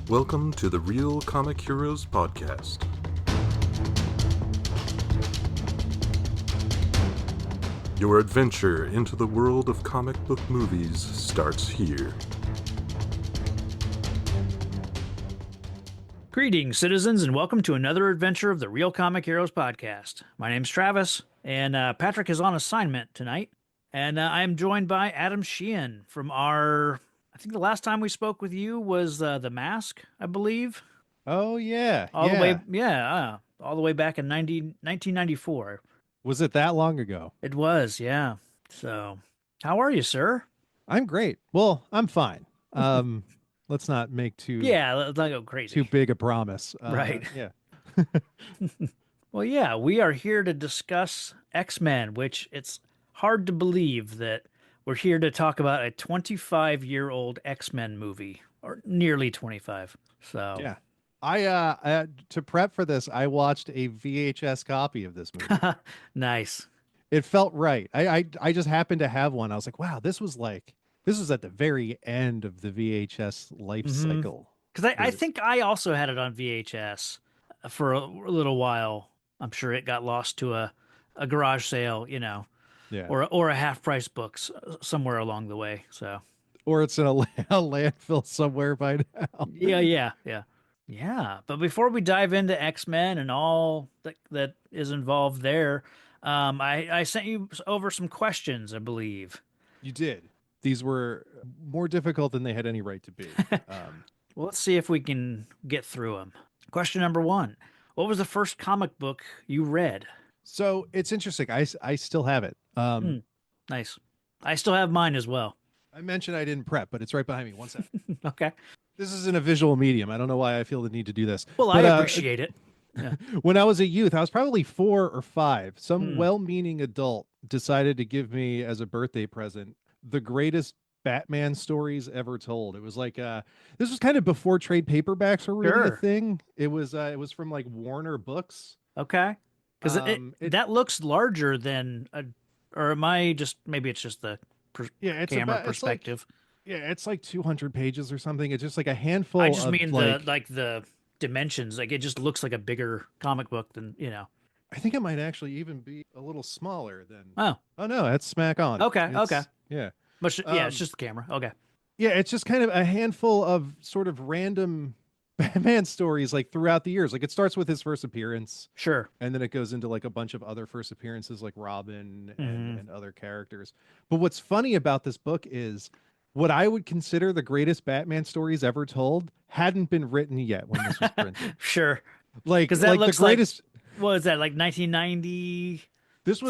Welcome to the Real Comic Heroes Podcast. Your adventure into the world of comic book movies starts here. Greetings, citizens, and welcome to another adventure of the Real Comic Heroes Podcast. My name's Travis, and Patrick is on assignment tonight. And I am joined by Adam Sheehan from I think the last time we spoke with you was The Mask, I believe. Oh yeah, All the way, all the way back in 1994. Was it that long ago? It was, yeah. So, how are you, sir? I'm great. Well, I'm fine. Let's not make Let's not go crazy. too big a promise. Right. Yeah. Well, yeah, we are here to discuss X-Men, which it's hard to believe that we're here to talk about a 25-year-old X-Men movie, or nearly 25. So, Yeah. I to prep for this, I watched a VHS copy of this movie. Nice. It felt right. I just happened to have one. I was like, wow, this was at the very end of the VHS life cycle. Because I think I also had it on VHS for a little while. I'm sure it got lost to a garage sale, Yeah. or a half price books somewhere along the way. So, Or it's in a landfill somewhere by now. yeah. But before we dive into X-Men and all that is involved there, I sent you over some questions, I believe. You did. These were more difficult than they had any right to be. Well, let's see if we can get through them. Question number 1. What was the first comic book you read? So it's interesting. I still have it. Nice. I still have mine as well. I mentioned I didn't prep, but it's right behind me. One second. Okay. This is in a visual medium. I don't know why I feel the need to do this. Well, But, I appreciate it. Yeah. When I was a youth, I was probably 4 or 5. Some well-meaning adult decided to give me as a birthday present the greatest Batman stories ever told. It was like this was kind of before trade paperbacks were really a thing. It was from like Warner Books. Okay. Because that looks larger than or am I just maybe it's just the camera perspective. It's like 200 pages or something. It's just like a handful. I just of, mean the dimensions. Like it just looks like a bigger comic book than I think it might actually even be a little smaller than. Oh no, that's smack on. Okay. Yeah. But it's just the camera. Okay. Yeah, it's just kind of a handful of sort of random Batman stories like throughout the years. Like it starts with his first appearance. Sure. And then it goes into like a bunch of other first appearances like Robin and other characters. But what's funny about this book is what I would consider the greatest Batman stories ever told hadn't been written yet when this was printed. Sure. Like, because that like looks the greatest. What is that, like 1990? This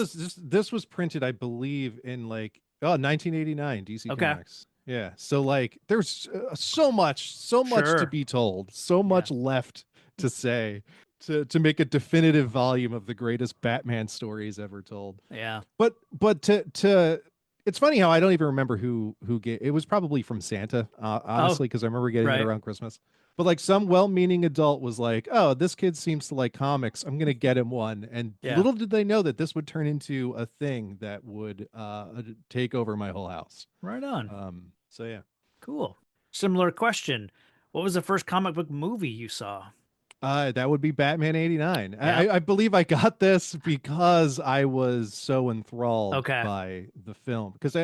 was printed, I believe, in 1989 DC Comics. Yeah. So like there's so much to be told, so much left to say to make a definitive volume of the greatest Batman stories ever told. Yeah. But to it's funny how I don't even remember who gave it. Was probably from Santa, honestly, because I remember getting it around Christmas. But like some well-meaning adult was like, "Oh, this kid seems to like comics. I'm gonna get him one." And little did they know that this would turn into a thing that would take over my whole house. Right on. So yeah. Cool. Similar question. What was the first comic book movie you saw? That would be Batman '89. Yeah. I believe I got this because I was so enthralled by the film. Because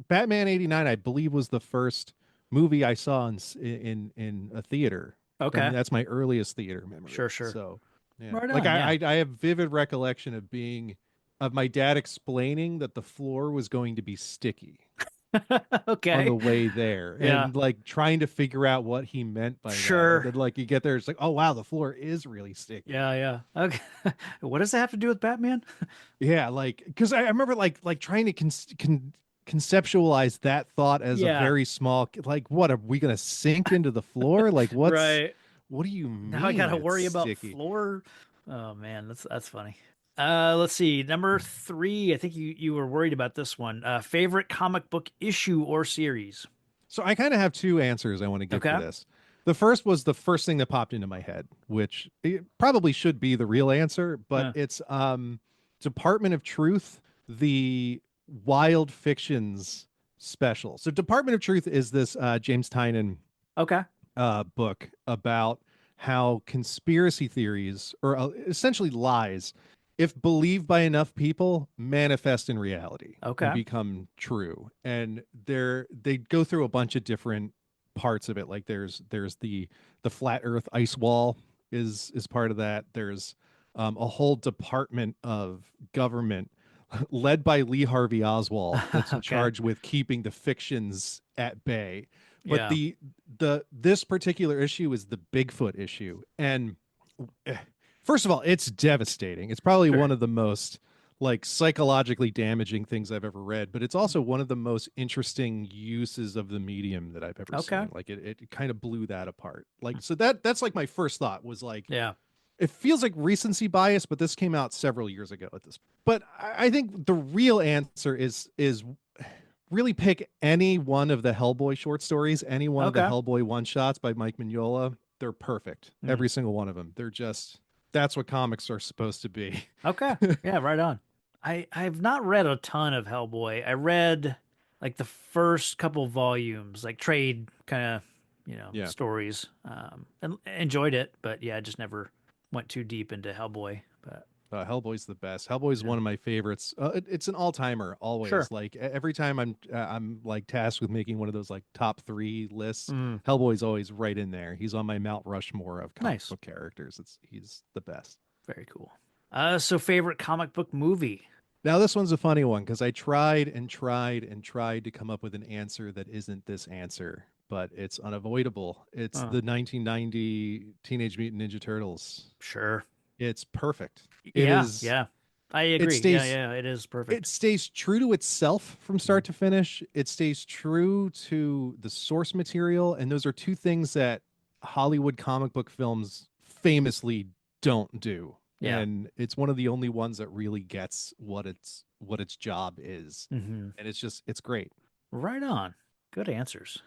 Batman '89, I believe, was the first movie I saw in a theater. Okay. I mean, that's my earliest theater memory. Sure. So yeah. Right on, like I have vivid recollection of my dad explaining that the floor was going to be sticky. Okay. On the way there, and like trying to figure out what he meant by that. And then, like you get there, it's like, oh wow, the floor is really sticky. Yeah. Okay. What does that have to do with Batman? Yeah, like because I remember like trying to conceptualize that thought as a very small. Like, what are we gonna sink into the floor? Like, what's right? What do you mean? Now I gotta worry about floor. Oh man, that's funny. Let's see. Number 3. I think you were worried about this one. Favorite comic book issue or series? So I kind of have 2 answers I want to give for this. The first was the first thing that popped into my head, which it probably should be the real answer, but it's Department of Truth, the Wild Fictions special. So Department of Truth is this James Tynion book about how conspiracy theories, or essentially lies, if believed by enough people, manifest in reality and Okay. become true. And they go through a bunch of different parts of it. Like there's the flat Earth ice wall is part of that. There's a whole department of government led by Lee Harvey Oswald that's in Okay. charge with keeping the fictions at bay. But Yeah. this particular issue is the Bigfoot issue. And eh, first of all, it's devastating. It's probably Sure. one of the most like psychologically damaging things I've ever read, but it's also one of the most interesting uses of the medium that I've ever Okay. seen. Like it kind of blew that apart. Like so that's like my first thought was like Yeah. it feels like recency bias, but this came out several years ago at this. But I think the real answer is really pick any one of the Hellboy short stories, any one of the Okay. Hellboy one shots by Mike Mignola. They're perfect. Mm. Every single one of them. They're just that's what comics are supposed to be. Okay. Yeah, right on. I've not read a ton of Hellboy. I read like the first couple volumes, like trade kind of, Yeah. stories. And enjoyed it, but yeah, I just never went too deep into Hellboy. But Hellboy's the best. Hellboy's yeah. one of my favorites. It's an all timer always. Sure. Like every time I'm like tasked with making one of those like top 3 lists, Mm, Hellboy's always right in there. He's on my Mount Rushmore of comic nice. book characters. He's the best. Very cool. So favorite comic book movie? Now this one's a funny one because I tried and tried and tried to come up with an answer that isn't this answer, but it's unavoidable. It's Oh, the 1990 Teenage Mutant Ninja Turtles. sure. It's perfect. It Yeah, is. yeah. I It agree. Yeah, stays yeah, it is it perfect. stays true to itself from Mm. start to finish. It stays true to the source material, and those are two things that Hollywood comic book films famously don't do. Yeah. And it's one of the only ones that really gets what its job is. Hmm. And it's great. Right on. Good answers.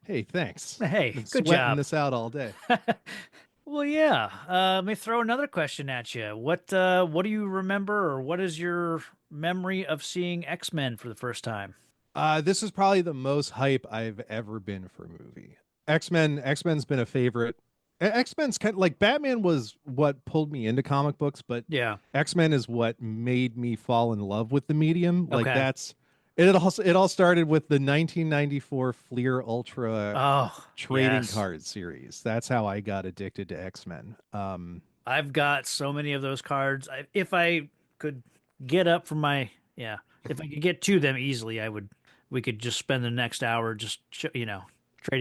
Hey, thanks. Hey, Been good sweating job. this out all day. Well, yeah. Let me throw another question at you. What do you remember, or what is your memory of seeing X-Men for the first time? This is probably the most hype I've ever been for a movie. X-Men's been a favorite. X-Men's kind of like Batman was what pulled me into comic books, but Yeah. X-Men is what made me fall in love with the medium. Like Okay. that's it all started with the 1994 Fleer Ultra Oh, trading yes. card series. That's how I got addicted to X-Men. I've got so many of those cards. If I could get up from my, yeah, if I could get to them easily, I would. We could just spend the next hour just, trading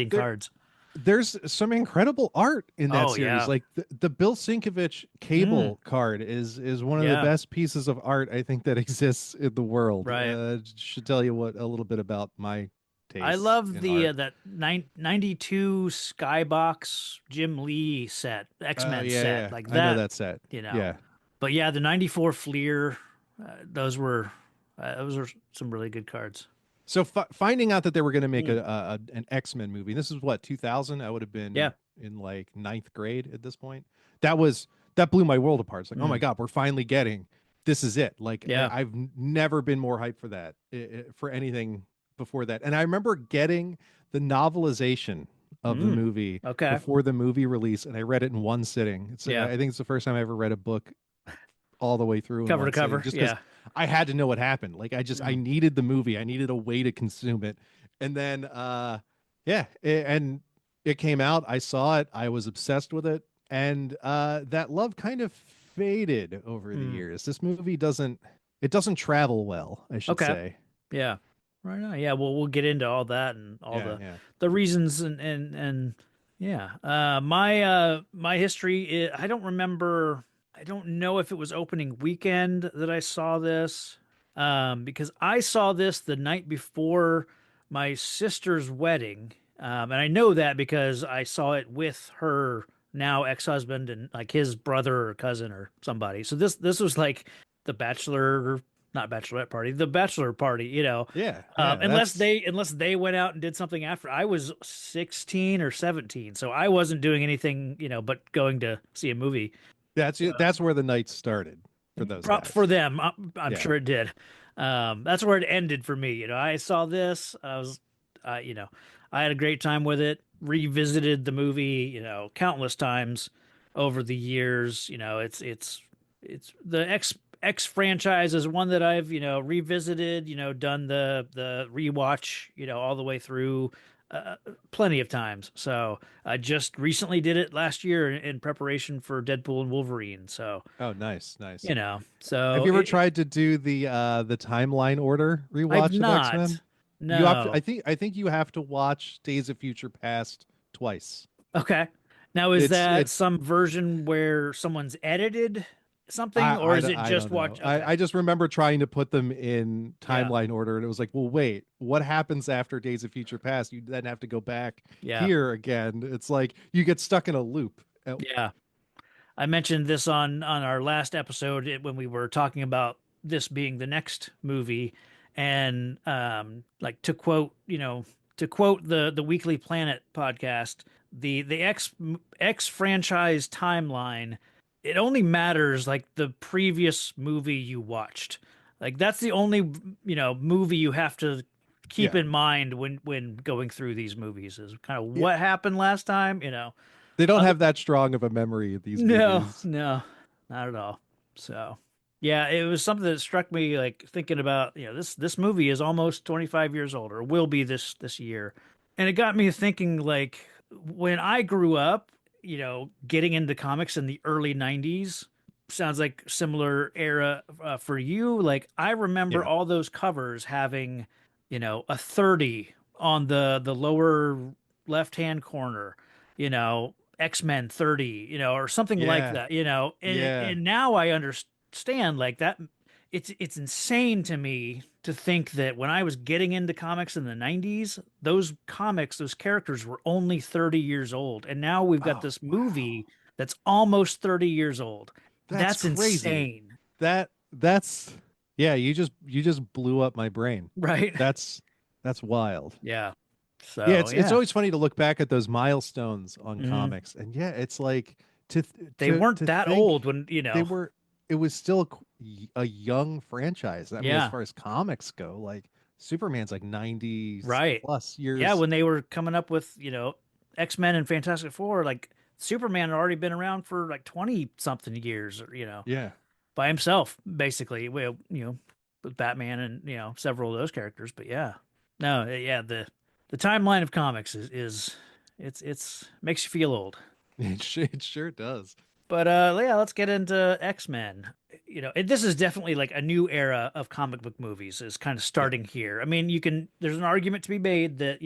there cards. there's some incredible art in that Oh series. yeah. Like the Bill Sienkiewicz Mm, cable card is one of the yeah. best pieces of art I think that exists in the world. Right. Should tell you what a little bit about my I tastes love in the art. that 92 Skybox Jim Lee set, Oh X-Men yeah, set, yeah, like I know that, that set. you know. Yeah. But yeah, the 94 Fleer, those were some really good cards. So finding out that they were going to make Mm. an X-Men movie. This is what 2000. I would have been Yeah. in like ninth grade at this point. That blew my world apart. It's like, oh my Mm. god, we're finally getting this is it. Like Yeah. I've never been more hyped for that for anything before that. And I remember getting the novelization of the Mm. movie Okay. before the movie release, and I read it in one sitting. Yeah. I think it's the first time I ever read a book all the way through in Cover to one sitting, cover. just because Yeah. I had to know what happened. Like I Mm. needed the movie. I needed a way to consume it. And then yeah, and it came out. I saw it. I was obsessed with it. And that love kind of faded over the Mm. years. This movie doesn't travel well, I should Okay. say. Yeah. Right on. Yeah. Well, we'll get into all that and all Yeah, yeah. the reasons and yeah. My history I don't remember. I don't know if it was opening weekend that I saw this. Because I saw this the night before my sister's wedding. And I know that because I saw it with her now ex-husband and like his brother or cousin or somebody. So this was like the bachelor, not bachelorette party, the bachelor party, Yeah, yeah. unless they went out and did something after. I was 16 or 17, so I wasn't doing anything, but going to see a movie. That's it. That's where the night started for those For guys. them, I'm Yeah. sure it did. That's where it ended for me. I saw this. I was, I had a great time with it. revisited the movie, countless times over the years. It's the X franchise is one that I've, revisited, done the rewatch, all the way through plenty of times. So I just recently did it last year in preparation for Deadpool and Wolverine. So, Oh, nice, nice. Have so you ever tried to do the timeline order I've rewatch of X-Men? not. You have to, No. I think you have to watch Days of Future Past twice. Okay. Now, is that It's some version where someone's edited something, or is it I just don't know. watch? Okay. I just remember trying to put them in Yeah. timeline order, and it was like, well, wait, what happens after Days of Future Past? You then have to go back Yeah. here again. It's like you get stuck in a loop. Yeah. I mentioned this on our last episode when we were talking about this being the next movie, and like to quote the Weekly Planet podcast, the X franchise timeline, it only matters like the previous movie you watched. Like that's the only movie you have to keep Yeah, in mind when going through these movies is kind of yeah. what happened last time. They don't Other have that strong of a memory of these no, movies. no, not at all. So, yeah, it was something that struck me like thinking about, this movie is almost 25 years old or will be this year. And it got me thinking like when I grew up, getting into comics in the early 90s, sounds like similar era for you. Like I remember Yeah, all those covers having, a 30 on the lower left-hand corner, you know, X-Men 30, or something like yeah, that, and yeah. and now I understand like that. It's insane to me to think that when I was getting into comics in the 90s, those comics, those characters were only 30 years old. And now we've got Oh, this wow. movie that's almost 30 years old. That's That's crazy. insane, That's yeah, you just blew up my brain. right? That's that's wild. Yeah. Yeah, So, it's yeah. always funny to look back at those milestones on Mhm. comics. And yeah, it's like They weren't to that think old when, they were it was still a young franchise. I mean, as yeah, far as comics go, like Superman's like 90 right. plus Yeah, years. when they were coming up with, X-Men and Fantastic Four, like Superman had already been around for like 20 something years, or, Yeah. by himself, basically. Well, with Batman and, several of those characters. But yeah. No, yeah, the timeline of comics is it's makes you feel old. It sure does. But yeah, let's get into X-Men. This is definitely like a new era of comic book movies is kind of Yeah. starting here. I mean, there's an argument to be made that,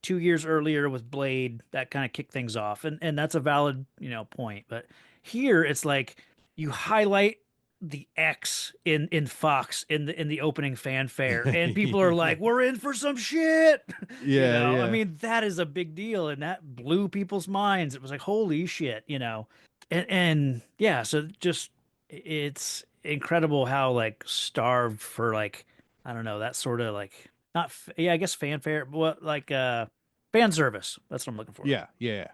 2 years earlier with Blade, that kind of kicked things off, and that's a valid, point. But here it's like you highlight the X in Fox in the opening fanfare, and people are Yeah. like, "We're in for some shit." Yeah, I yeah. mean, that is a big deal, and that blew people's minds. It was like, "Holy shit," and yeah, so just it's incredible how like starved for like I don't know that sort of like not yeah I guess fanfare what like fan service, that's what I'm looking for, Yeah, yeah.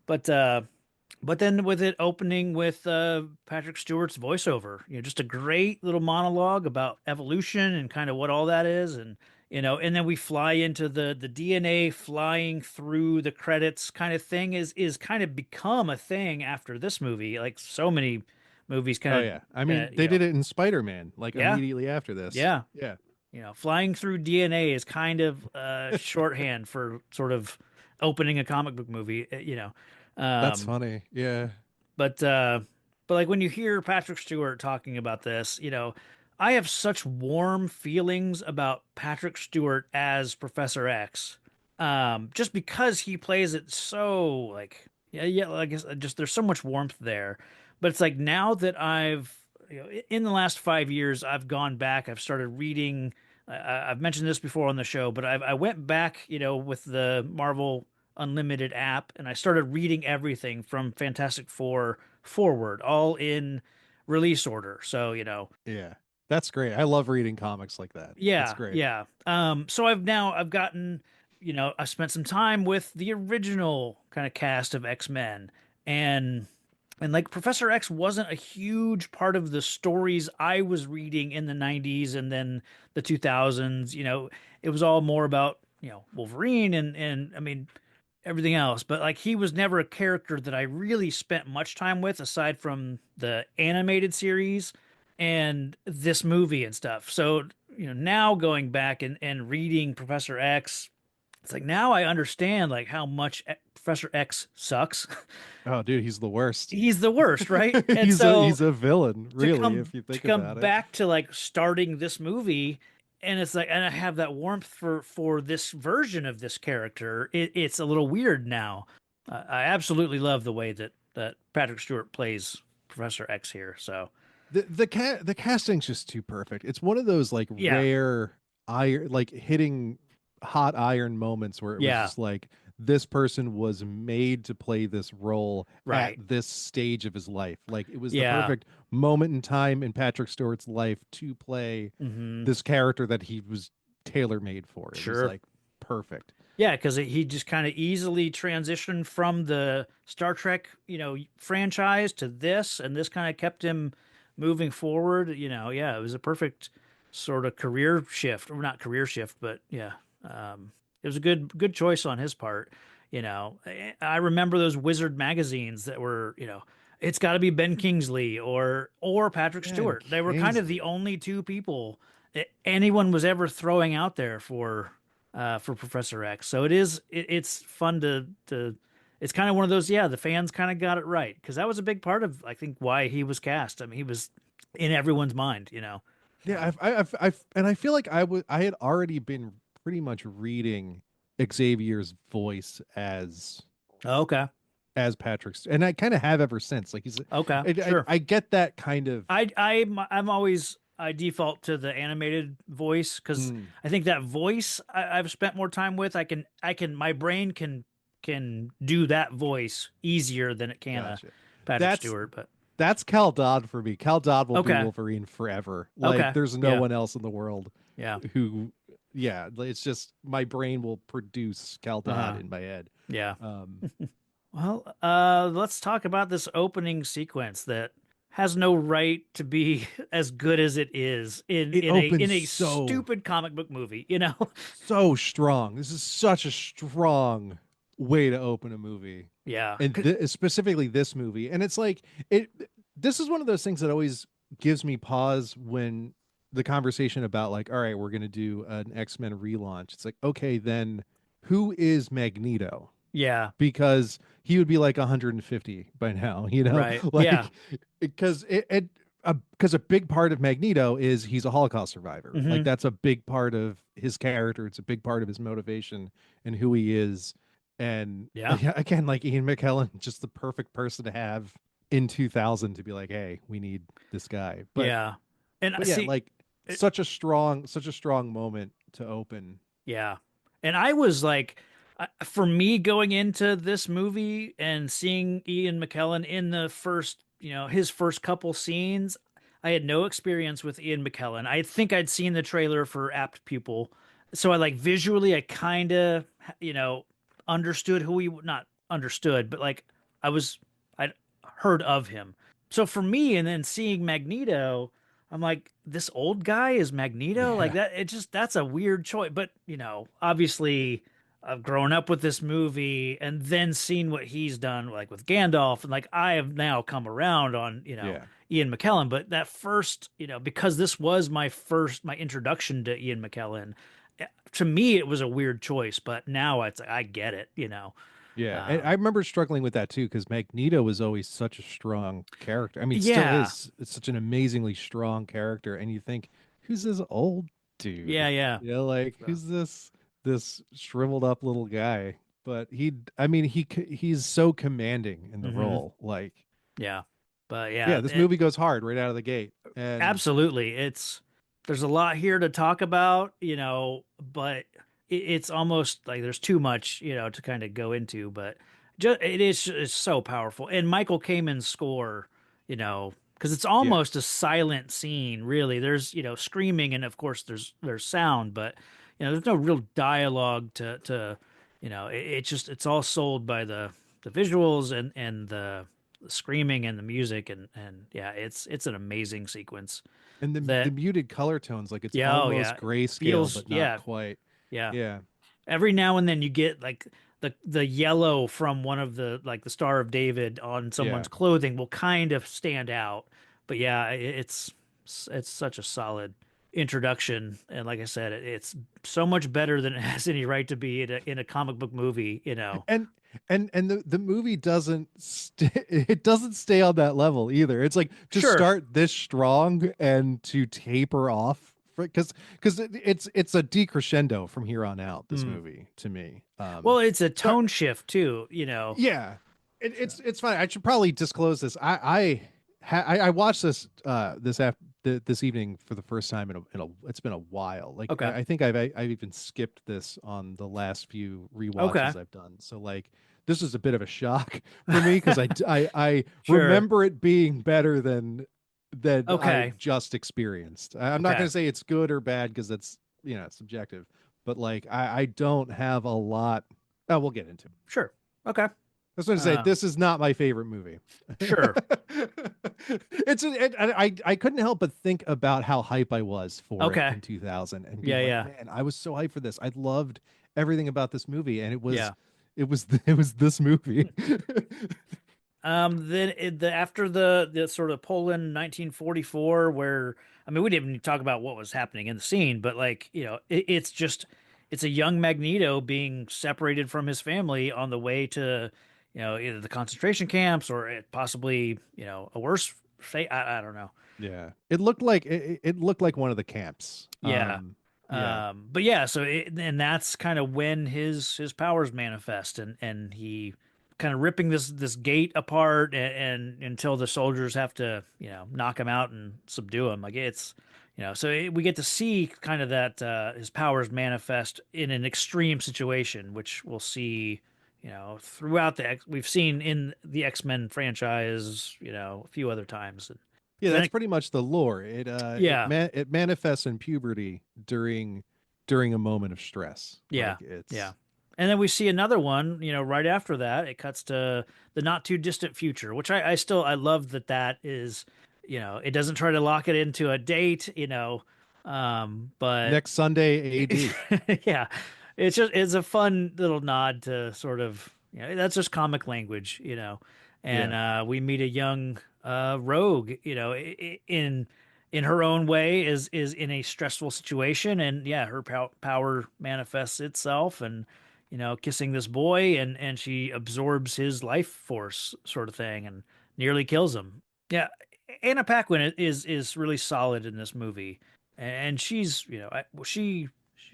but then with it opening with Patrick Stewart's voiceover, just a great little monologue about evolution and kind of what all that is, and then we fly into the DNA flying through the credits kind of thing is kind of become a thing after this movie. Like so many movies Oh kind yeah. I of, mean, they did it in Spider-Man like yeah, immediately after this. yeah, Yeah. flying through DNA is kind of shorthand for sort of opening a comic book movie, That's Um, funny. Yeah. but uh but like when you hear Patrick Stewart talking about this, I have such warm feelings about Patrick Stewart as Professor X. Just because he plays it so like yeah, I guess just there's so much warmth there. But it's like now that I've in the last 5 years I've gone back, I've started reading. I've mentioned this before on the show, but I went back, with the Marvel Unlimited app, and I started reading everything from Fantastic Four forward, all in release order. So, Yeah. That's great. I love reading comics like that. It's yeah, great. yeah. So I've gotten, I spent some time with the original kind of cast of X-Men, and like Professor X wasn't a huge part of the stories I was reading in the 90s and then the 2000s. It was all more about, Wolverine and I mean everything else, but like he was never a character that I really spent much time with aside from the animated series and this movie and stuff. So, now going back and reading Professor X, it's like now I understand like how much Professor X sucks. Oh, dude, he's the worst. He's the worst, right? And He's a so he's a villain, to really, come if you to think come about it. back to like starting this movie, and it's like, and I have that warmth for this version of this character. It's a little weird now. I absolutely love the way that Patrick Stewart plays Professor X here. So The casting's just too perfect. It's one of those like yeah, rare iron, like hitting hot iron moments where it was yeah, just like this person was made to play this role at right, this stage of his life. Like it was the yeah, perfect moment in time in Patrick Stewart's life to play hmm, this character that he was tailor made for. It was sure. like perfect. Yeah, because he just kind of easily transitioned from the Star Trek, franchise to this, and this kind of kept him moving forward. Yeah, it was a perfect sort of career shift, or not career shift, but yeah, it was a good choice on his part. I remember those Wizard magazines that were, it's got to be Ben Kingsley or Patrick Ben Stewart. They were kind of the Kingsley. only two people that anyone was ever throwing out there for Professor X. So it's fun to it's kind of one of those, yeah, the fans kind of got it right because that was a big part of I think why he was cast. I mean, he was in everyone's mind. Yeah, and I feel like I had already been pretty much reading Xavier's voice Okay. as Patrick's, and I kind of have ever since. Like Okay. Sure. I get that kind of. I'm always I default to the animated voice because Mm, I think that voice I've spent more time with. I can my brain can do that voice easier than it can a gotcha. Patrick That's Stewart. But that's Cal Dodd for me. Cal Dodd will be okay. Wolverine forever. Like Okay. there's no Yeah. one else in the world Yeah. who, yeah, it's just my brain will produce Cal Dodd Uh-huh. in my head. Yeah. Um, Well, let's talk about this opening sequence that has no right to be as good as it is in it in a opens in a so stupid comic book movie. so strong. This is such a strong way to open a movie, Yeah. and specifically this movie. And it's like it. This is one of those things that always gives me pause when the conversation about like, all right, we're gonna do an X-Men relaunch. It's like, okay, then who is Magneto? Yeah. Because he would be like 150 by now, Right. Yeah. like because because a big part of Magneto is he's a Holocaust survivor. Like Hmm. that's a big part of his character. It's a big part of his motivation and who he is. And Yeah. yeah, again, like Ian McKellen, just the perfect person to have in 2000 to be like, hey, we need this guy. Yeah. And I But yeah, see. like it- such a strong moment to open. Yeah. And I was like, for me going into this movie and seeing Ian McKellen in the first, his first couple scenes, I had no experience with Ian McKellen. I think I'd seen the trailer for Apt Pupil. So I like visually, I kind of, understood who he, not understood, but like I'd heard of him. So for me, and then seeing Magneto, I'm like, this old guy is Magneto? Like Yeah. that, that's a weird choice. But, obviously I've grown up with this movie and then seen what he's done, like with Gandalf. And like, I have now come around on, Yeah. Ian McKellen. But that first, because this was my introduction to Ian McKellen, to me, it was a weird choice. But now it's like, I get it. Yeah, and I Um, remember struggling with that too because Magneto was always such a strong character. I mean, still yeah. is. It's such an amazingly strong character, and you think, who's this old dude? Yeah. Yeah. Like So, who's this shriveled up little guy? But I mean, he's so commanding in the hmm. role. Like, Yeah. But yeah, yeah, this movie goes hard right out of the gate, and absolutely. There's a lot here to talk about, but it's almost like there's too much, to kind of go into, but it's so powerful. And Michael Kamen's score, because it's yeah, almost a silent scene, really. There's, screaming and of course there's sound, but there's no real dialogue to it's just it's all sold by the visuals and the screaming and the music and yeah, it's an amazing sequence and the that muted color tones, like it's yeah, oh almost yeah, grayscale, feels but not yeah, quite. yeah. Yeah, Every now and then you get like the yellow from one of the like the Star of David on Yeah. someone's clothing will kind of stand out. But yeah, it's such a solid introduction, and like I said, it's so much better than it has any right to be in a comic book movie. You know, And the movie it doesn't stay on that level either. It's like to sure. start this strong and to taper off because it's a decrescendo from here on out, this Hmm. movie to me. Well, it's a Start tone shift too. You know, Yeah, so it's fine. I should probably disclose this. I watched this evening for the first time in a it's been a while. Like okay, I think I've even skipped this on the last few okay, rewatches I've done. So like this is a bit of a shock for me because I sure, remember it being better than okay, I've just experienced. I'm not okay, going to say it's good or bad because that's subjective, but like I don't have a lot. Oh, we'll get into it. sure, okay, I was going to say um, this is not my favorite movie. sure, I couldn't help but think about how hype I was for it okay, in 2000 and yeah, being like, yeah, man, I was so hyped for this. I loved everything about this movie, and yeah. it was this movie. Then after the sort of Poland 1944, where I mean, we didn't even talk about what was happening in the scene, but like you know, it's a young Magneto being separated from his family on the way to either the concentration camps or possibly a worse fate. I don't know. Yeah, it looked like it looked like one of the camps. Yeah. Yeah, But yeah, so and that's kind of when his powers manifest, and he kind of ripping this gate apart, and until the soldiers have to knock him out and subdue him. Like it's so we get to see kind of that his powers manifest in an extreme situation, which we'll see throughout we've seen in the X-Men franchise a few other times. yeah, And then that's pretty much the lore. yeah, It manifests in puberty during a moment of stress. yeah, Like yeah. it's And then we see another one, right after that. It cuts to the not too distant future, which I love that is, it doesn't try to lock it into a date, but next Sunday AD. yeah, it's a fun little nod to sort of, that's just comic language, and Yeah. we meet a young rogue, in her own way is in a stressful situation, and yeah, her power manifests itself, and kissing this boy, and she absorbs his life force, sort of thing, and nearly kills him. Yeah, Anna Paquin is really solid in this movie, and she's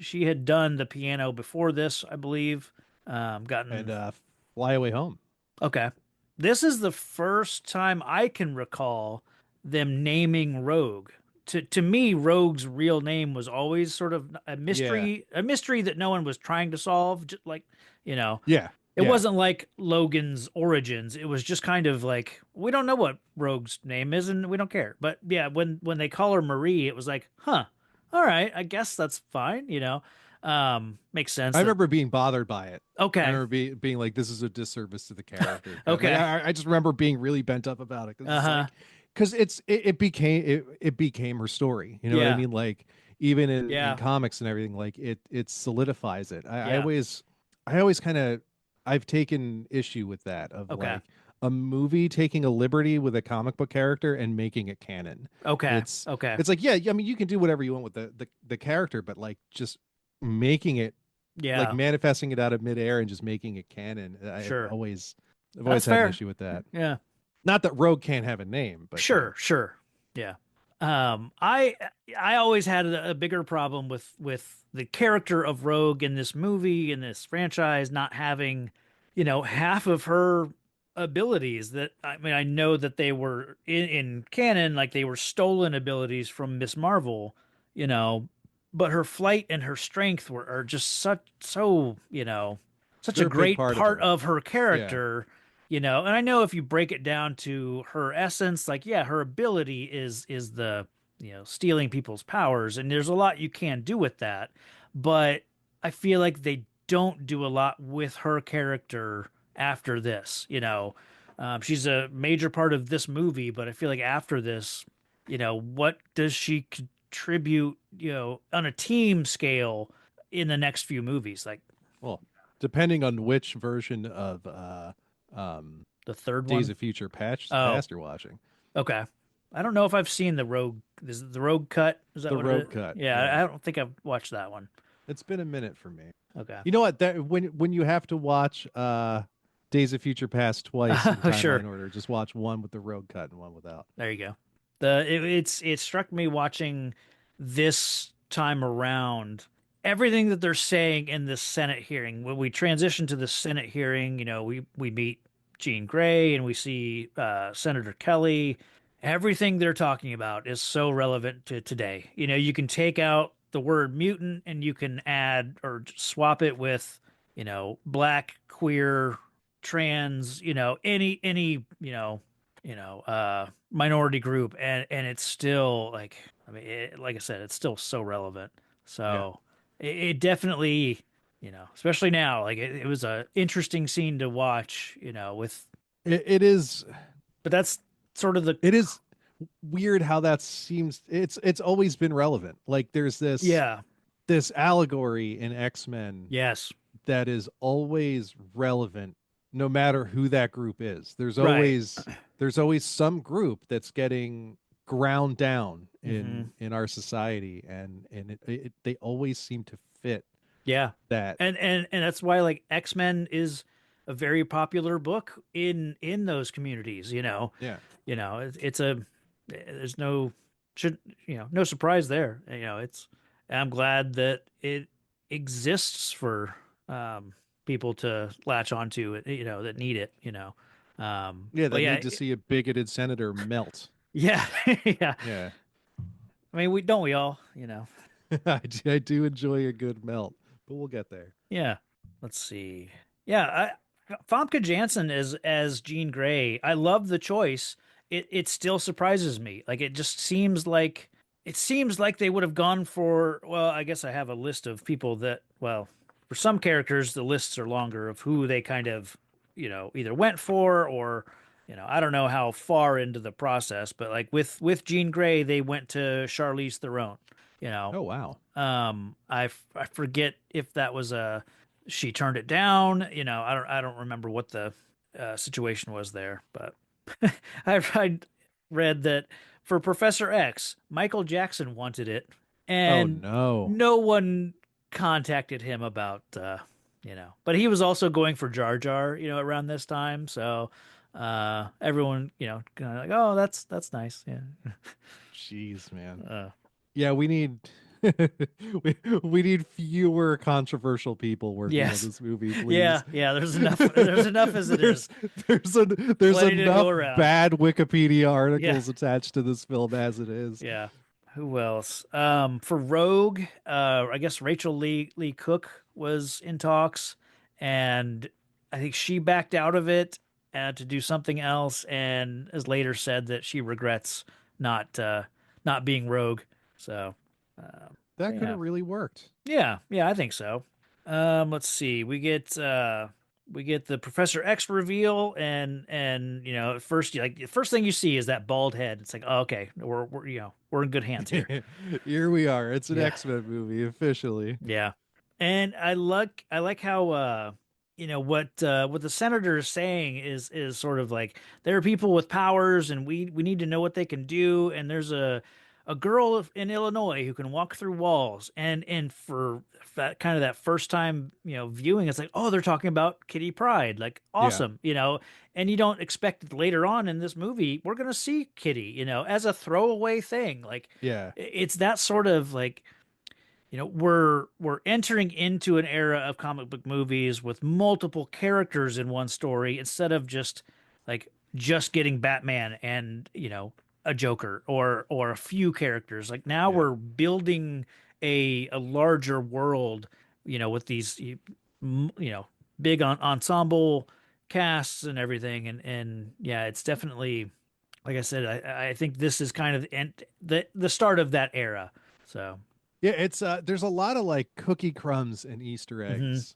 she had done the piano before this, I believe. And Gotten Fly Away Home. Okay. This is the first time I can recall them naming Rogue. To me, Rogue's real name was always sort of Yeah. a mystery that no one was trying to solve. Like, you know, Yeah. it Yeah. wasn't like Logan's origins. It was just kind of like we don't know what Rogue's name is, and we don't care. But yeah, when they call her Marie, it was like, huh, all right, I guess that's fine. Makes sense I that remember being bothered by it. I okay, remember being like, this is a disservice to the character. Like okay, I just remember being really bent up about it because uh it's huh, like, because it became her story. You know what I yeah, mean? Like even in yeah, comics and everything, like it solidifies it. yeah. I always kind of I've taken issue with that of Okay. like a movie taking a liberty with a comic book character and making it canon. Okay. It's Okay. it's like yeah, I mean you can do whatever you want with the character, but like just making it like Yeah. manifesting it out of midair and just making it canon. Sure. I've always That's had an fair. issue with that. Yeah. Not that Rogue can't have a name, but Sure. Sure. Yeah. I always had a bigger problem with the character of Rogue in this movie, in this franchise, not having, half of her abilities. That I mean, I know that they were in canon, like they were stolen abilities from Miss Marvel, you know, but her flight and her strength are just such a they're a big great part of part her. of her Yeah, character. And I know if you break it down to her essence, like yeah, her ability is the stealing people's powers, and there's a lot you can do with that, but I feel like they don't do a lot with her character after this. She's a major part of this movie, but I feel like after this, what does she contribute, on a team scale in the next few movies? Like, well, depending on which version of The third Days one. of Future Oh, Past you're watching. okay. I don't know if I've seen the Rogue. Is it the Rogue Cut? Is that The what it Rogue is? Cut. Yeah, Yeah. I don't think I've watched that one. It's been a minute for me. Okay. You know what? That when you have to watch Days of Future Past twice in Sure. timeline order, just watch one with the Rogue Cut and one without. There you go. It struck me watching this time around everything that they're saying in this Senate hearing. When we transition to the Senate hearing, we meet Jean Grey and we see Senator Kelly. Everything they're talking about is so relevant to today. You can take out the word mutant and you can add or swap it with, black, queer, trans, minority group, and it's still like, I mean, like I said, it's still so relevant. Yeah. So it definitely, especially now, like it was a interesting scene to watch, with, It is but that's sort of the, it is weird how that seems it's always been relevant. Like there's yeah, this allegory in X-Men yes, that is always relevant no matter who that group is. right. There's always some group that's getting ground down Hmm. in our society, and they always seem to fit Yeah. that. And that's why like X-Men is a very popular book in those communities, Yeah. It's a, there's no, should, no surprise there. I'm glad that it exists for people to latch onto, that need it, Yeah, but that yeah, need to see a bigoted senator melt. yeah, yeah. Yeah. I mean, we all, I do enjoy a good melt, but we'll get there. yeah. Let's see. Yeah, Famke Janssen as Jean Grey. I love the choice. It still surprises me. Like it seems like they would have gone for, well, I guess I have a list of people that, well, for some characters the lists are longer of who they kind of, either went for or, I don't know how far into the process, but like with Jean Grey they went to Charlize Theron, you know. Oh wow. I forget if that was she turned it down. I don't remember what the situation was there, but I read that for Professor X, Michael Jackson wanted it, Oh and no. no one contacted him about But he was also going for Jar Jar, around this time, so everyone, kind of like, oh, that's nice, yeah. Jeez, man. Uh, Yeah, we need we need fewer controversial people working on yes. this movie, please. Yeah. There's enough. There's enough as it there's is. there's Plenty to enough go around. bad Wikipedia Yeah. articles attached to this film as it is. Yeah. Who else? For Rogue, I guess Rachel Lee Cook was in talks, and I think she backed out of it to do something else, and has later said that she regrets not being Rogue. So, That could yeah. have really worked. Yeah, I think so. Let's see. We get the Professor X reveal, and at first, the first thing you see is that bald head. It's like, oh, okay, we're in good hands here. Here we are. It's an Yeah, X-Men movie officially. yeah. And I like how what the senator is saying is sort of like, there are people with powers and we need to know what they can do, and there's a girl in Illinois who can walk through walls, and for that kind of that first time viewing, it's like, oh, they're talking about Kitty Pryde, like, Yeah. awesome, and you don't expect it later on in this movie we're gonna see Kitty, as a throwaway thing, like Yeah. it's that sort of like, we're entering into an era of comic book movies with multiple characters in one story, instead of just getting Batman and a Joker or a few characters. Like, now Yeah. we're building a larger world, with these big ensemble casts and everything, and yeah, it's definitely, like I said, I think this is kind of the start of that era. So. Yeah, it's there's a lot of like cookie crumbs and Easter Hmm. eggs.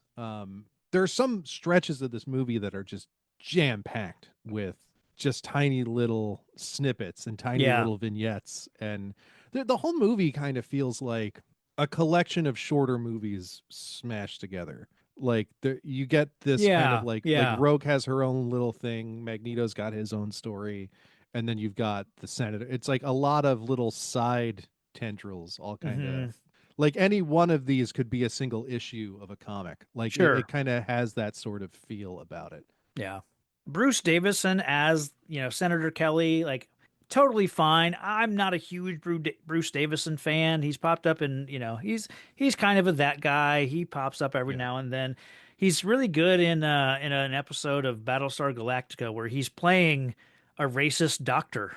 There's some stretches of this movie that are just jam packed with just tiny little snippets and tiny Yeah. little vignettes, and the whole movie kind of feels like a collection of shorter movies smashed together. Like you get this kind of Yeah, like yeah. Rogue has her own little thing, Magneto's got his own story, and then you've got the Senator. It's like a lot of little side tendrils, all kind of Hmm. like any one of these could be a single issue of a comic. Like it Sure. kind of has that sort of feel about it. Yeah. Bruce Davison as, Senator Kelly, like totally fine. I'm not a huge Bruce Davison fan. He's popped up in, he's kind of that guy. He pops up every Yeah. now and then. He's really good in an episode of Battlestar Galactica where he's playing a racist doctor.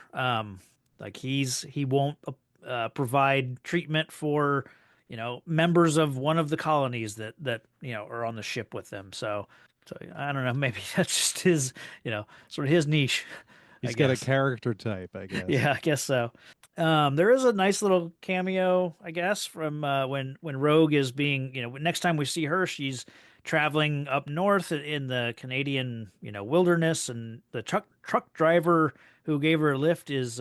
Like he won't provide treatment for, members of one of the colonies that are on the ship with them. So I don't know. Maybe that's just his, sort of his niche, I He's got a guess. character type, I guess. Yeah, I guess so. There is a nice little cameo, I guess, from when Rogue is being, next time we see her, she's traveling up north in the Canadian, wilderness, and the truck driver who gave her a lift is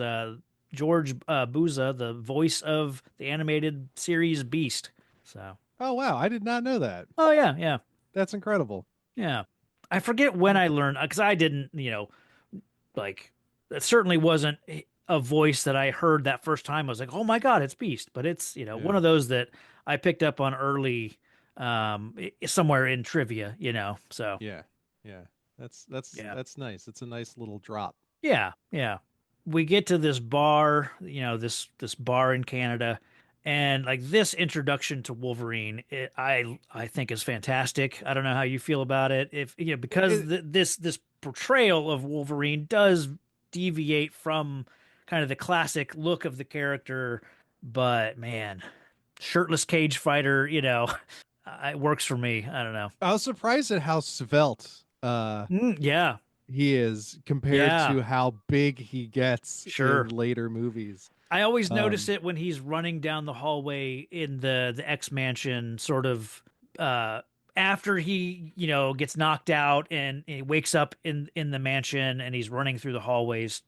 George Buza, the voice of the animated series Beast. So, Oh wow, I did not know that. oh yeah, yeah. That's incredible. Yeah. I forget when I learned because I didn't, like it certainly wasn't a voice that I heard that first time. I was like, oh my God, it's Beast. But it's, one Yeah. of those that I picked up on early somewhere in trivia, So Yeah. Yeah. That's yeah. that's nice. It's a nice little drop. Yeah, yeah. We get to this bar, this bar in Canada, and like this introduction to Wolverine, I think is fantastic. I don't know how you feel about it. If because It, this portrayal of Wolverine does deviate from kind of the classic look of the character, but man, shirtless cage fighter, it works for me. I don't know. I was surprised at how svelte Yeah, he is compared yeah, to how big he gets in sure. later movies. I always notice Um, it when he's running down the hallway in the X Mansion, sort of uh after he, gets knocked out and he wakes up in the mansion and he's running through the hallways,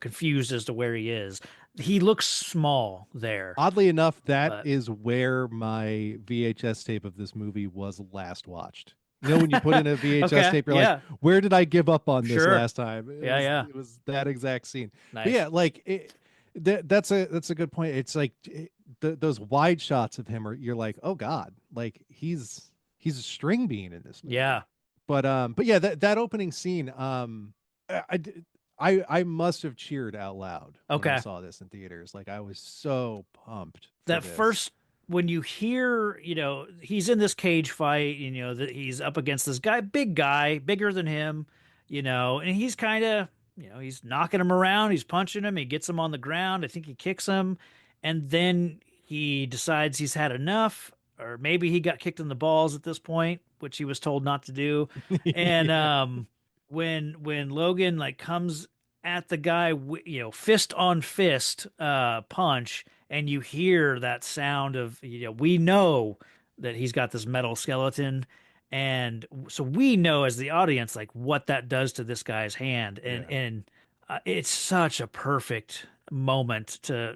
confused as to where he is. He looks small there. Oddly enough, that But is where my VHS tape of this movie was last watched. You know, when you put in a VHS okay, tape, you're like, yeah, where did I give up on this sure. last time? It Yeah, was yeah. it was that exact scene. But Nice. yeah, like that's a good point. It's like those wide shots of him are you're like, oh God, like he's a string bean in this movie. Yeah. But yeah, that opening scene, I, I must have cheered out loud when I Okay. saw this in theaters. Like I was so pumped for That this. first when you hear, he's in this cage fight, that he's up against this big guy, bigger than him, and he's kind of, he's knocking him around, he's punching him, he gets him on the ground, I think he kicks him, and then he decides he's had enough, or maybe he got kicked in the balls at this point, which he was told not to do. And Yeah. when Logan like comes at the guy, fist on fist punch, and you hear that sound of, we know that he's got this metal skeleton, and so we know as the audience like what that does to this guy's hand, and Yeah. it's such a perfect moment to,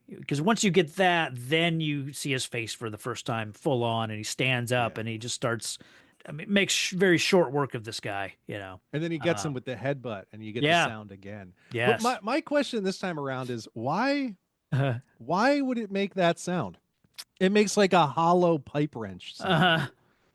because once you get that, then you see his face for the first time full on, and he stands up Yeah. and he just starts. I mean, makes very short work of this guy, And then he gets him Um, with the headbutt and you get the yeah, sound again. But yes. my question this time around is why would it make that sound? It makes like a hollow pipe wrench sound. Uh,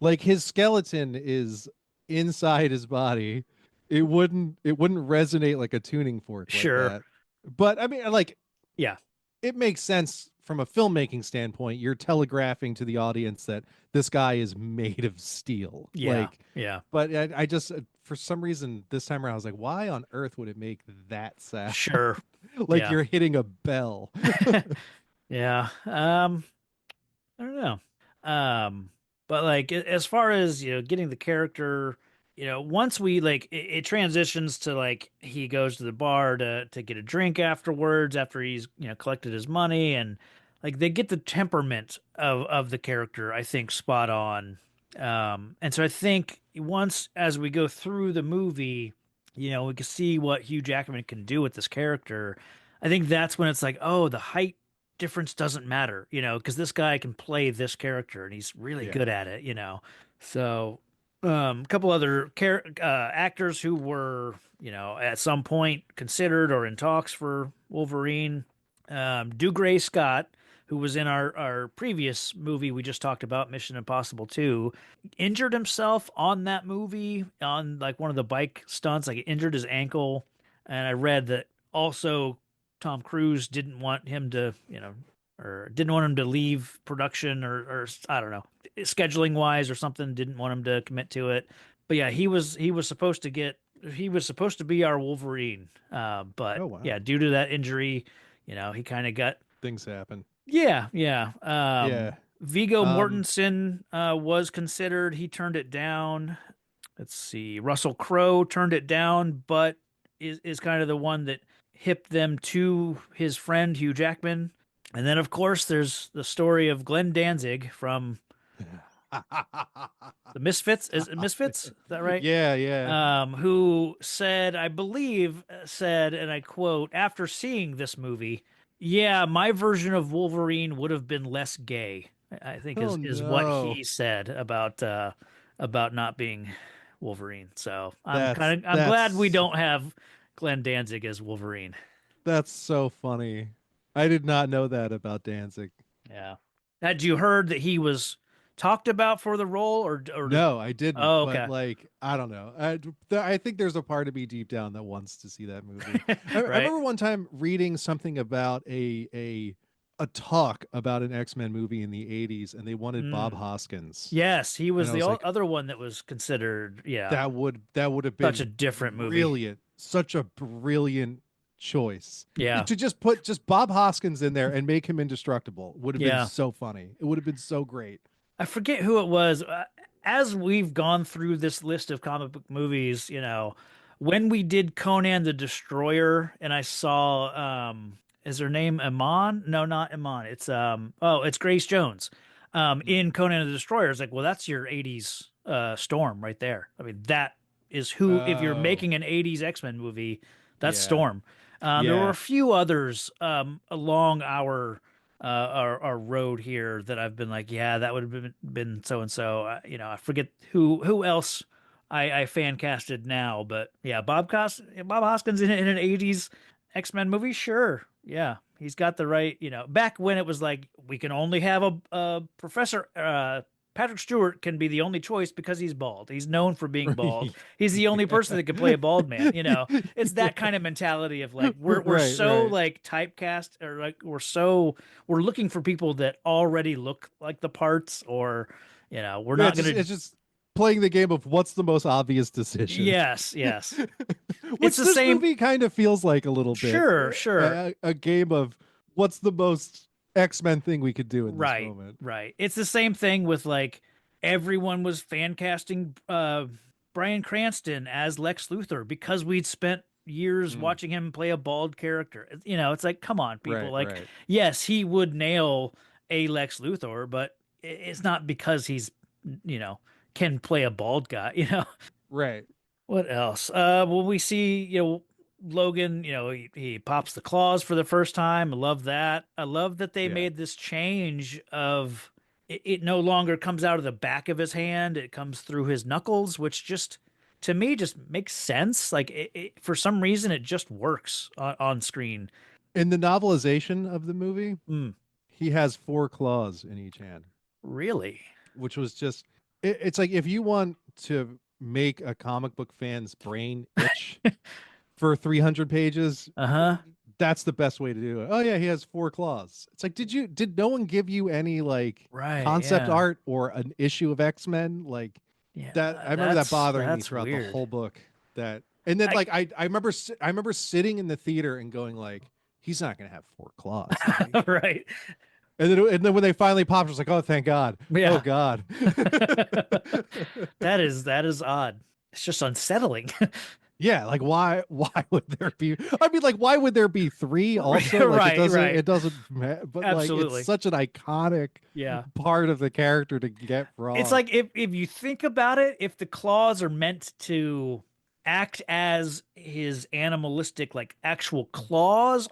Like his skeleton is inside his body. It wouldn't resonate like a tuning fork like sure. that. But I mean like Yeah, it makes sense from a filmmaking standpoint. You're telegraphing to the audience that this guy is made of steel. yeah, Like, yeah, but I just for some reason this time around I was like, why on earth would it make that sound? sure. Like Yeah. you're hitting a bell. Yeah. I don't know. But like as far as, getting the character, once we like it transitions to like he goes to the bar to get a drink afterwards after he's, collected his money, and like they get the temperament of the character, I think, spot on. And so I think once as we go through the movie, we can see what Hugh Jackman can do with this character. I think that's when it's like, oh, the height difference doesn't matter, because this guy can play this character and he's really Yeah. good at it. So, a couple other actors who were, at some point considered or in talks for Wolverine. Dougray Scott, who was in our previous movie we just talked about, Mission Impossible 2, injured himself on that movie on like one of the bike stunts, like injured his ankle. And I read that also Tom Cruise didn't want him to, or didn't want him to leave production or I don't know, scheduling wise or something, didn't want him to commit to it. But yeah, he was supposed to be our Wolverine. But Oh wow. yeah, due to that injury, he kind of got Things happen. yeah, yeah. Yeah. Viggo Um Mortensen was considered. He turned it down. Let's see. Russell Crowe turned it down, but is kind of the one that hipped them to his friend Hugh Jackman. And then, of course, there's the story of Glenn Danzig from the Misfits. Is it Misfits? Is that right? Yeah, yeah. Who said, I believe, said, and I quote, after seeing this movie, yeah, my version of Wolverine would have been less gay. I think Oh is what no. he said about not being Wolverine. So That's I'm glad we that's don't have Glenn Danzig as Wolverine. that's so funny. I did not know that about Danzig. Yeah. Had you heard that he was talked about for the role, or did? No, I didn't. Oh, But okay. like, I don't know. I think there's a part of me deep down that wants to see that movie. I Right. remember one time reading something about a talk about an X-Men movie in the 80s, and they wanted Bob Mm. Hoskins, Yes, he and was I the was like, other one that was considered. Yeah, that would have such been a different movie. brilliant, such a brilliant choice. Yeah, To just put just Bob Hoskins in there and make him indestructible would have been yeah. so funny. It would have been so great. I forget who it was. As we've gone through this list of comic book movies, when we did Conan the Destroyer, and I saw, is her name Iman? No, not Iman. It's Grace Jones. In Conan the Destroyer, it's like, well, that's your '80s Storm right there. I mean, that is who. If you're Oh, making an '80s X-Men movie, that's yeah. Storm. There were a Yeah. few others along our road here that I've been like, yeah, that would have been so and so. I forget who else I fan casted now, but yeah, Bob Hoskins in an '80s X-Men movie, sure, yeah, he's got the right. Back when it was like we can only have a professor. Patrick Stewart can be the only choice because he's bald. He's known for being bald. He's the only person that can play a bald man. It's that kind of mentality of like we're Right, so right. like typecast, or like we're looking for people that already look like the parts, or we're Yeah, not gonna. it's just playing the game of what's the most obvious decision. Yes, yes. It's Which the this same. movie kind of feels like a little bit. Sure, sure. A game of what's the most X-Men thing we could do in this Right, moment. right. It's the same thing with like everyone was fan casting Bryan Cranston as Lex Luthor because we'd spent years Mm, watching him play a bald character. It's like, come on, people. right, Like, right. yes, he would nail a Lex Luthor, but it's not because he's, you know, can play a bald guy, Right. What else? When we see, Logan, he pops the claws for the first time. I love that. I love that they Yeah. made this change of it no longer comes out of the back of his hand. It comes through his knuckles, which just to me just makes sense. Like for some reason, it just works on screen. In the novelization of the movie, Mm, he has 4 claws in each hand, really? which was just it's like if you want to make a comic book fan's brain itch for 300 pages, Uh-huh. that's the best way to do it. Oh yeah, he has 4 claws. It's like, did no one give you any like Right. concept Yeah. art or an issue of X-Men like Yeah. that? I remember that That's bothering me that's throughout the weird. whole book. That and then I like I remember sitting in the theater and going like, he's not gonna have 4 claws, is he? right. And then when they finally popped, I was like, oh thank God. Oh Yeah. God. That is odd. It's just unsettling. Yeah, like why would there be I mean like why would there be 3 also? Like Right, right. it doesn't but like Absolutely. it's such an iconic Yeah. part of the character to get It's wrong. like if you think about it, if the claws are meant to act as his animalistic, like actual claws.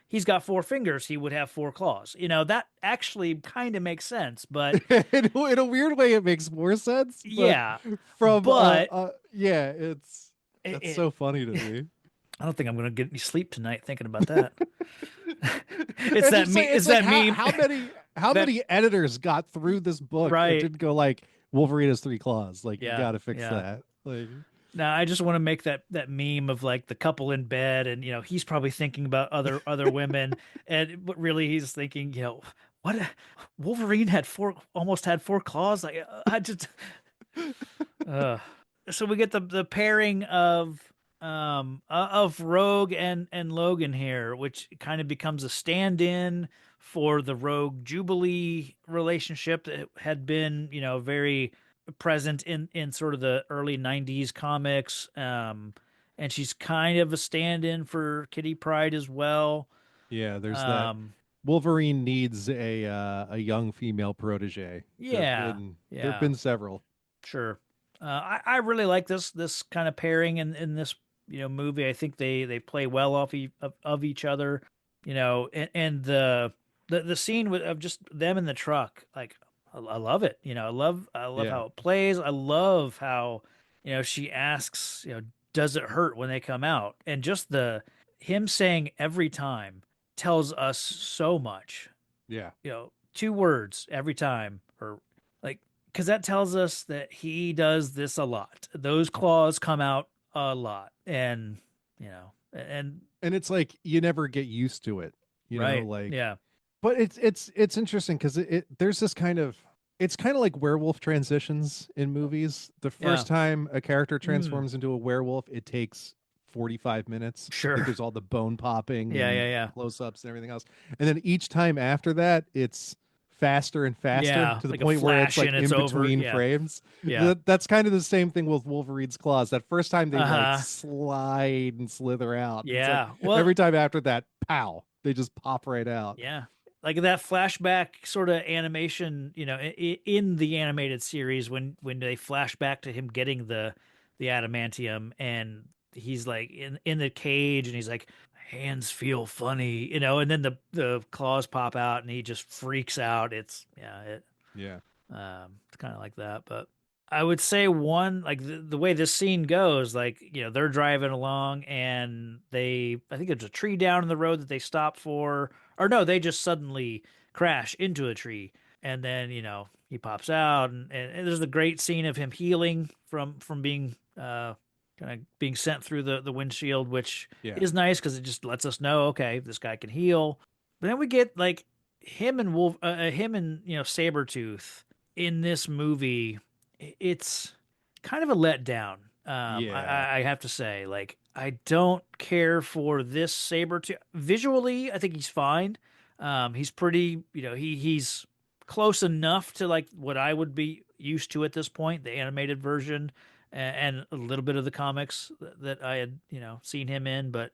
He's got 4 fingers. He would have 4 claws. That actually kind of makes sense. But in a weird way, it makes more sense. But yeah, from but yeah, it, that's it, so funny to me. I don't think I'm gonna get any sleep tonight thinking about that. It's It's that just like, It's that meme. how That many editors got through this book and right. didn't go like Wolverine has 3 claws? Like you Yeah. got to fix Yeah. that. Like Now I just want to make that meme of like the couple in bed, and he's probably thinking about other women, but really he's thinking, what Wolverine had almost had 4 claws. Like I just uh so we get the pairing of Rogue and Logan here, which kind of becomes a stand-in for the Rogue Jubilee relationship that had been, very present in sort of the early 90s comics. And she's kind of a stand-in for Kitty Pryde as well. yeah, there's that. Um, Wolverine needs a young female protege. yeah, There've yeah, been several. sure. I really like this kind of pairing in this movie. I think they play well of each other. And the scene of just them in the truck, like I love it. I love Yeah. how it plays. I love how she asks, does it hurt when they come out, and just the him saying every time tells us so much. Yeah. 2 words every time, or like, because that tells us that he does this a lot. Those claws come out a lot, and And it's like you never get used to it, right, like yeah, but it's interesting because there's this kind of it's kind of like werewolf transitions in movies. The yeah, first time a character mm, transforms into a werewolf, it takes 45 minutes. Like sure, there's all the bone popping yeah, and yeah, yeah, close-ups and everything else. And then each time after that, it's faster and faster yeah, to the like a point where it's flash like and it's in over, between yeah, frames. yeah, That's kind of the same thing with Wolverine's claws. That first time they like uh-huh, slide and slither out. It's like yeah, well, every time after that, pow, they just pop right out. yeah, like that flashback sort of animation, in the animated series, when they flash back to him getting the adamantium, and he's like in the cage, and he's like, hands feel funny, and then the claws pop out, and he just freaks out. Yeah. It's kind of like that. But I would say one, like the way this scene goes, like, they're driving along, and I think there's a tree down in the road that they stop for, or no, they just suddenly crash into a tree. And then, he pops out, and there's the great scene of him healing from being, kind of being sent through the windshield, which Yeah. is nice because it just lets us know, okay, this guy can heal. But then we get like him and Sabretooth in this movie. It's kind of a letdown. Yeah. I have to say, like, I don't care for this Sabretooth. Visually, I think he's fine. He's pretty, he's close enough to like what I would be used to at this point, the animated version, and a little bit of the comics that I had, seen him in, but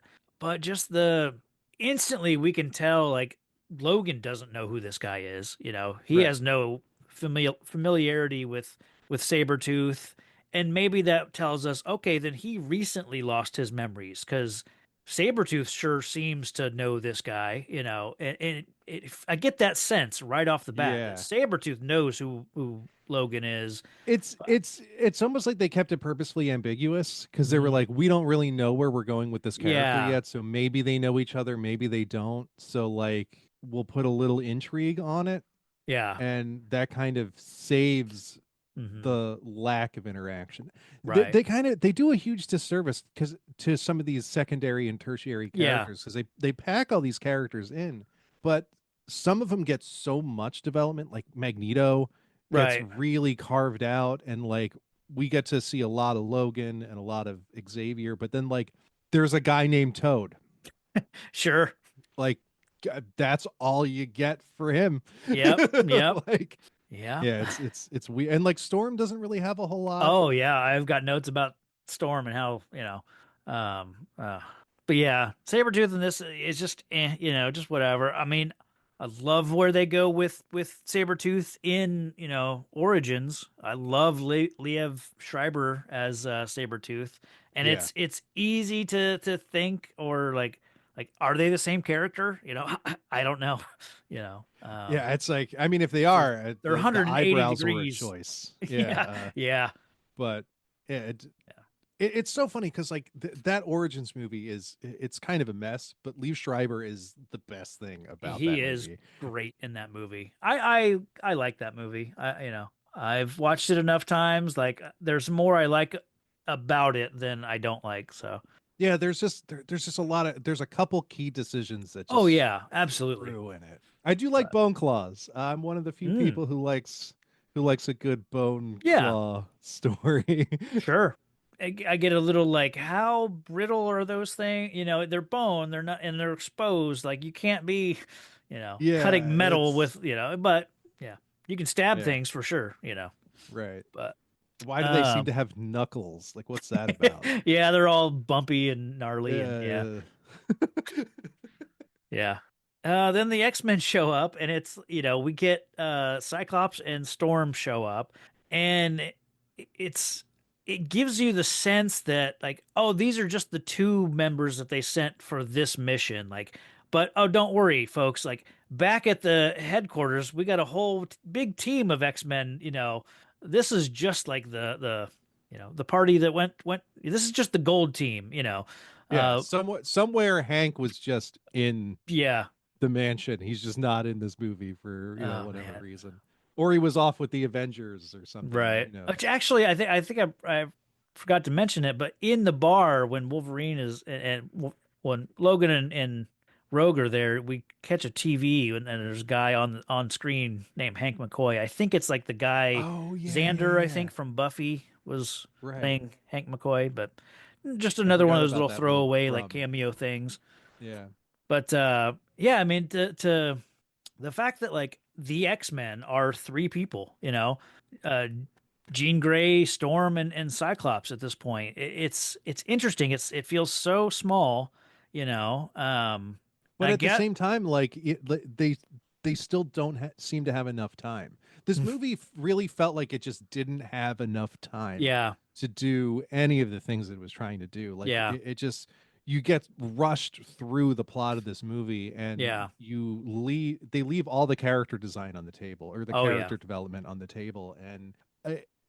just the instantly we can tell, like, Logan doesn't know who this guy is. He Right. has no familiarity with Sabretooth. And maybe that tells us, okay, then he recently lost his memories, because Sabretooth sure seems to know this guy, I get that sense right off the bat that Yeah. Sabretooth knows who Logan is. It's almost like they kept it purposefully ambiguous because they were Mm, like, we don't really know where we're going with this character yeah, yet, so maybe they know each other, maybe they don't. So like we'll put a little intrigue on it, yeah, and that kind of saves hmm, the lack of interaction. right, They do a huge disservice because to some of these secondary and tertiary yeah, characters because they pack all these characters in, but some of them get so much development. Like Magneto gets right, really carved out, and like we get to see a lot of Logan and a lot of Xavier, but then like there's a guy named Toad. sure, Like that's all you get for him. yep, yep, Like yeah. yeah, it's weird. And like Storm doesn't really have a whole lot. Oh yeah, I've got notes about Storm and how, um uh but yeah, Sabretooth in this is just just whatever. I mean, I love where they go with Sabretooth in, Origins. I love Liev Schreiber as Sabretooth. And Yeah. it's easy to think, or like are they the same character? I don't know. You know. Yeah, it's like, I mean, if they They're are, they're the 180 eyebrows were a degrees. choice. Yeah, Yeah. Yeah. but yeah, it's so funny because like that Origins movie it's kind of a mess, but Liev Schreiber is the best thing about He that is movie. great in that movie. I like that movie. I've watched it enough times. Like there's more I like about it than I don't like. So, Yeah, there's just a lot of there's a couple key decisions that oh just yeah, absolutely. ruin it. I do like But Bone Claws. I'm one of the few mm, people who likes a good Bone yeah, Claw story. sure. I get a little like, how brittle are those things? They're bone. They're not, and they're exposed. Like you can't be, cutting Yeah, metal it's with, but yeah, you can stab yeah, things for sure. right. But Why do they seem um, to have knuckles? Like, what's that about? yeah, they're all bumpy and gnarly, and yeah. Uh, Yeah. Then the X-Men show up, and it's, we get Cyclops and Storm show up, and it's it gives you the sense that, like, oh, these are just the two members that they sent for this mission. Like, but oh, don't worry, folks. Like, back at the headquarters, we got a whole big team of X-Men. This is just like the party that went. This is just the gold team. yeah, Uh, somewhere Hank was just in yeah. the mansion. He's just not in this movie for, Oh whatever man. reason. Or he was off with the Avengers or something, Right. Which actually, I forgot to mention it, but in the bar when Wolverine is when Logan and Rogue are there, we catch a TV, and there's a guy on screen named Hank McCoy. I think it's like the guy Oh yeah, yeah, Xander, I yeah. think from Buffy was Right. playing Hank McCoy, but just I another one of forgot those about little that little throwaway like crumb. cameo things. Yeah. But yeah, I mean, to the fact that like the X-Men are three people, uh Jean Grey, Storm, and Cyclops at this point. It's interesting. It feels so small, But I at the get same time, like they still don't seem to have enough time. This movie really felt like it just didn't have enough time yeah, to do any of the things it was trying to do. Like yeah, it just you get rushed through the plot of this movie and yeah. they leave all the character design on the table or the Oh yeah. character development on the table. And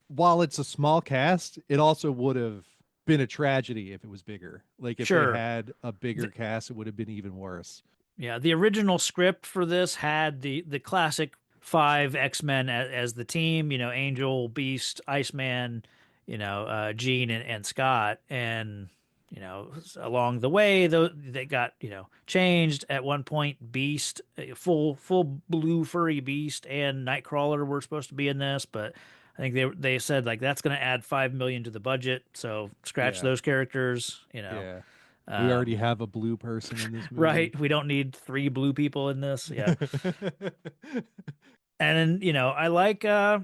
while it's a small cast, it also would have been a tragedy if it was bigger. Like if they Sure. had a bigger The, cast, it would have been even worse. yeah, the original script for this had the classic five X-Men as the team, Angel, Beast, Iceman, Jean and Scott. And along the way, though, they got changed. At one point, Beast, full blue furry Beast, and Nightcrawler were supposed to be in this, but I think they said like that's going to add 5 million to the budget, so scratch Yeah. those characters. Yeah. We already Um, have a blue person in this movie. right, we don't need three blue people in this. Yeah. And then, I like yeah,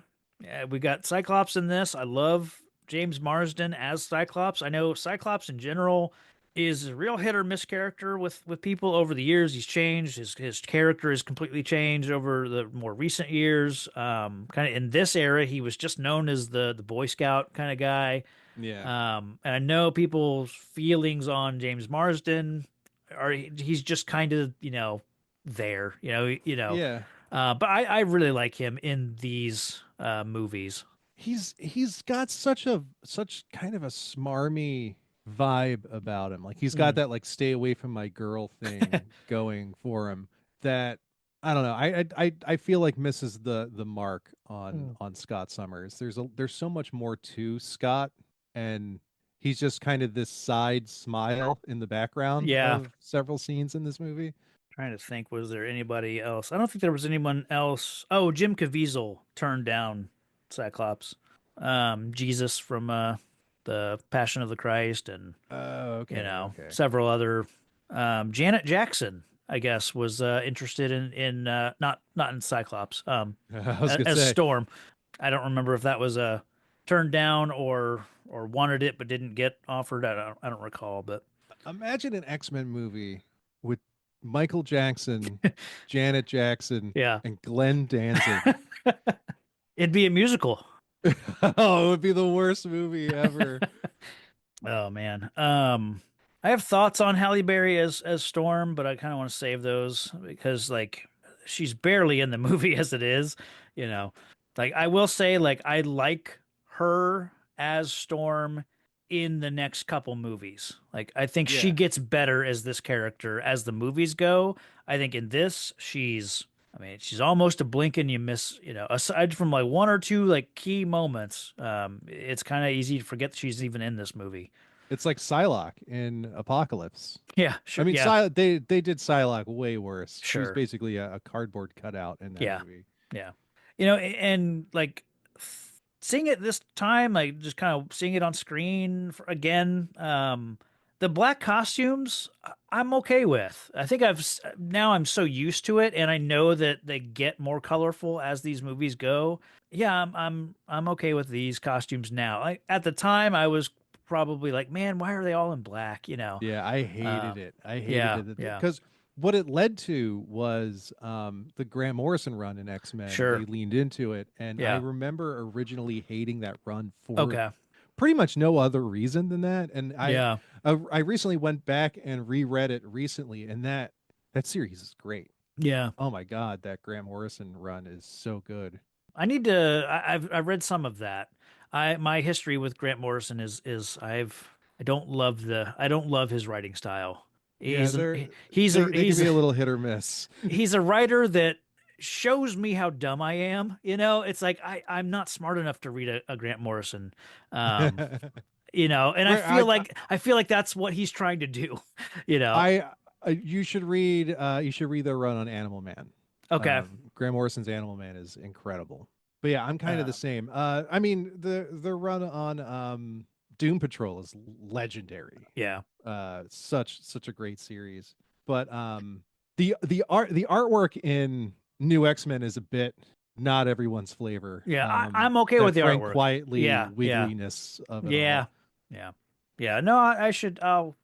we got Cyclops in this. I love James Marsden as Cyclops. I know Cyclops in general is a real hit or miss character with people over the years. He's changed. His character has completely changed over the more recent years. Kind of in this era, he was just known as the Boy Scout kind of guy. Yeah. And I know people's feelings on James Marsden are he's just kind of, there, Yeah. but I really like him in these movies. He's got such kind of a smarmy vibe about him. Like he's got Mm. that like stay away from my girl thing going for him that I don't know. I feel like misses the mark Mm. on Scott Summers. There's so much more to Scott and he's just kind of this side smile in the background Yeah, of several scenes in this movie. trying to think, was there anybody else? I don't think there was anyone else. Oh, Jim Caviezel turned down Cyclops. Jesus from the Passion of the Christ, and Oh, okay, okay. several other. Janet Jackson, I guess, was interested in not in Cyclops. I was gonna As say Storm. I don't remember if that was a turned down or wanted it but didn't get offered. I don't recall, but imagine an X-Men movie with Michael Jackson, Janet Jackson, Yeah. and Glenn Danzig. It'd be a musical. Oh, it would be the worst movie ever. Oh man. I have thoughts on Halle Berry as Storm, but I kind of want to save those because like she's barely in the movie as it is, you know. Like I will say like I like her as Storm in the next couple movies. Like I think she Yeah. gets better as this character as the movies go. I think in this I mean, she's almost a blink and you miss, aside from like one or two like key moments, it's kind of easy to forget that she's even in this movie. It's like Psylocke in Apocalypse. Yeah, I sure. mean, Yeah, they did Psylocke way worse. She was sure. basically a cardboard cutout in that Yeah, movie. yeah. And like seeing it this time, like just kind of seeing it on screen again. The black costumes, I'm okay with. I think now I'm so used to it, and I know that they get more colorful as these movies go. Yeah, I'm okay with these costumes now. At the time, I was probably like, man, why are they all in black? Yeah, I hated Um, it. I hated yeah, it yeah, because what it led to was the Grant Morrison run in X-Men. They sure, leaned into it, and I yeah, remember originally hating that run for okay, pretty much no other reason than that. And yeah, I recently went back and reread it recently, and that series is great. yeah. Oh my God, that Grant Morrison run is so good. I need to. I've read some of that. My history with Grant Morrison is I don't love his writing style. Yeah, He's an, he's a they can he's be a little hit or miss. he's a writer that shows me how dumb I am. It's like I'm not smart enough to read a Grant Morrison. Um, and Where I feel like that's what he's trying to do. You know. you should read the run on Animal Man. Okay. Grant Morrison's Animal Man is incredible. But yeah, I'm kind of the Uh, same. I mean the run on Doom Patrol is legendary. yeah. Such a great series. But the artwork in New X-Men is a bit not everyone's flavor. Yeah. I'm okay That with the Frank artwork. Quietly Yeah. Yeah. wiggliness of it Yeah. all. Yeah. Yeah. No, I should I'll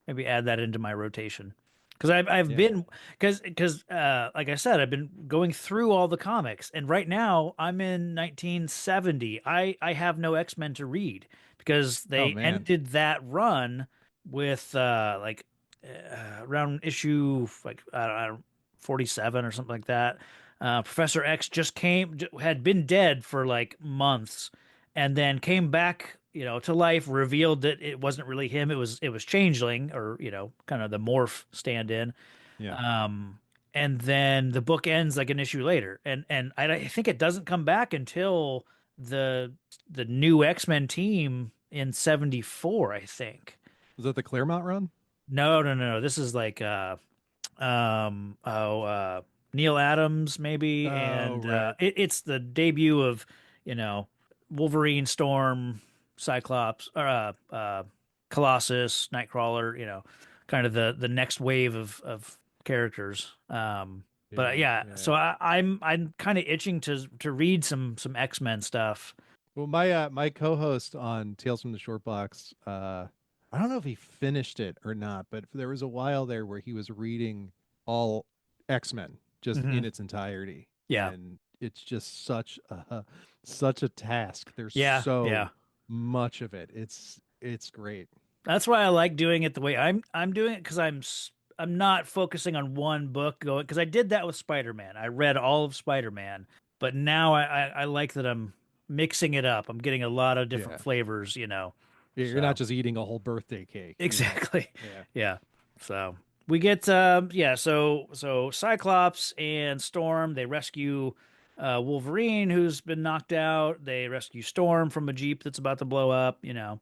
maybe add that into my rotation. Because I've Yeah. been because like I said, I've been going through all the comics, and right now I'm in 1970. I have no X-Men to read because Oh they man. ended that run with around issue like I don't know, 47 or something like that. Professor X had been dead for like months, and then came back, to life, revealed that it wasn't really him. It was Changeling, or kind of the morph stand-in. Yeah. And then the book ends like an issue later, and I think it doesn't come back until the new X-Men team in 74, I think. Was that the Claremont run? No, no, no, no. This is like Neil Adams maybe, Oh, and right. it's the debut of you know Wolverine, Storm, Cyclops, or Colossus, Nightcrawler. Kind of the next wave of characters. But Yeah, yeah, yeah. so I'm kind of itching to read some X-Men stuff. Well, my co-host on Tales from the Short Box, I don't know if he finished it or not, but there was a while there where he was reading all X-Men just Hmm. in its entirety. Yeah, And it's just such a task. There's yeah, so yeah. much of it. It's great. That's why I like doing it the way I'm doing it, because I'm not focusing on one book going, because I did that with Spider-Man. I read all of Spider-Man, but now I like that I'm mixing it up. I'm getting a lot of Yeah. different flavors. You're not So just eating a whole birthday cake. exactly. Yeah. Yeah. So we get yeah, so Cyclops and Storm, they rescue Wolverine, who's been knocked out. They rescue Storm from a Jeep that's about to blow up. And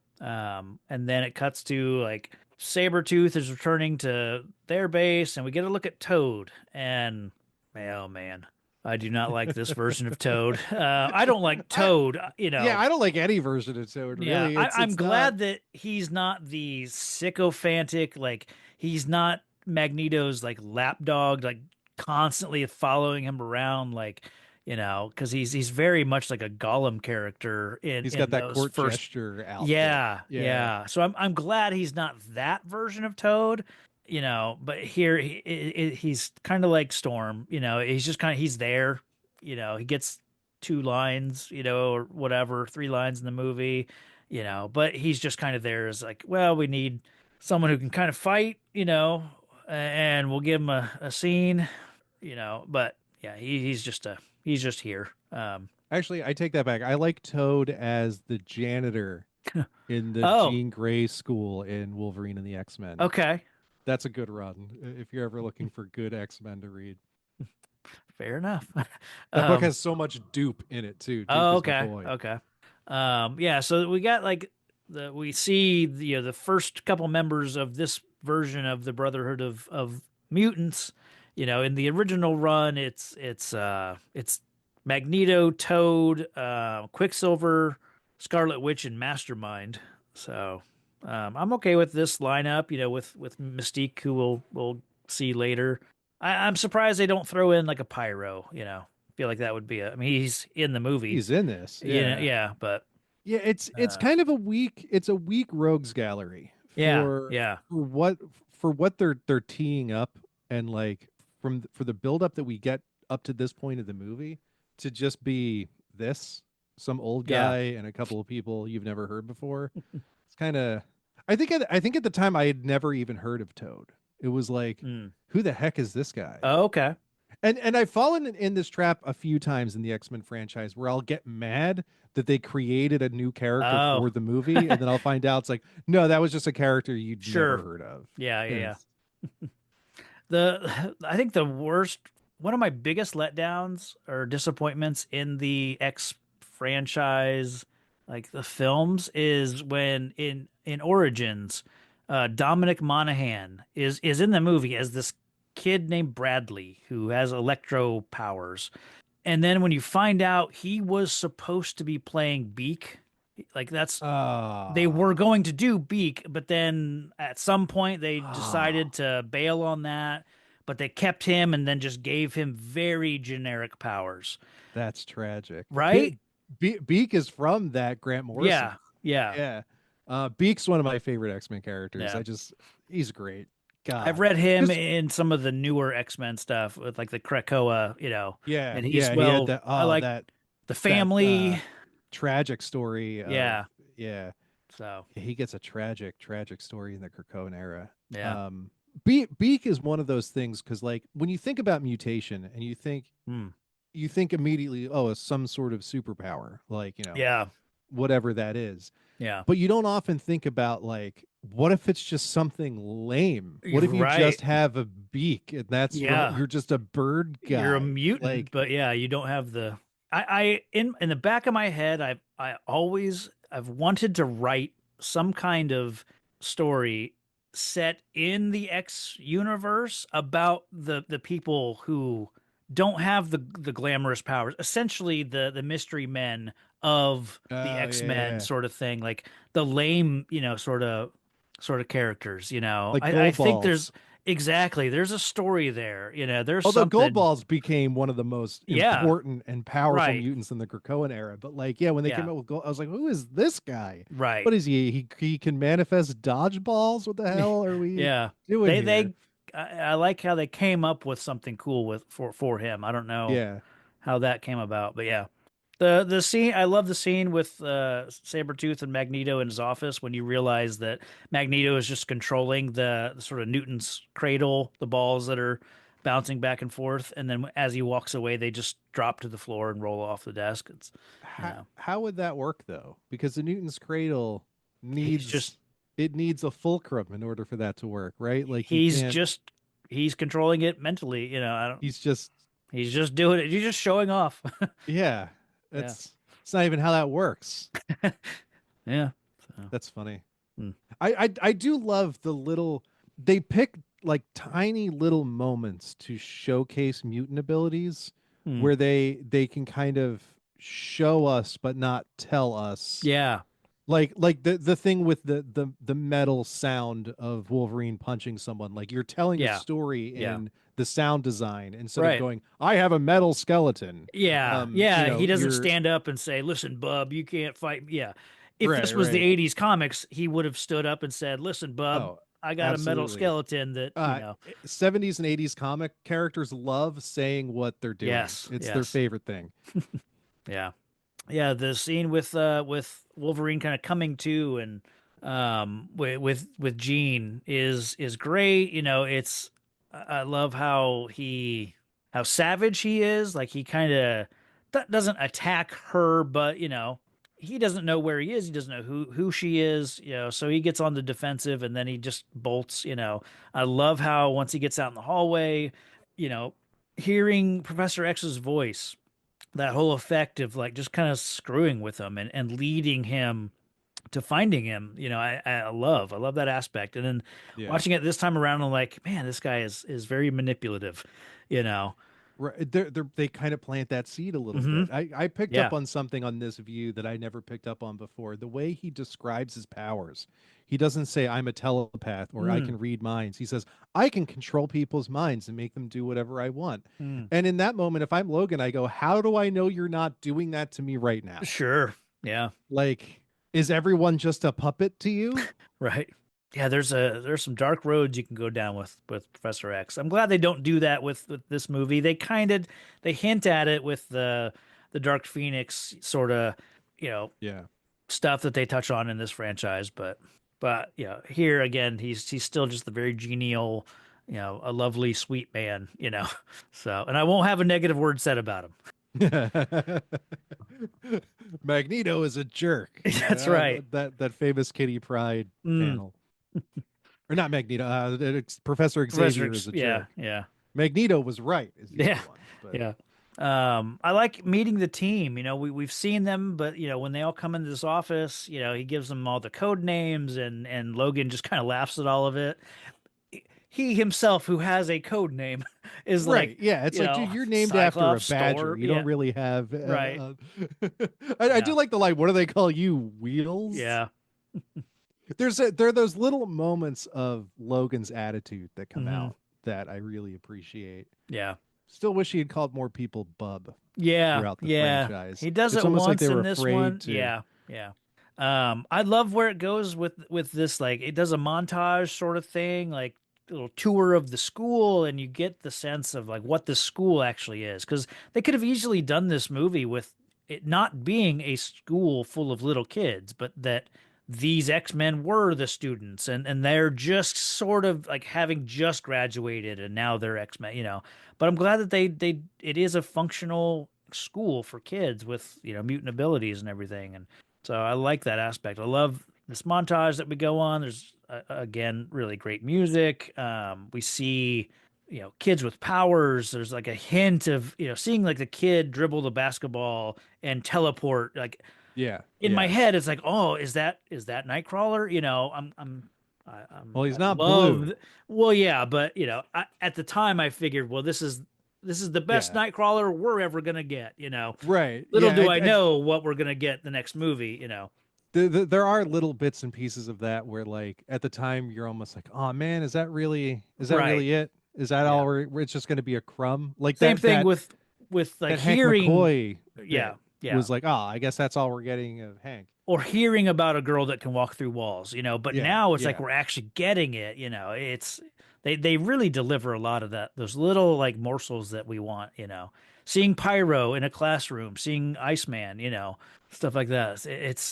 then it cuts to like Sabretooth is returning to their base, and we get a look at Toad. And oh man, I do not like this version of Toad. I don't like I Toad, Yeah, I don't like any version of Toad, yeah, really. I'm It's not. glad that he's not the sycophantic, like he's not Magneto's like lapdog, like constantly following him around, like because he's very much like a Gollum character in He's got that those court first. gesture outfit. Yeah, Yeah. yeah. So I'm glad he's not that version of Toad. but here he's kind of like Storm, he's just kind of, he's there, he gets two lines, or whatever, three lines in the movie, but he's just kind of there as like, well, we need someone who can kind of fight, and we'll give him a scene, but yeah, he's just here. Actually, I take that back. I like Toad as the janitor in the Oh, Jean Grey school in Wolverine and the X-Men. okay. That's a good run if you're ever looking for good X-Men to read. Fair enough. That book Um, has so much Dupe in it too. Dupe oh, is my okay. boy. Okay. Yeah, so we got like we see the first couple members of this version of the Brotherhood of Mutants. In the original run, it's Magneto, Toad, Quicksilver, Scarlet Witch, and Mastermind. So I'm okay with this lineup. With Mystique, who we'll see later. I'm surprised they don't throw in like a Pyro. Feel like that would be I mean, he's in the movie. He's in this. Yeah, Yeah. yeah, but Yeah, it's uh, kind of a weak rogues gallery yeah, yeah, for what they're teeing up, and like for the build up that we get up to this point of the movie to just be this, some old yeah. guy and a couple of people you've never heard before. It's kind of I think at the time I had never even heard of Toad. It was like, Mm. who the heck is this guy? Oh, okay. And I've fallen in this trap a few times in the X-Men franchise where I'll get mad that they created a new character Oh, for the movie, and then I'll find out it's like, no, that was just a character you'd never sure. heard of. Yeah, yeah, And yeah. I think the worst, one of my biggest letdowns or disappointments in the X franchise, like the films, is when in Origins, Dominic Monaghan is in the movie as this kid named Bradley who has electro powers. And then when you find out he was supposed to be playing Beak, like they were ah, going to do Beak, but then at some point they ah, decided to bail on that, but they kept him and then just gave him very generic powers. that's tragic. Right? Beak is from that Grant Morrison. Yeah. Yeah. Yeah. Beak's one of my favorite X-Men characters. Yeah. He's great. I've God. read him Just in some of the newer X-Men stuff with like the Krakoa, yeah, and he's yeah, he had well, that I like the that family. tragic story of Yeah. yeah. So, He gets a tragic story in the Krakoan era. yeah. Beak is one of those things because like when you think about mutation and Hmm. you think immediately, oh, it's some sort of superpower, like, Yeah. whatever that is. Yeah. But you don't often think about like, what if it's just something lame? What You're if you right. just have a beak and that's Yeah. you're just a bird You're a guy? mutant, Like, but yeah, you don't have the I in the back of my head, I've wanted to write some kind of story set in the X universe about the people who don't have the glamorous powers, essentially the mystery men of the oh X-Men yeah, sort of thing, like the lame, sort of characters, like I gold think there's balls. exactly. There's a story there. There's Although gold something. balls became one of the most Yeah, important and powerful right. mutants in the Krakoan era, but like, yeah, when they came Yeah, out with gold, I was like, who is this guy? right. What is he? He can manifest dodgeballs. What the hell are we Yeah. doing They here? they I like how they came up with something cool for him. I don't know Yeah. how that came about, but yeah. The scene, I love the scene with Sabretooth and Magneto in his office when you realize that Magneto is just controlling the sort of Newton's cradle, the balls that are bouncing back and forth, and then as he walks away, they just drop to the floor and roll off the desk. It's you know, How would that work though? Because the Newton's cradle he's just needs it needs a fulcrum in order for that to work, right? Like you he's can't. just he's controlling it mentally. I don't. He's just He's just doing it. He's just showing off. yeah. Yeah. That's it's not even how that works. Yeah. So, That's funny. hmm. I do love the little they pick like tiny little moments to showcase mutant abilities Hmm. where they can kind of show us but not tell us. Yeah. Like the thing with the metal sound of Wolverine punching someone, like you're telling a Yeah. story Yeah. in the sound design instead of Right. going, I have a metal skeleton. Yeah. Yeah. He doesn't You're stand up and say, "Listen, bub, you can't fight." Yeah. If this right, was the right. 80s comics, he would have stood up and said, "Listen, bub, Oh, I got a metal Absolutely. skeleton that, 70s and 80s comic characters love saying what they're doing. yes, It's their yes. favorite thing. Yeah. Yeah, the scene with Wolverine kind of coming to and with Jean is great. It's I love how savage he is. Like he kind of doesn't attack her, but he doesn't know where he is. He doesn't know who she is. So he gets on the defensive and then he just bolts. I love how once he gets out in the hallway, you know, hearing Professor X's voice, that whole effect of like just kind of screwing with him and leading him to finding him, I love that aspect. And then Yeah. watching it this time around, I'm like, man, this guy is very manipulative, you know. Right. They kind of plant that seed a little Hmm. bit. I picked Yeah. up on something on this view that I never picked up on before. The way he describes his powers, he doesn't say, I'm a telepath or I Mm, can read minds. He says, I can control people's minds and make them do whatever I want. mm. And in that moment, if I'm Logan, I go, how do I know you're not doing that to me right now? Sure. Yeah. Like, is everyone just a puppet to you? Right. Yeah, there's some dark roads you can go down with Professor X. I'm glad they don't do that with this movie. They hint at it with the Dark Phoenix sort of, you know, Yeah. stuff that they touch on in this franchise, but here again, he's still just the very genial, a lovely, sweet man, So, and I won't have a negative word said about him. Magneto is a jerk. That's right. That famous Kitty Pryde Mm, panel. Or not Magneto. Professor Xavier is a Yeah, jerk. yeah, Magneto was right, is the yeah, other one. But yeah. I like meeting the team. We've seen them, but when they all come into this office, he gives them all the code names, and Logan just kind of laughs at all of it. He himself, who has a code name, is right, like, yeah, it's like, dude, you're named after a Cyclops, badger. Storm. You Yeah, don't really have. right. I Yeah, do like the line. What do they call you? Wheels. yeah. There are those little moments of Logan's attitude that come Hmm. out that I really appreciate. Yeah. Still wish he had called more people Bub Yeah, throughout the yeah. franchise. He does It's it almost like they once were in this one. afraid to. Yeah, yeah. I love where it goes with this. Like, it does a montage sort of thing, like a little tour of the school, and you get the sense of like what the school actually is. Because they could have easily done this movie with it not being a school full of little kids, but that these X-Men were the students, and they're just sort of like having just graduated, and now they're X-Men. But I'm glad that they it is a functional school for kids with mutant abilities and everything, and so I like that aspect. I love this montage that we go on. There's again really great music. We see kids with powers. There's like a hint of seeing like the kid dribble the basketball and teleport. Like Yeah, in my yeah. head, it's like, oh, is that Nightcrawler? Well, he's I not love. blue. Well, yeah, but at the time I figured, well, this is the best Yeah, Nightcrawler we're ever gonna get. right. Little Yeah, do I know what we're gonna get the next movie. there are little bits and pieces of that where, like, at the time, you're almost like, oh man, is that Right. really it? Is that Yeah. all? Where it's just going to be a crumb like Same that? thing with like That Hank hearing. McCoy Yeah. bit Yeah. was like, oh, I guess that's all we're getting of Hank. Or hearing about a girl that can walk through walls. But Yeah, now it's like yeah. we're actually getting it. It's they really deliver a lot of those little like morsels that we want. Seeing Pyro in a classroom, seeing Iceman, stuff like that.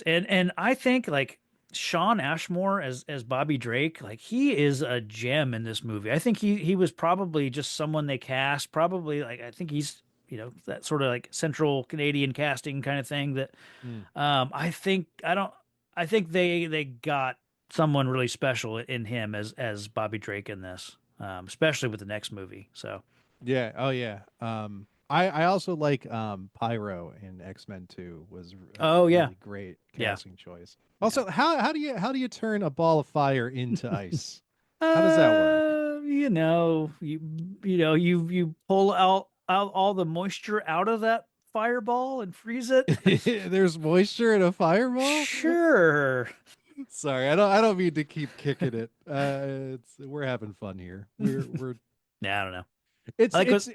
And I think like Sean Ashmore as Bobby Drake, like he is a gem in this movie. I think he was probably just someone they cast. Probably like I think he's that sort of like central Canadian casting kind of thing that Mm. I think they got someone really special in him as Bobby Drake in this, especially with the next movie. So Yeah. Oh yeah. I also like Pyro in X-Men 2 was a oh yeah, really great yeah, casting choice. yeah. Also, how do you turn a ball of fire into ice? How does that work? You pull out all the moisture out of that fireball and freeze it. There's moisture in a fireball? Sure. Sorry, I don't mean to keep kicking it. We're having fun here. We're Yeah, I don't know. it's I like it's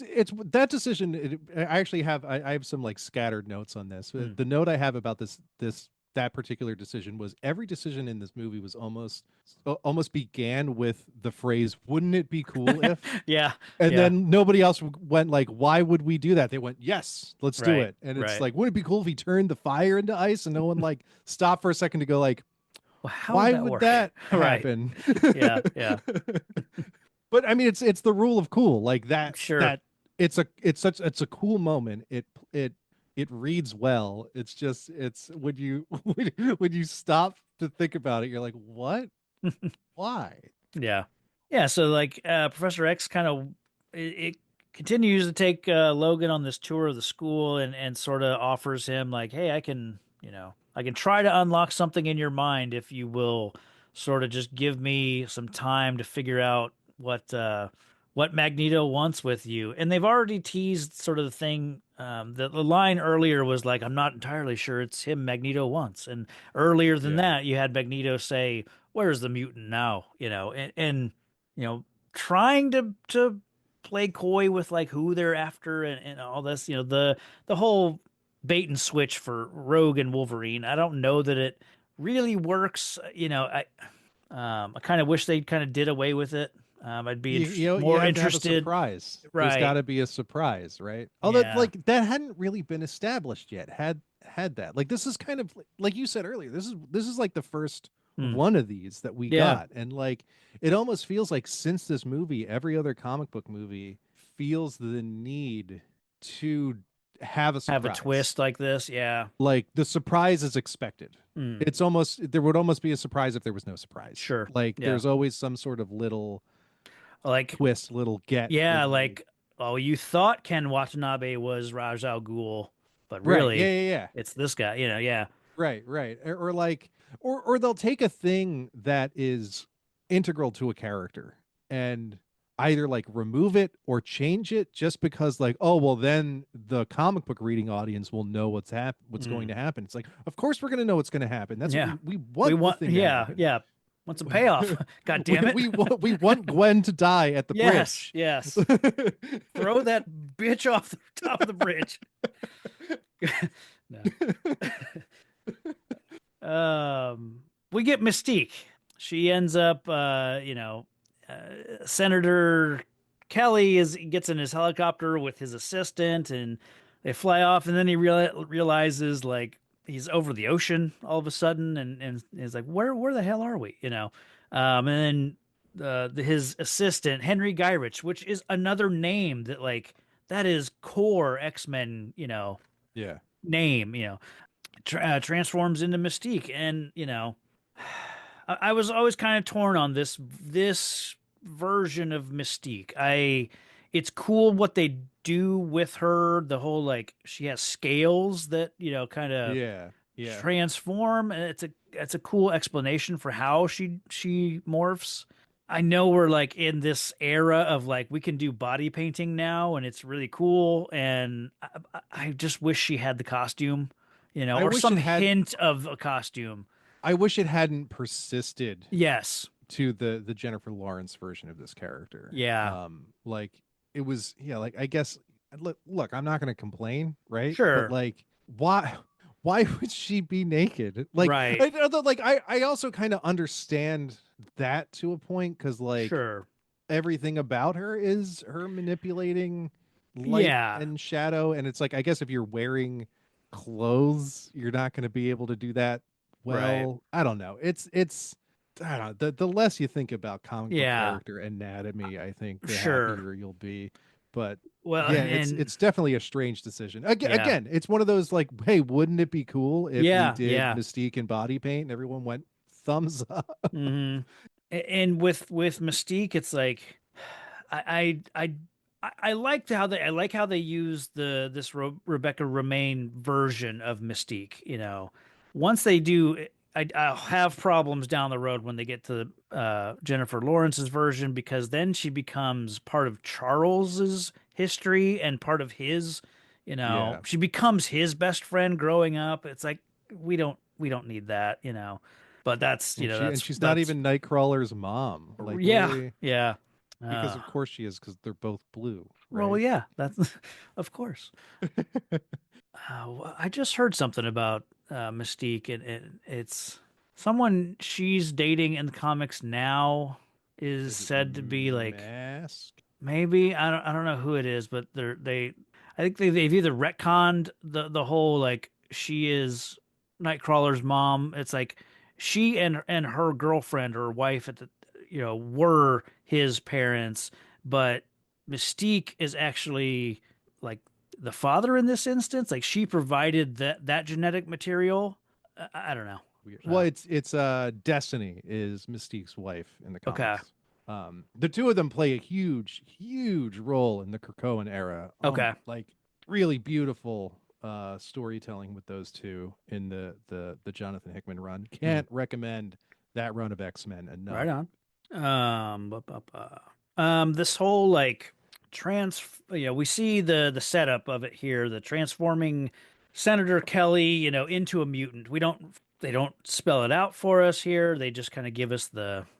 what. it's that decision. I actually have I have some like scattered notes on this. Mm, The note I have about this that particular decision was every decision in this movie was almost began with the phrase, "Wouldn't it be cool if?" Yeah. And Yeah. then nobody else went like, "Why would we do that?" They went, "Yes, let's do Right. it." And it's Right. like, "Wouldn't it be cool if he turned the fire into ice?" And no one like stopped for a second to go like, Well, how would "Why that would work? that Right. happen?" Yeah. Yeah. But I mean, it's the rule of cool, like Sure. that it's a cool moment. It reads well. It's just it's when you when you stop to think about it, you're like, what? Why? Yeah. Yeah. So like Professor X kind of it continues to take Logan on this tour of the school and sort of offers him like, hey, I can try to unlock something in your mind if you will sort of just give me some time to figure out what Magneto wants with you. And they've already teased sort of the thing. The line earlier was like, I'm not entirely sure it's him Magneto wants. And earlier than Yeah. that, you had Magneto say, where's the mutant now? And you know, trying to play coy with like who they're after and all this, the whole bait and switch for Rogue and Wolverine. I don't know that it really works. I kind of wish they kind of did away with it. I'd be You more have to have a interested. surprise. There's got Right. to be a surprise, right? Although Yeah. like that hadn't really been established yet. Had that. Like this is kind of like you said earlier. This is like the first Hmm. one of these that we Yeah. got. And like it almost feels like since this movie, every other comic book movie feels the need to have a Have a surprise. twist like this. Yeah. Like the surprise is expected. Hmm. It's almost there would almost be a surprise if there was no surprise. Sure. Like Yeah. there's always some sort of little Like, twist, little get yeah, in the like, oh, you thought Ken Watanabe was Ra's al Ghul, but right. Yeah, really, yeah, yeah. it's this guy. Yeah. Right, right. Or like or they'll take a thing that is integral to a character and either like remove it or change it just because like, oh, well then the comic book reading audience will know what's going Mm. to happen. It's like, of course we're going to know what's going to happen. That's what Yeah. we We want the want, thing to yeah, happen. yeah. Want some payoff. God damn it. We want Gwen to die at the Yes, bridge. yes. Throw that bitch off the top of the bridge. No. We get Mystique. She ends up, Senator Kelly gets in his helicopter with his assistant, and they fly off. And then he realizes like he's over the ocean all of a sudden, and he's like, "Where the hell are we?" And then his assistant Henry Gyrich, which is another name that like that is core X-Men, Yeah. name, transforms into Mystique, and I was always kind of torn on this version of Mystique. It's cool what they do with her. The whole like she has scales that kind of Yeah. Yeah. transform, and it's a cool explanation for how she morphs. I know we're like in this era of like we can do body painting now, and it's really cool. And I just wish she had the costume, I or wish some it had hint of a costume. I wish it hadn't persisted Yes. to the Jennifer Lawrence version of this character. Yeah. Like it was, yeah, like I guess look, I'm not going to complain, right? But Sure. like why would she be naked? Like Right. I also kind of understand that to a point cuz like Sure. everything about her is her manipulating light Yeah. and shadow, and it's like I guess if you're wearing clothes, you're not going to be able to do that Right. well. I don't know. It's I don't know. The less you think about comic book Yeah. character anatomy, I think the Sure. happier you'll be. But Well, yeah, and it's definitely a strange decision. Again, yeah. again, it's one of those like, hey, wouldn't it be cool if we Yeah. did Yeah. Mystique and body paint and everyone went thumbs up? hmm And with Mystique, it's like I liked how they use this Rebecca Romaine version of Mystique. Once they do, I'll have problems down the road when they get to Jennifer Lawrence's version, because then she becomes part of Charles's history and part of his. Yeah. She becomes his best friend growing up. It's like we don't need that. But that's And that's she's not that's even Nightcrawler's mom. Like yeah, really, yeah. because Uh, of course she is, because they're both blue, well, right? yeah, that's of course. I just heard something about Mystique, and it's someone she's dating in the comics now is Is it said to be like Mask? maybe I don't know who it is, but they I think they've either retconned the whole like she is Nightcrawler's mom. It's like she and her girlfriend or wife at the were his parents, but Mystique is actually like the father in this instance. Like she provided that genetic material. I don't know. Weird. Well, So, it's Destiny is Mystique's wife in the okay, comics. The two of them play a huge role in the Krakoan era. okay, Like really beautiful storytelling with those two in the Jonathan Hickman run. Mhm. Can't recommend that run of X-Men enough. Right on. This whole like we see the setup of it here, the transforming Senator Kelly, into a mutant. They don't spell it out for us here. They just kind of give us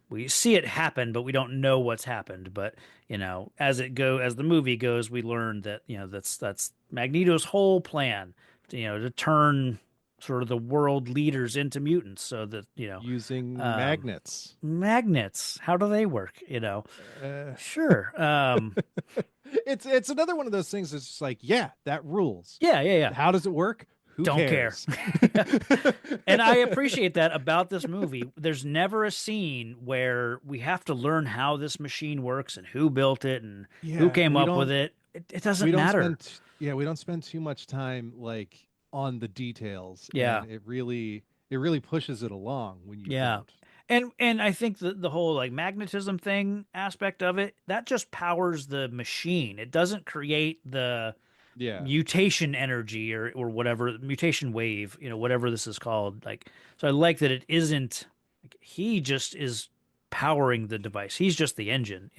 we see it happen, but we don't know what's happened. But, as the movie goes, we learn that, that's Magneto's whole plan, to turn sort of the world leaders into mutants so that, Using um, magnets. magnets, how do they work? Uh, Sure. it's another one of those things that's just like, yeah, that rules. Yeah, yeah, yeah. How does it work? Who Don't care. cares? And I appreciate that about this movie. There's never a scene where we have to learn how this machine works and who built it and who Yeah, came up with it. It doesn't we don't matter. we don't spend too much time like on the details, Yeah. and it really pushes it along when you Yeah. don't. And I think the whole like magnetism thing aspect of it, that just powers the machine. It doesn't create the Yeah. mutation energy or whatever mutation wave, whatever this is called. Like, so I like that it isn't like he just is powering the device. He's just the engine,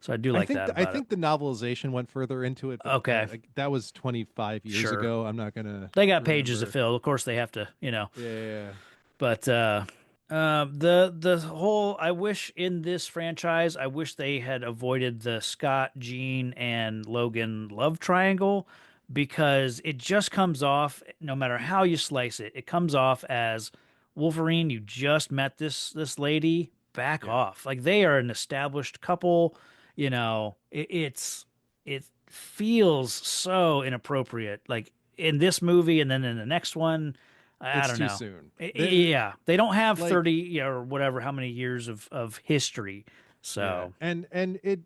So I do like that I about it. think the novelization went further into it, but Okay, that was 25 years sure. ago. I'm not gonna They got pages to remember. fill. Of course they have to, Yeah. But the whole I wish in this franchise, I wish they had avoided the Scott, Jean, and Logan love triangle because it just comes off, no matter how you slice it, it comes off as Wolverine, you just met this lady, back Yeah. off. Like they are an established couple, it feels so inappropriate. Like in this movie and then in the next one I It's don't too know. soon. Yeah, they don't have Like 30 or whatever how many years of history. Yeah, So, and it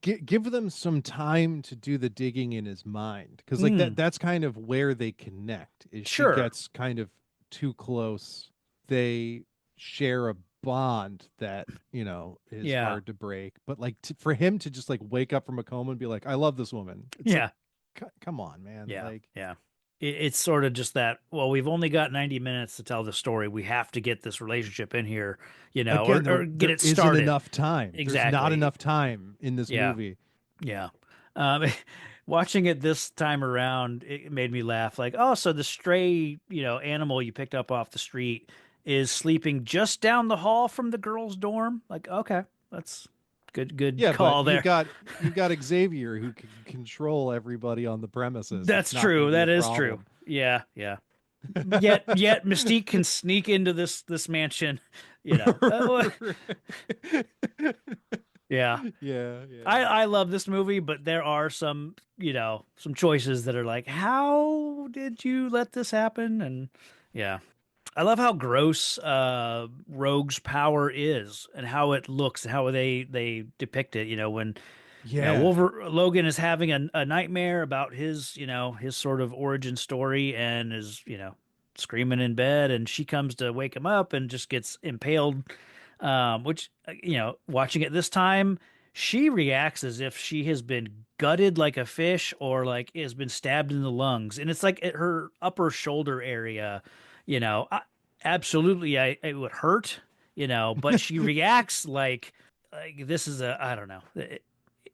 give them some time to do the digging in his mind, because like mm, that's kind of where they connect. Is she sure. gets kind of too close, they share a bond that is Yeah. hard to break. But like for him to just like wake up from a coma and be like, I love this woman. It's like, Yeah. come on, man. Yeah. Like, Yeah. It's sort of just that, well, we've only got 90 minutes to tell the story. We have to get this relationship in here, again, or there get there it isn't started. enough time. There's not Exactly. enough time in this Yeah. movie. Yeah. Um, watching it this time around, it made me laugh. Like, oh, so the stray, animal you picked up off the street is sleeping just down the hall from the girls' dorm. Like, okay, that's good Yeah, but call there. you've got Xavier who can control everybody on the premises. It's That's not going true. to be a That is true. problem. Yeah, yeah. Yet Mystique can sneak into this mansion, yeah. Yeah. I love this movie, but there are some choices that are like, how did you let this happen? And yeah, I love how gross Rogue's power is and how it looks and how they depict it. When Yeah. Logan is having a nightmare about his sort of origin story and is screaming in bed, and she comes to wake him up and just gets impaled. Which watching it this time, she reacts as if she has been gutted like a fish or like has been stabbed in the lungs, and it's like at her upper shoulder area. Absolutely, it would hurt. But she reacts like this is I don't know.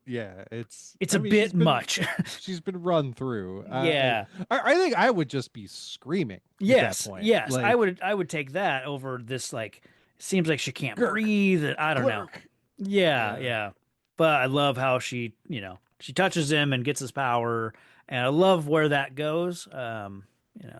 Yeah, It's I a mean, bit much. she's been run through. Yeah. I think I would just be screaming at that Yes. point. Yes. I Like, would I would take that over this like seems like she can't Gurk, breathe. I don't know. Glurk. Yeah, Yeah. yeah. But I love how she touches him and gets his power, and I love where that goes.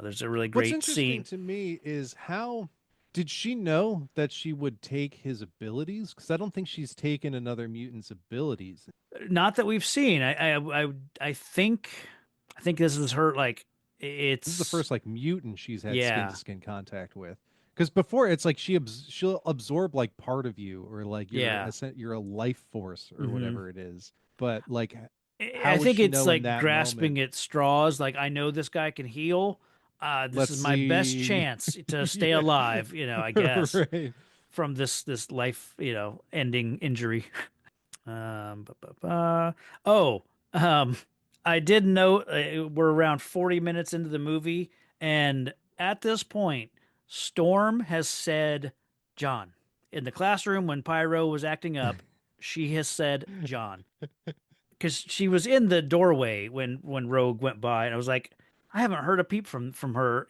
there's a really What's great interesting scene. to me is how did she know that she would take his abilities? Because I don't think she's taken another mutant's abilities. Not that we've seen. I think this is her, like, This is the it's first like mutant she's had skin to yeah, skin contact with. Because before it's like she'll absorb like part of you, or like yeah. you're a life force or Hmm. whatever it is. But like, I how would think she it's know in like that moment? grasping at straws. Like, I know this guy can heal. This Let's is my best see. chance to stay Yeah. alive. I guess Right. from this life, ending injury. Ba, ba, ba. Oh, um, I did note we're around 40 minutes into the movie, and at this point, Storm has said John. In the classroom when Pyro was acting up, she has said John. Because she was in the doorway when Rogue went by, and I was like, I haven't heard a peep from her,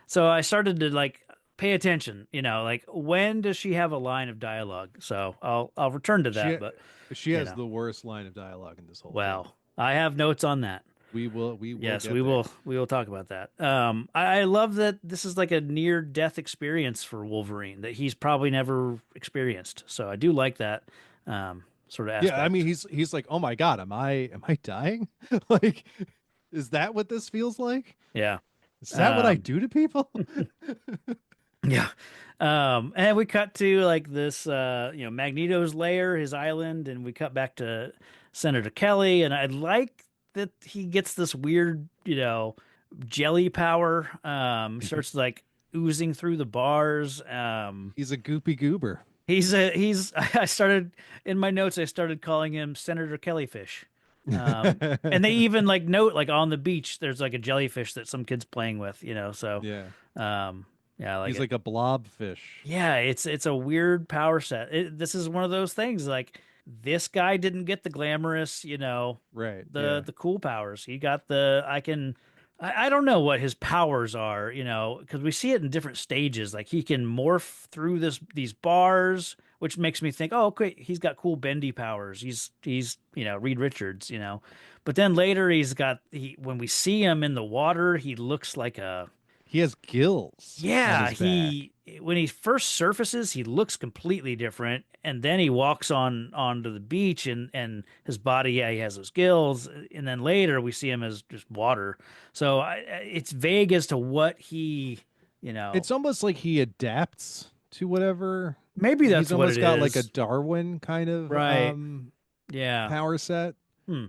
So I started to like pay attention, like when does she have a line of dialogue? So I'll return to She that, but she you has know, the worst line of dialogue in this whole thing. well, I have notes on that. We will Yes, get there. we will talk about that. I love that this is like a near death experience for Wolverine that he's probably never experienced. So I do like that sort of Yeah, I mean aspect. he's like, "Oh my God, am I dying?" Like, is that what this feels like? Yeah. Is that what I Um, do to people? Yeah. And we cut to like this Magneto's lair, his island, and we cut back to Senator Kelly, and I like that he gets this weird, jelly power. Starts like oozing through the bars. He's a goopy goober. He's I started in my notes, I started calling him Senator Kellyfish. And they even like note like on the beach there's like a jellyfish that some kid's playing with, so Yeah. um yeah, I like He's it. like a blobfish. Yeah, it's a weird power set. This is one of those things like this guy didn't get the glamorous, Right. the Yeah. the cool powers. He got the I don't know what his powers are, because we see it in different stages. Like he can morph through these bars, which makes me think, oh, okay, he's got cool bendy powers. He's Reed Richards, But then later when we see him in the water, he looks like a He has gills on yeah, his back. he when he first surfaces, he looks completely different, and then he walks onto the beach, and his body, yeah, he has those gills, and then later we see him as just water. So it's vague as to what he, you know, It's almost like he adapts to whatever. maybe He's that's what it almost got like a is, Darwin kind of right? Yeah. power set. Hmm.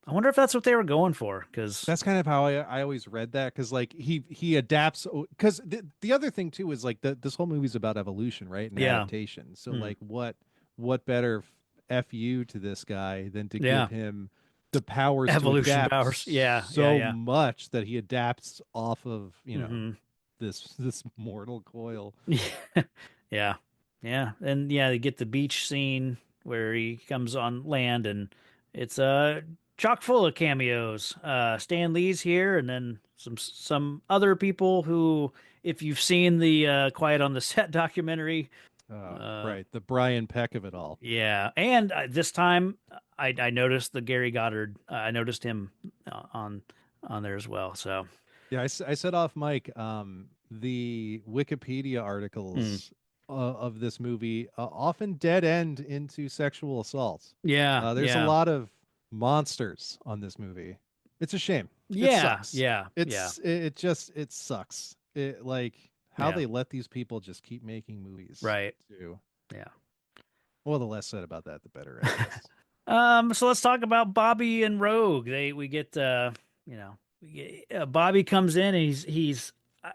I wonder if that's what they were going for, because That's kind of how I always read that, because like he adapts, because the other thing too is like this whole movie's about evolution, right, and yeah, adaptation. So hmm. like what better fu to this guy than to give Yeah, him the powers to evolution adapt powers. Yeah, yeah, so yeah. much that he adapts off of Hmm. this mortal coil. Yeah. Yeah. And yeah, they get the beach scene where he comes on land, and it's chock full of cameos. Stan Lee's here, and then some other people who, if you've seen the Quiet on the Set documentary, uh Right, the Brian Peck of it all. yeah. And this time I noticed the Gary Goddard. I noticed him on there as well. So Yeah, I said off mic, the Wikipedia mm, articles of this movie often dead end into sexual assaults. yeah, There's a yeah. lot of monsters on this movie. It's a shame. It Yeah, sucks. yeah, yeah, It sucks. It like how yeah. they let these people just keep making movies Right. too. Yeah. Well, the less said about that, the better, I guess. So let's talk about Bobby and Rogue. We get Bobby comes in, and uh,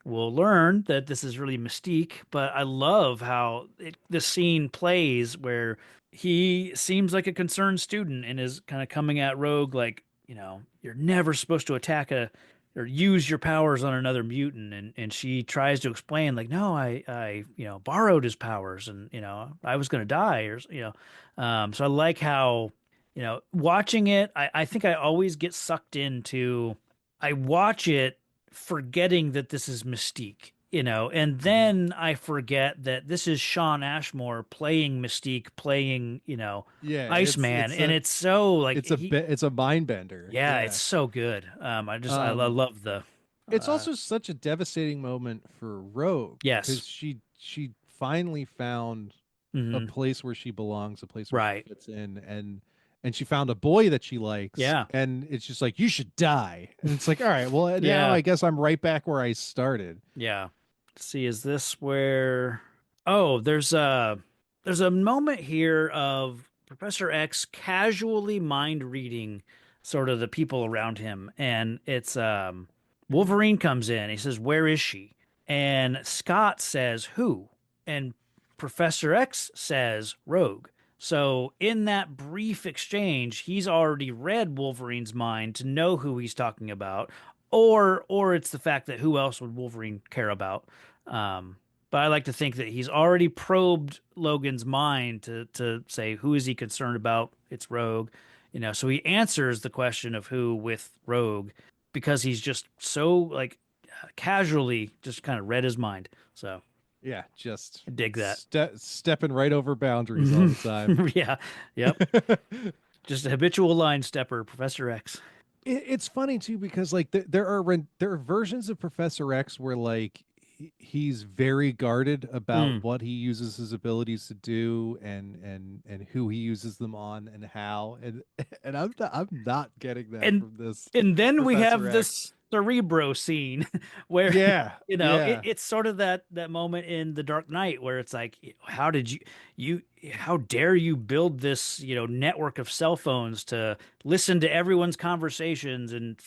we'll learn that this is really Mystique, but I love how the scene plays where he seems like a concerned student and is kind of coming at Rogue like, you're never supposed to attack or use your powers on another mutant, and she tries to explain like, no, I borrowed his powers, and I was going to die, or so I like how, watching it, I think I always get sucked into, I watch it forgetting that this is Mystique, and Mhm. then I forget that this is Sean Ashmore playing Mystique, playing, Yeah, Iceman. And it's so like it's a mind bender. yeah, it's Yeah. so good. I Um, love the It's also such a devastating moment for Rogue Yes. because she finally found a Hmm. place where she belongs, a place where she Right. fits in, and she found a boy that she likes, Yeah. and it's just like you should die, and it's like all right, well now Yeah. I guess I'm right back where I started. Yeah. Let's see, is this where? Oh, there's a moment here of Professor X casually mind reading sort of the people around him, and it's Wolverine comes in. He says, "Where is she?" And Scott says, "Who?" And Professor X says, "Rogue." So in that brief exchange, he's already read Wolverine's mind to know who he's talking about, or it's the fact that who else would Wolverine care about? Um, but I like to think that he's already probed Logan's mind to say who is he concerned about? It's Rogue, So he answers the question of who with Rogue because he's just so like casually just kind of read his mind. So Yeah, just I dig that. stepping right over boundaries all the time. Yeah, yep. Just a habitual line stepper, Professor X. It's funny too because like there are versions of Professor X where like he's very guarded about Mm. what he uses his abilities to do and who he uses them on and how and I'm not getting that and from this and then we Professor have X. this Cerebro scene where Yeah, yeah. it's sort of that moment in The Dark Knight where it's like, how did you how dare you build this network of cell phones to listen to everyone's conversations, and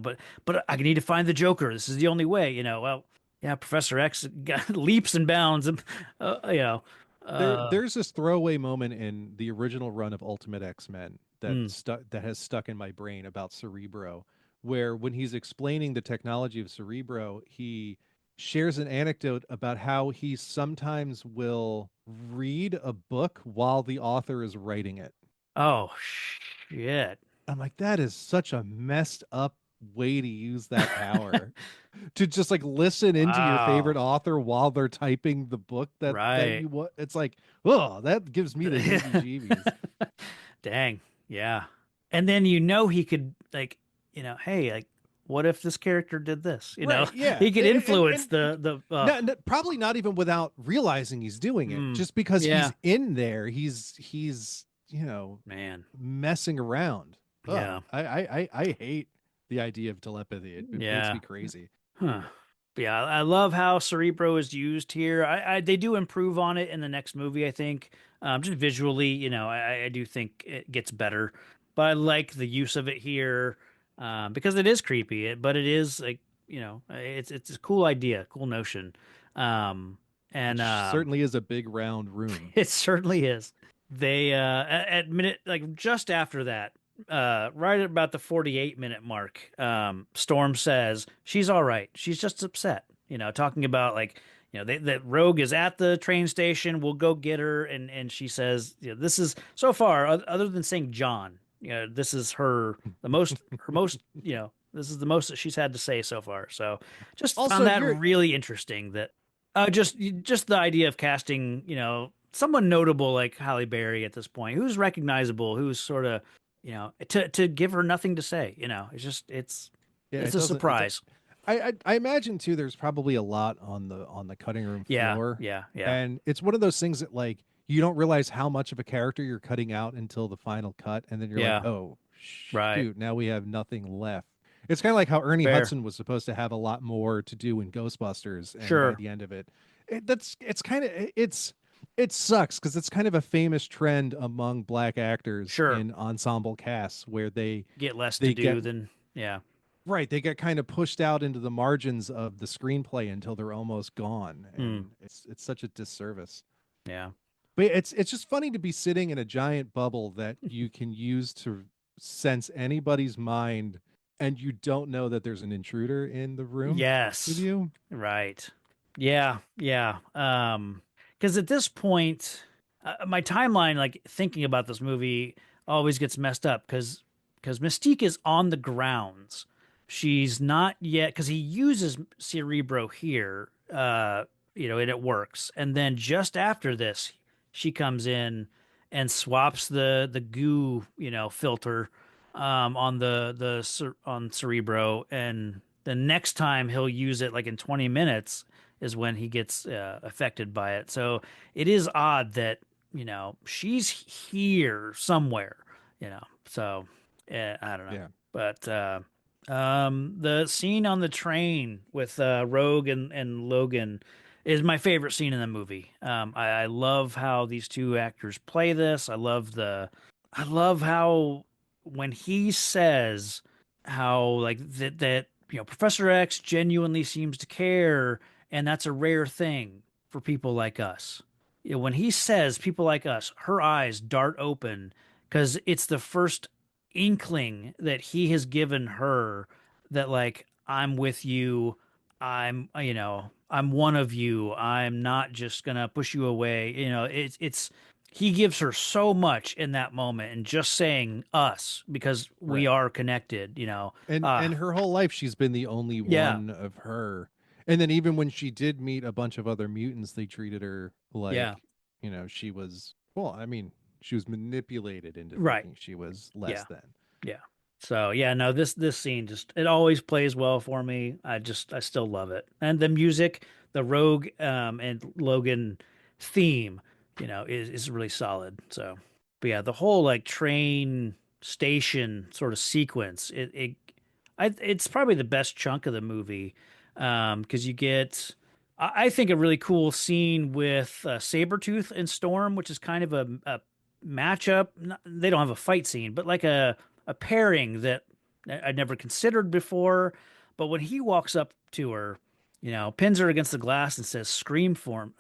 but I need to find the Joker. This is the only way. Well, yeah, Professor X leaps and bounds, and There's this throwaway moment in the original run of Ultimate X-Men mm, that has stuck in my brain about Cerebro, where when he's explaining the technology of Cerebro, he shares an anecdote about how he sometimes will read a book while the author is writing it. oh shit. I'm like, that is such a messed up way to use that power. To just like listen into your favorite Wow. author while they're typing the book that Right. you want. It's like, oh, that gives me the heebie-jeebies. Dang. Yeah. And then he could like, hey, like what if this character did this? Right? Yeah, He could influence the probably not even without realizing he's doing it, just because yeah, he's in there. He's man. messing around. Oh, Yeah. I hate the idea of telepathy. It makes Yeah. me crazy. Huh. But yeah, I love how Cerebro is used here. They do improve on it in the next movie, I think. Just visually, I do think it gets better. But I like the use of it here, because it is creepy, but it is like, it's a cool idea, cool notion. Um, It and certainly is a big round room. It certainly is. They at minute like just after that, right at about the 48-minute mark, Storm says she's all right. She's just upset. Talking about like, that Rogue is at the train station. We'll go get her, and she says, this is so far other than saying John. This is her most. This is the most that she's had to say so far. So just Also, found that you're really interesting that just the idea of casting, someone notable like Halle Berry at this point, who's recognizable, who's sort of, to give her nothing to say, it's just yeah, it's it a doesn't. It surprise. I imagine too. There's probably a lot on the cutting room Yeah, floor, yeah, yeah, and it's one of those things that like you don't realize how much of a character you're cutting out until the final cut, and then you're like, yeah. oh Right. shoot, now we have nothing left. It's kind of like how Ernie Fair. Hudson was supposed to have a lot more to do in Ghostbusters, and by Sure. the end of it, it's kind of it sucks because it's kind of a famous trend among black actors Sure. in ensemble casts where Get less to they get do than yeah. right, they get kind of pushed out into the margins of the screenplay until they're almost gone, Hmm. and it's such a disservice. Yeah. But it's just funny to be sitting in a giant bubble that you can use to sense anybody's mind, and you don't know that there's an intruder in the room with Yes. you. Right. Yeah. Yeah. Because at this point, my timeline, like thinking about this movie, always gets messed up because Mystique is on the grounds. She's not yet because he uses Cerebro here, and it works. And then just after this, she comes in and swaps the goo, filter, on on Cerebro, and the next time he'll use it like in 20 minutes is when he gets affected by it. So it is odd that, she's here somewhere, So I don't know. Yeah. But the scene on the train with Rogue and Logan is my favorite scene in the movie. I love how these two actors play this. I love how when he says how like that Professor X genuinely seems to care, and that's a rare thing for people like us. When he says people like us, her eyes dart open because it's the first inkling that he has given her that like I'm with you. I'm one of you. I'm not just gonna push you away. It's he gives her so much in that moment and just saying us because we Right. are connected, And her whole life she's been the only yeah, one of her. And then even when she did meet a bunch of other mutants, they treated her yeah, like, she was, well, I mean, she was manipulated into right. thinking she was less Yeah. than. Yeah. So yeah, no, this scene just it always plays well for me. I still love it. And the music, the Rogue and Logan theme, is really solid. So but yeah, the whole like train station sort of sequence, it's probably the best chunk of the movie. Because you get I think a really cool scene with Sabretooth and Storm, which is kind of a matchup. They don't have a fight scene, but like a pairing that I'd never considered before. But when he walks up to her, pins her against the glass and says, scream for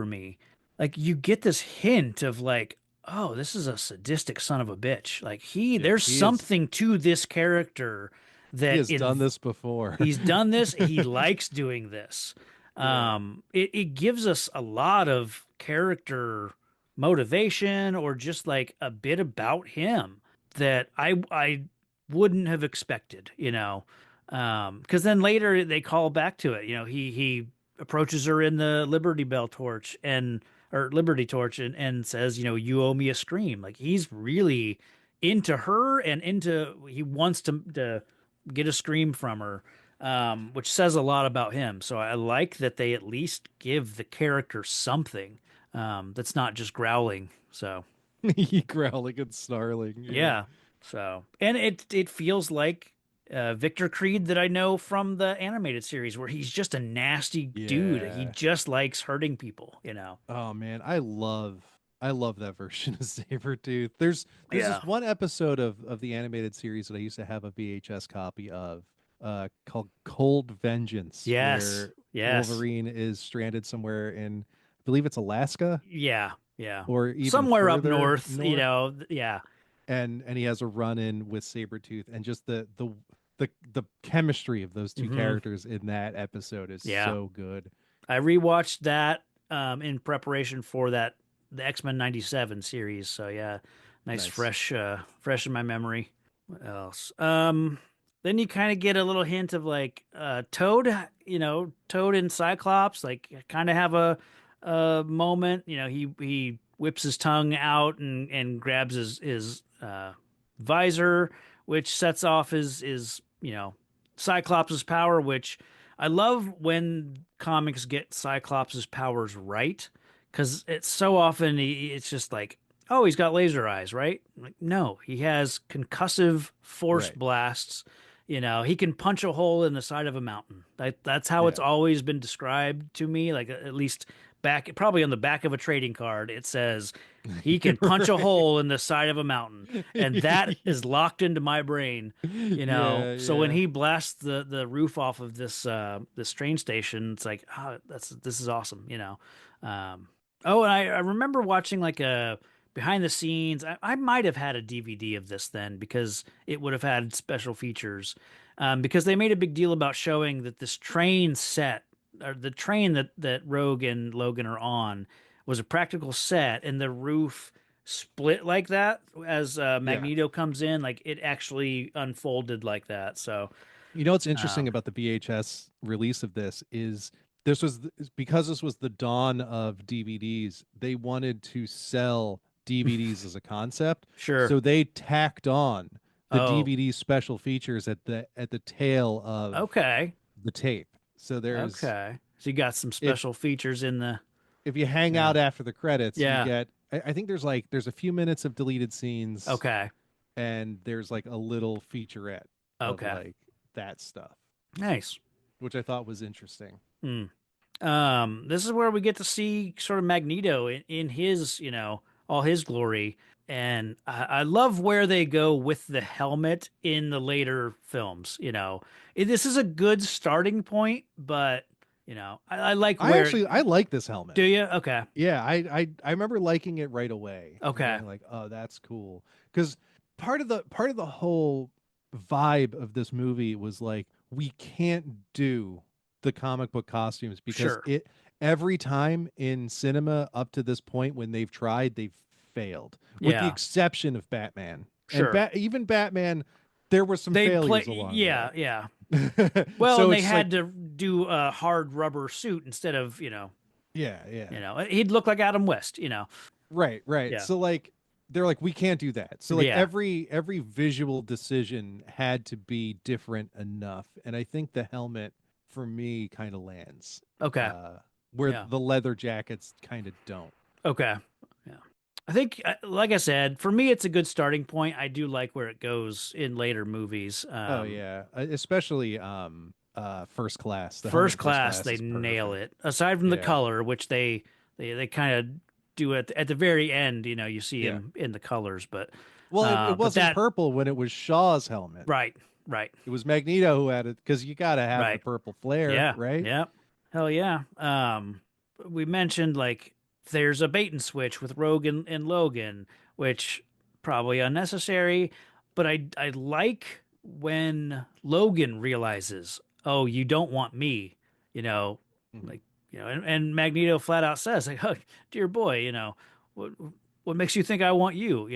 me. Like you get this hint of like, oh, this is a sadistic son of a bitch. Like Yeah, there's something to this character he that has done this before. he's done this. He likes doing this. Yeah. It gives us a lot of character motivation or just like a bit about him that I wouldn't have expected, because then later they call back to it. He approaches her in the Liberty Torch and says, you owe me a scream. Like he's really into her and he wants to get a scream from her, which says a lot about him. So I like that they at least give the character something that's not just growling. So He growling and snarling. Yeah. yeah. So and it feels like Victor Creed that I know from the animated series, where he's just a nasty dude. He Yeah. just likes hurting people. Oh man, I love that version of Sabretooth. There's Yeah. this one episode of the animated series that I used to have a VHS copy of called Cold Vengeance, Yes. where Yes. Wolverine is stranded somewhere in, I believe it's Alaska Yeah. Yeah. or even Somewhere up further north. north, Yeah. and he has a run in with Sabretooth, and just the chemistry of those two Hmm. characters in that episode is Yeah. so good. I rewatched that in preparation for the X-Men 97 series. So yeah, nice Nice. fresh in my memory. What else? Then you kind of get a little hint of like Toad, Toad and Cyclops like kind of have a moment. He whips his tongue out and grabs his visor, which sets off his Cyclops's power, which I love when comics get Cyclops's powers right, because it's so often it's just like, oh, he's got laser eyes, right? Like, no, he has concussive force Right. blasts. He can punch a hole in the side of a mountain. That's how it's Yeah. always been described to me. Like at least back, probably on the back of a trading card, it says he can punch a Right. hole in the side of a mountain, and that is locked into my brain. Yeah, So when yeah. he blasts the roof off of this train station, it's like, oh, this is awesome. Oh, and I remember watching like a behind the scenes. I might have had a DVD of this then because it would have had special features. Because they made a big deal about showing that this train set or the train that Rogue and Logan are on was a practical set, and the roof split like that as Yeah. Magneto comes in. Like it actually unfolded like that. So, What's interesting um, about the VHS release of this is because this was the dawn of DVDs, they wanted to sell DVDs as a concept. sure. So they tacked on the Oh, DVD special features at the tail of okay. the tape. So there's Okay. So you got some if special features in the if you hang yeah. out after the credits, you Yeah. get I think there's a few minutes of deleted scenes Okay. and there's like a little featurette of Okay. like that stuff, Nice. which I thought was interesting. Hmm. This is where we get to see sort of Magneto in his, all his glory. And I love where they go with the helmet in the later films. This is a good starting point, but I like where. I like this helmet. Do you? Okay. Yeah, I remember liking it right away and Okay. being like, "Oh, that's cool." Because part of the whole vibe of this movie was like, we can't do the comic book costumes because Sure. it every time in cinema up to this point when they've failed, with the Yeah. exception of Batman. And Sure. Even Batman, there were some They play. failures along the Yeah. way. Yeah. Well, and So they it's just like, had to do a hard rubber suit instead of, yeah, yeah. he'd look like Adam West, Right, right. Yeah. So like they're like, we can't do that. So like Yeah. every visual decision had to be different enough. And I think the helmet for me kind of lands. Okay. Where Yeah. the leather jackets kind of don't. Okay. Yeah. I think, like I said, for me, it's a good starting point. I do like where it goes in later movies. Oh yeah. Especially first class. The helmet First in first class, class they is nail perfect. it. Aside from the Yeah. color, which they kind of do at the very end. You see Yeah. him in the colors, Well, it but wasn't that purple when it was Shaw's helmet. right, right, It was Magneto who had it because you gotta have the right. purple flare, Yeah, right? yeah, hell yeah. We mentioned like there's a bait and switch with Rogue and Logan, which probably unnecessary, but I like when Logan realizes, oh, you don't want me, you know, Mhm. like and Magneto flat out says, like, oh, dear boy, what what makes you think I want you,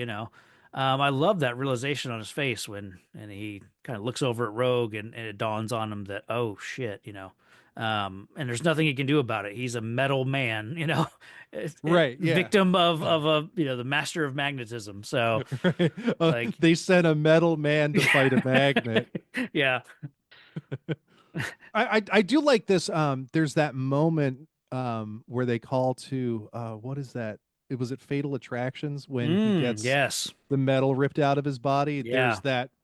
I love that realization on his face and he kind of looks over at Rogue and it dawns on him that, oh shit, and there's nothing he can do about it. He's a metal man, Right, yeah. victim of a the master of magnetism. So Right. like, They sent a metal man to fight a magnet. yeah, I do like this. There's that moment where they call to what is that? It was at Fatal Attractions when he gets yes, the metal ripped out of his body. yeah,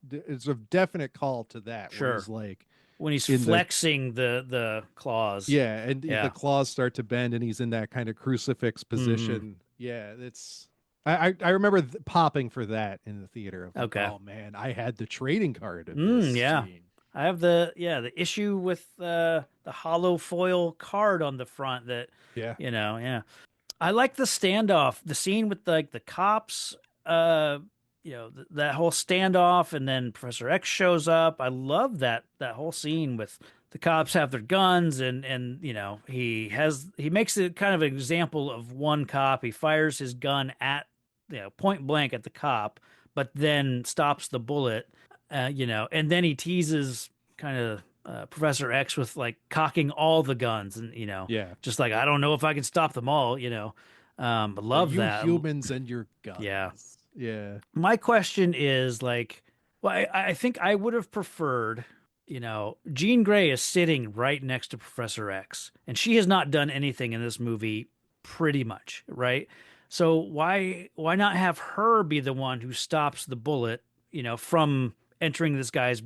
It's a definite call to that where sure. he's like When he's in the flexing the claws, yeah, and the yeah, claws start to bend and he's in that kind of crucifix hmm position. Yeah, it's I remember popping for that in the theater of like, okay, oh man, I had the trading card of this yeah. scene. I have the issue with the hollow foil card on the front that Yeah. yeah. I like the standoff, the scene with like the cops, uh, that whole standoff, and then Professor X shows up. I love that whole scene with the cops have their guns, and he makes it kind of an example of one cop. He fires his gun at point blank at the cop, but then stops the bullet, and then he teases kind of Professor X with like cocking all the guns, and Yeah. just like I don't know if I can stop them all. I love You that. humans and your Yeah. guns. Yeah. My question is like, well, I think I would have preferred, Jean Grey is sitting right next to Professor X, and she has not done anything in this movie pretty much, right? So why not have her be the one who stops the bullet, from entering this guy's,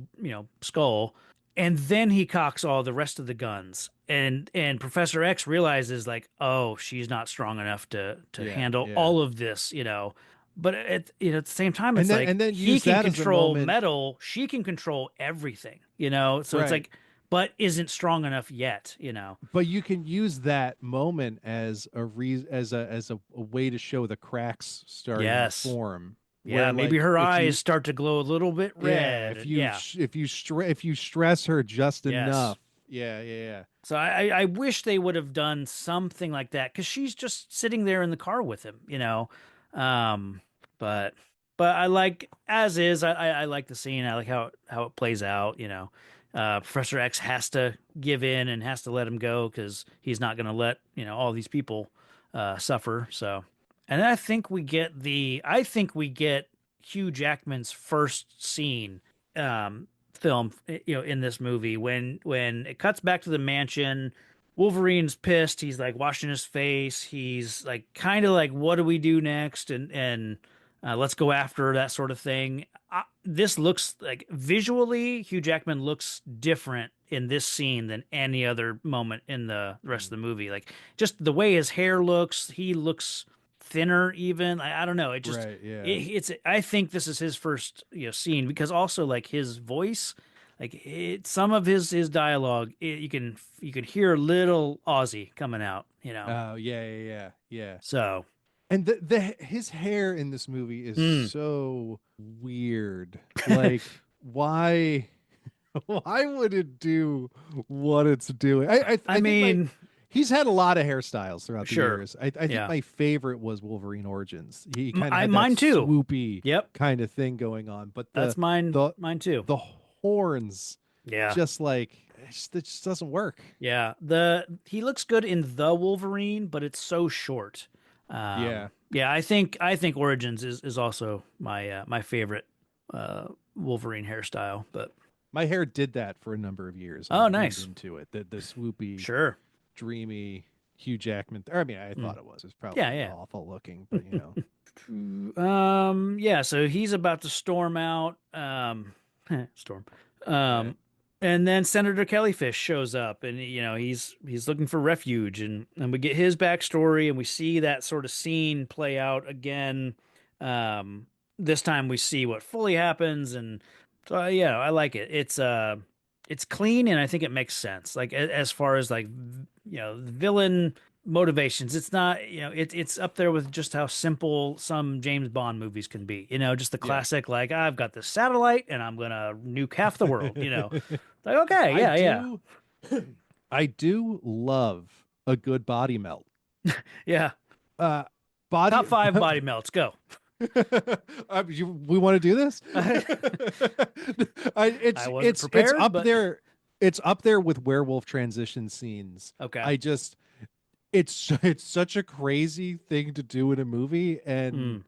skull, and then he cocks all the rest of the guns, and Professor X realizes like, oh, she's not strong enough to Yeah. handle Yeah. all of this, but at the same time, it's like And then he use can that as a control moment. metal, she can control everything, so it's Right. like, but isn't strong enough yet, But you can use that moment as a a way to show the cracks starting to Yes. form. Yeah, Where maybe like her if eyes you start to glow a little bit yeah, red. Yeah. if you stress her just Yes. enough. Yeah, yeah, So I wish they would have done something like that because she's just sitting there in the car with him, Um, but I like as is. I like the scene. I like how it plays out. Professor X has to give in and has to let him go because he's not going to let all these people suffer. So, and I think we get Hugh Jackman's first scene, film, in this movie when it cuts back to the mansion. Wolverine's pissed. He's like washing his face. He's like kind of like, what do we do next? And let's go after that sort of thing. This looks like visually, Hugh Jackman looks different in this scene than any other moment in the rest of the movie. Like just the way his hair looks, he looks thinner even. I don't know. It just Right, yeah. it's. I think this is his first scene because also like his voice, like some of his dialogue, you can hear a little Aussie coming out. Oh, yeah. So. And his hair in this movie is so weird. Like, why would it do what it's doing? I mean, he's had a lot of hairstyles throughout the Sure. years. I think Yeah. my favorite was Wolverine Origins. He kind of had mine that too. swoopy Yep. kind of thing going on. But That's mine. Mine too. The horns, Yeah. just like it just doesn't work. Yeah. He looks good in the Wolverine, but it's so short. Yeah. Yeah. I think Origins is also my favorite Wolverine hairstyle. But My hair did that for a number of years. Oh, I leaned nice. into it. The swoopy, sure. dreamy Hugh Jackman. I mean, I thought it was. It's probably Yeah. awful looking, but Yeah. So he's about to storm out. Storm. And then Senator Kellyfish shows up, and he's looking for refuge, and we get his backstory, and we see that sort of scene play out again. This time we see what fully happens, and so yeah, I like it. It's clean, and I think it makes sense. Like as far as like villain motivations, it's not it's up there with just how simple some James Bond movies can be. Just the classic like I've got this satellite and I'm gonna nuke half the world. Like okay, yeah. I do love a good body melt. Yeah. Body Top 5 body melts. Go. We want to do this? I wasn't prepared, it's up but... there. It's up there with werewolf transition scenes. Okay. It's such a crazy thing to do in a movie, and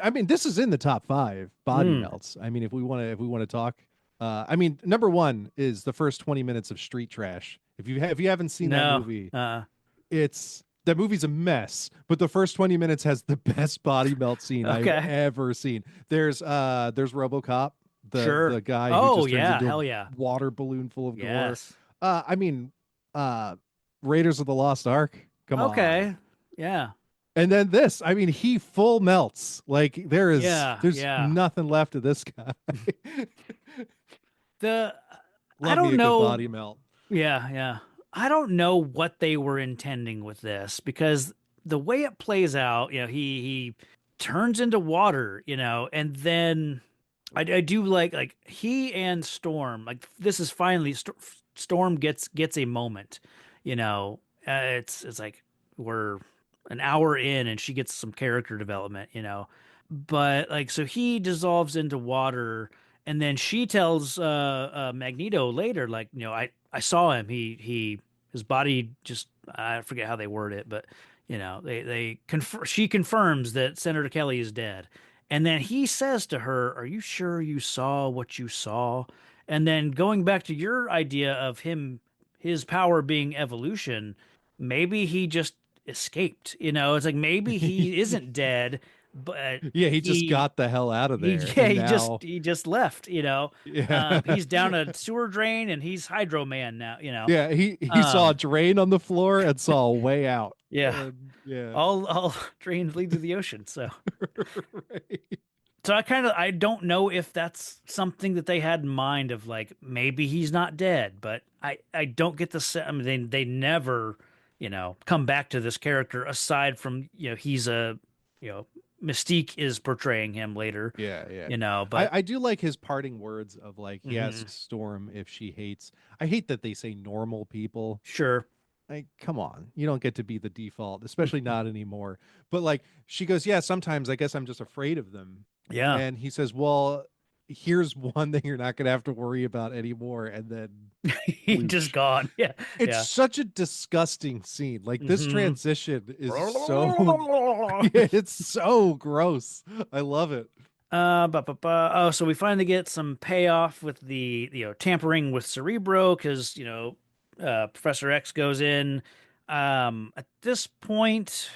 I mean, this is in the top 5 body melts. I mean, if we want to talk, I mean, number 1 is the first 20 minutes of Street Trash. If you haven't seen that movie, that movie's a mess, but the first 20 minutes has the best body melt scene I've ever seen. There's RoboCop, the guy who just turns into a water balloon full of gore. I mean, Raiders of the Lost Ark. Come on. Okay. Yeah. And then this, I mean, he full melts. Like there's nothing left of this guy. I don't know. Body melt. Yeah. I don't know what they were intending with this because the way it plays out, he turns into water, and then I do like he and Storm, like this is finally Storm gets a moment, it's like we're an hour in and she gets some character development, but like, so he dissolves into water and then she tells Magneto later, like, I saw him. His body just, I forget how they word it, but she confirms that Senator Kelly is dead. And then he says to her, "Are you sure you saw what you saw?" And then going back to your idea of his power being evolution, maybe he just escaped. It's like maybe he isn't dead, but he just got the hell out of there. He just left. He's down a sewer drain and he's Hydro Man now. Yeah, he saw a drain on the floor and saw a way out. Yeah, all drains lead to the ocean. So, right. So I don't know if that's something that they had in mind of like maybe he's not dead, but I don't get the sense. I mean, they never come back to this character aside from he's a Mystique is portraying him later. Yeah. But I do like his parting words of like he asks Storm if she hates. I hate that they say normal people. Sure. Like, come on, you don't get to be the default, especially not anymore. But like, she goes, yeah, sometimes I guess I'm just afraid of them. Yeah. And he says, well, here's one that you're not going to have to worry about anymore. And then he's just gone. Yeah. It's such a disgusting scene. Like this transition is so, it's so gross. I love it. So we finally get some payoff with the tampering with Cerebro because Professor X goes in. At this point,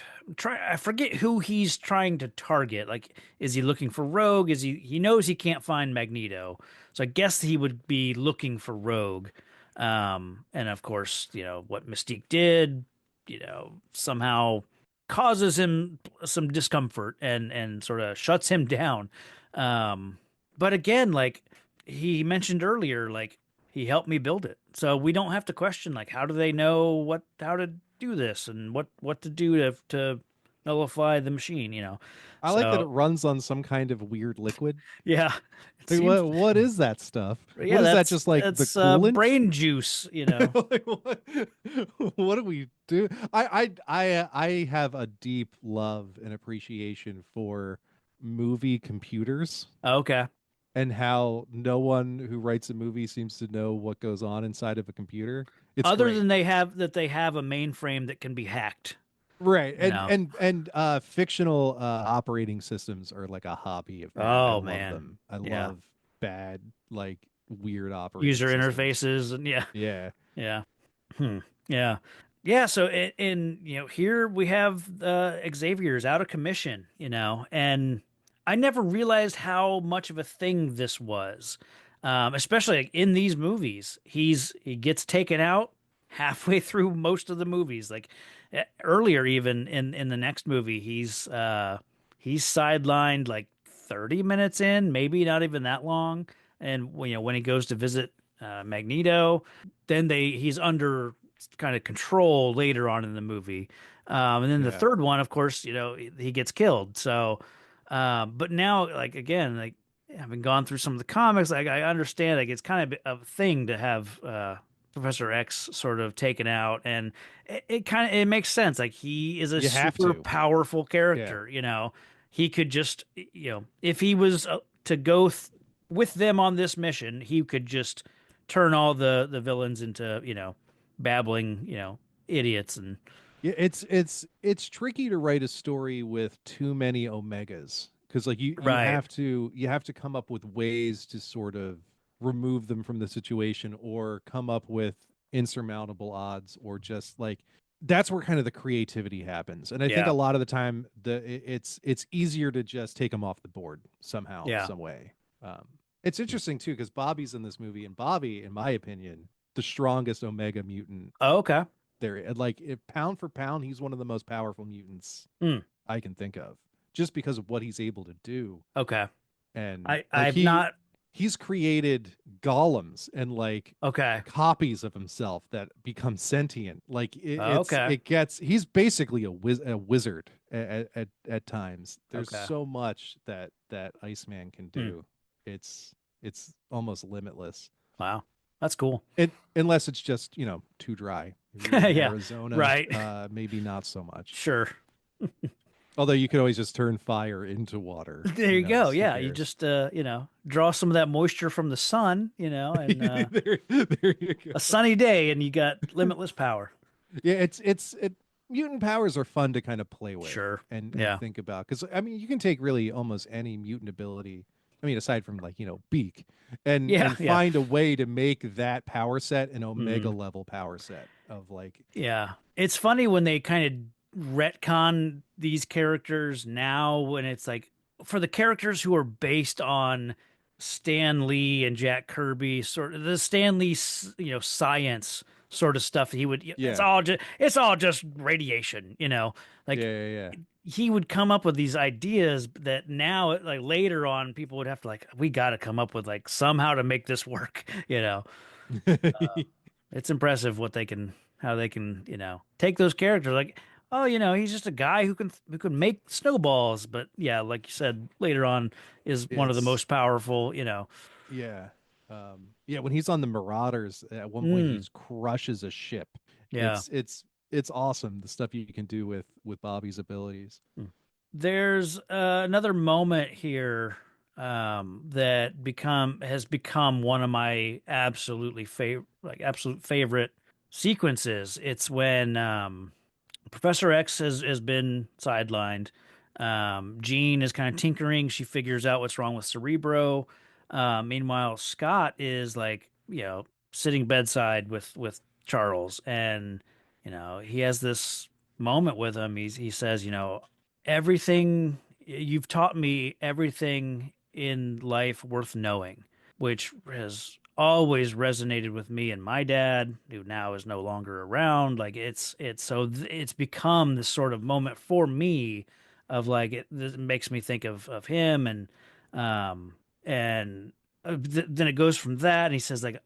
I forget who he's trying to target. Like, is he looking for Rogue? He knows he can't find Magneto, so I guess he would be looking for Rogue. And of course, what Mystique did, somehow causes him some discomfort and sort of shuts him down. But again, like he mentioned earlier, like he helped me build it. So we don't have to question like how do they know how to do this and what to do to nullify the machine, I like that it So runs on some kind of weird liquid. yeah, it Like, seems what is that stuff? yeah, What is that? Just like the coolant? brain juice. Like, what do we do? I have a deep love and appreciation for movie computers Okay. and how no one who writes a movie seems to know what goes on inside of a computer. It's Other great. than they have a mainframe that can be hacked, Right. you And know. fictional operating systems are like a hobby of mine. I Oh love man. them. I Yeah. love bad, like weird operating User systems. interfaces and yeah. Yeah. Yeah. Hmm. Yeah. Yeah, so here we have Xavier's out of commission, and I never realized how much of a thing this was. Especially like, in these movies. He gets taken out halfway through most of the movies. Like earlier even in the next movie, he's sidelined like 30 minutes in, maybe not even that long. And when he goes to visit Magneto, then he's under kind of control later on in the movie. And then the Yeah. third one, of course, he gets killed. So, but now, like again, like having gone through some of the comics, like I understand, like it's kind of a thing to have Professor X sort of taken out, and it makes sense. Like he is a You have super to. powerful Yeah. character. He could just, if he was to go with them on this mission, he could just turn all the villains into babbling idiots and Yeah, it's tricky to write a story with too many omegas because like you right. have to come up with ways to sort of remove them from the situation or come up with insurmountable odds or just like that's where kind of the creativity happens. And I think a Yeah, lot of the time it's easier to just take them off the board somehow, yeah. some way. Um, it's interesting too because Bobby's in this movie and Bobby, in my opinion, the strongest Omega mutant Oh, okay. there. Like if pound for pound, he's one of the most powerful mutants Hmm. I can think of, just because of what he's able to do. Okay. And like I've not. he's created golems and like Okay. copies of himself that become sentient. Like Okay. it gets he's basically a wizard at times. There's Okay. so much that Iceman can Hmm. do. It's almost limitless. Wow, that's cool. Unless it's just too dry. If you're in Yeah. Arizona, Right. maybe not so much. Sure. Although you could always just turn fire into water. There Who you go. knows? Who Yeah, you cares? just draw some of that moisture from the sun, and there you a go. sunny day, and you got limitless power. Yeah, mutant powers are fun to kind of play with Sure. and Yeah. think about because I mean you can take really almost any mutant ability. I mean, aside from like beak, and Yeah. Yeah. find a way to make that power set an omega Hmm. level power set of like Yeah. It's funny when they kind of retcon these characters now when it's like for the characters who are based on Stan Lee and Jack Kirby, sort of the Stan Lee, science sort of stuff. He would, yeah it's all just radiation, yeah like yeah yeah. he would come up with these ideas that now, like later on, people would have to like, we got to come up with like somehow to make this work, It's impressive how they can, take those characters like, oh, he's just a guy who can make snowballs, but yeah, like you said, later on is one of the it's most powerful. Yeah. Yeah, when he's on the Marauders, at one point he Mm, just crushes a ship. yeah. It's awesome the stuff you can do with Bobby's abilities. There's another moment here that become has become one of my absolute favorite sequences. It's when Professor X has been sidelined. Jean is kind of tinkering. She figures out what's wrong with Cerebro. Meanwhile, Scott is like, sitting bedside with Charles, and he has this moment with him. He says, everything you've taught me, everything in life worth knowing, which has always resonated with me and my dad, who now is no longer around. Like it's become this sort of moment for me of like it makes me think of him, and then it goes from that, and he says like,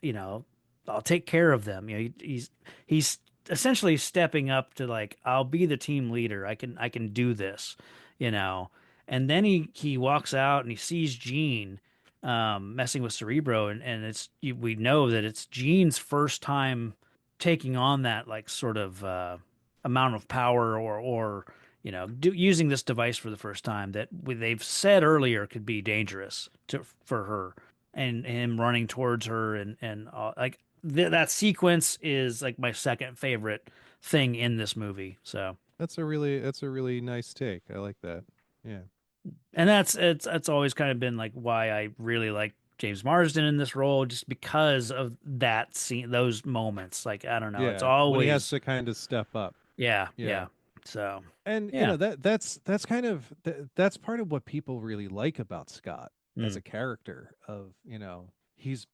I'll take care of them. He's essentially stepping up to like, I'll be the team leader. I can do this, you know. And then he walks out and he sees Gene messing with Cerebro, and we know that it's Gene's first time taking on that like sort of amount of power, or using this device for the first time that they've said earlier could be dangerous for her, and him running towards her, and like that sequence is like my second favorite thing in this movie. So that's a really nice take. I like that. Yeah. and that's always kind of been like why I really like James Marsden in this role, just because of that scene, those moments. Like, I don't know, it's Yeah. When he has always, to kind of step up. yeah, Yeah. yeah. So And yeah. that's kind of that's part of what people really like about Scott as Mm, a character of, he's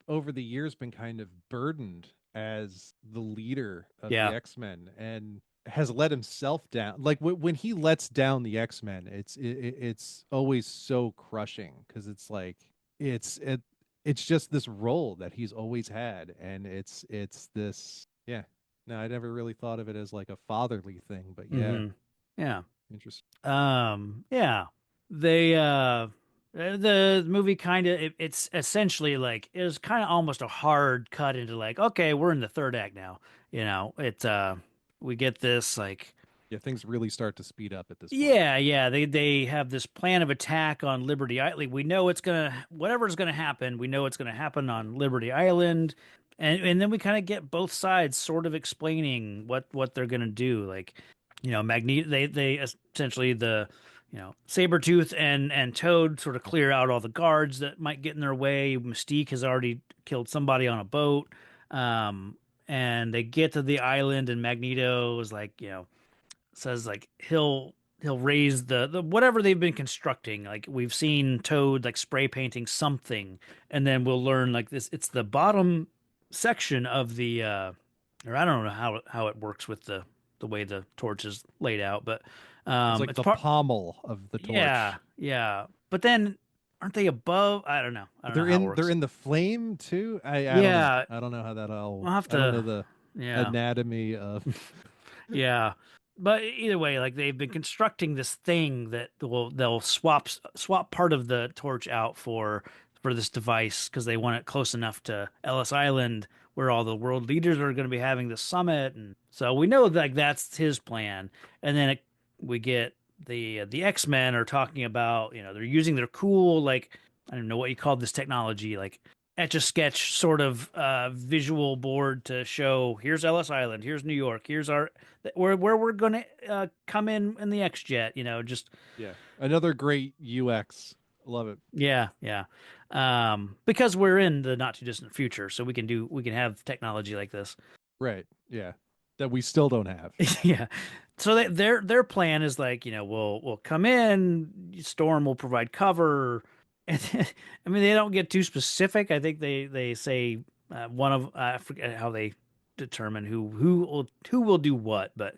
over the years been kind of burdened as the leader of the yeah. X-Men and has let himself down. Like when he lets down the X-Men, it's always so crushing because it's like it's just this role that he's always had, and it's this, yeah. No, I never really thought of it as like a fatherly thing, but yeah, Hmm. Yeah. interesting. Yeah. They the movie kind of it's essentially like it was kind of almost a hard cut into like, okay, we're in the third act now. We get this like, Yeah, things really start to speed up at this point. yeah, yeah. They have this plan of attack on Liberty Island. We know whatever's gonna happen. We know it's gonna happen on Liberty Island, and then we kind of get both sides sort of explaining what they're gonna do. Like, Magneto. They essentially Sabretooth and Toad sort of clear out all the guards that might get in their way. Mystique has already killed somebody on a boat. And they get to the island, and Magneto is like, says like he'll raise the whatever they've been constructing. Like, we've seen Toad like spray painting something, and then we'll learn like this. It's the bottom section of the or I don't know how it works with the way the torch is laid out, but It's like it's the part. pommel of the Yeah, torch. yeah. But then aren't they above? I don't know. I don't know They're how it in they're works. in the flame too. I don't know. Yeah, I don't know how that all. we'll have I don't know to. the Yeah. anatomy of. Yeah. But either way, like they've been constructing this thing that they'll swap part of the torch out for this device, because they want it close enough to Ellis Island, where all the world leaders are going to be having the summit, and so we know like that's his plan. And then we get the X-Men are talking about, they're using their cool, like, I don't know what you call this technology, like etch a sketch sort of visual board to show, here's Ellis Island, here's New York, here's our where we're gonna come in the X jet, just Yeah, another great UX. Love it. yeah, yeah. Because we're in the not too distant future, so we can have technology like this. Right. Yeah, that we still don't have. Yeah. So their plan is like, we'll come in, Storm will provide cover, and I mean, they don't get too specific. I think they say one of I forget how they determine who will do what, but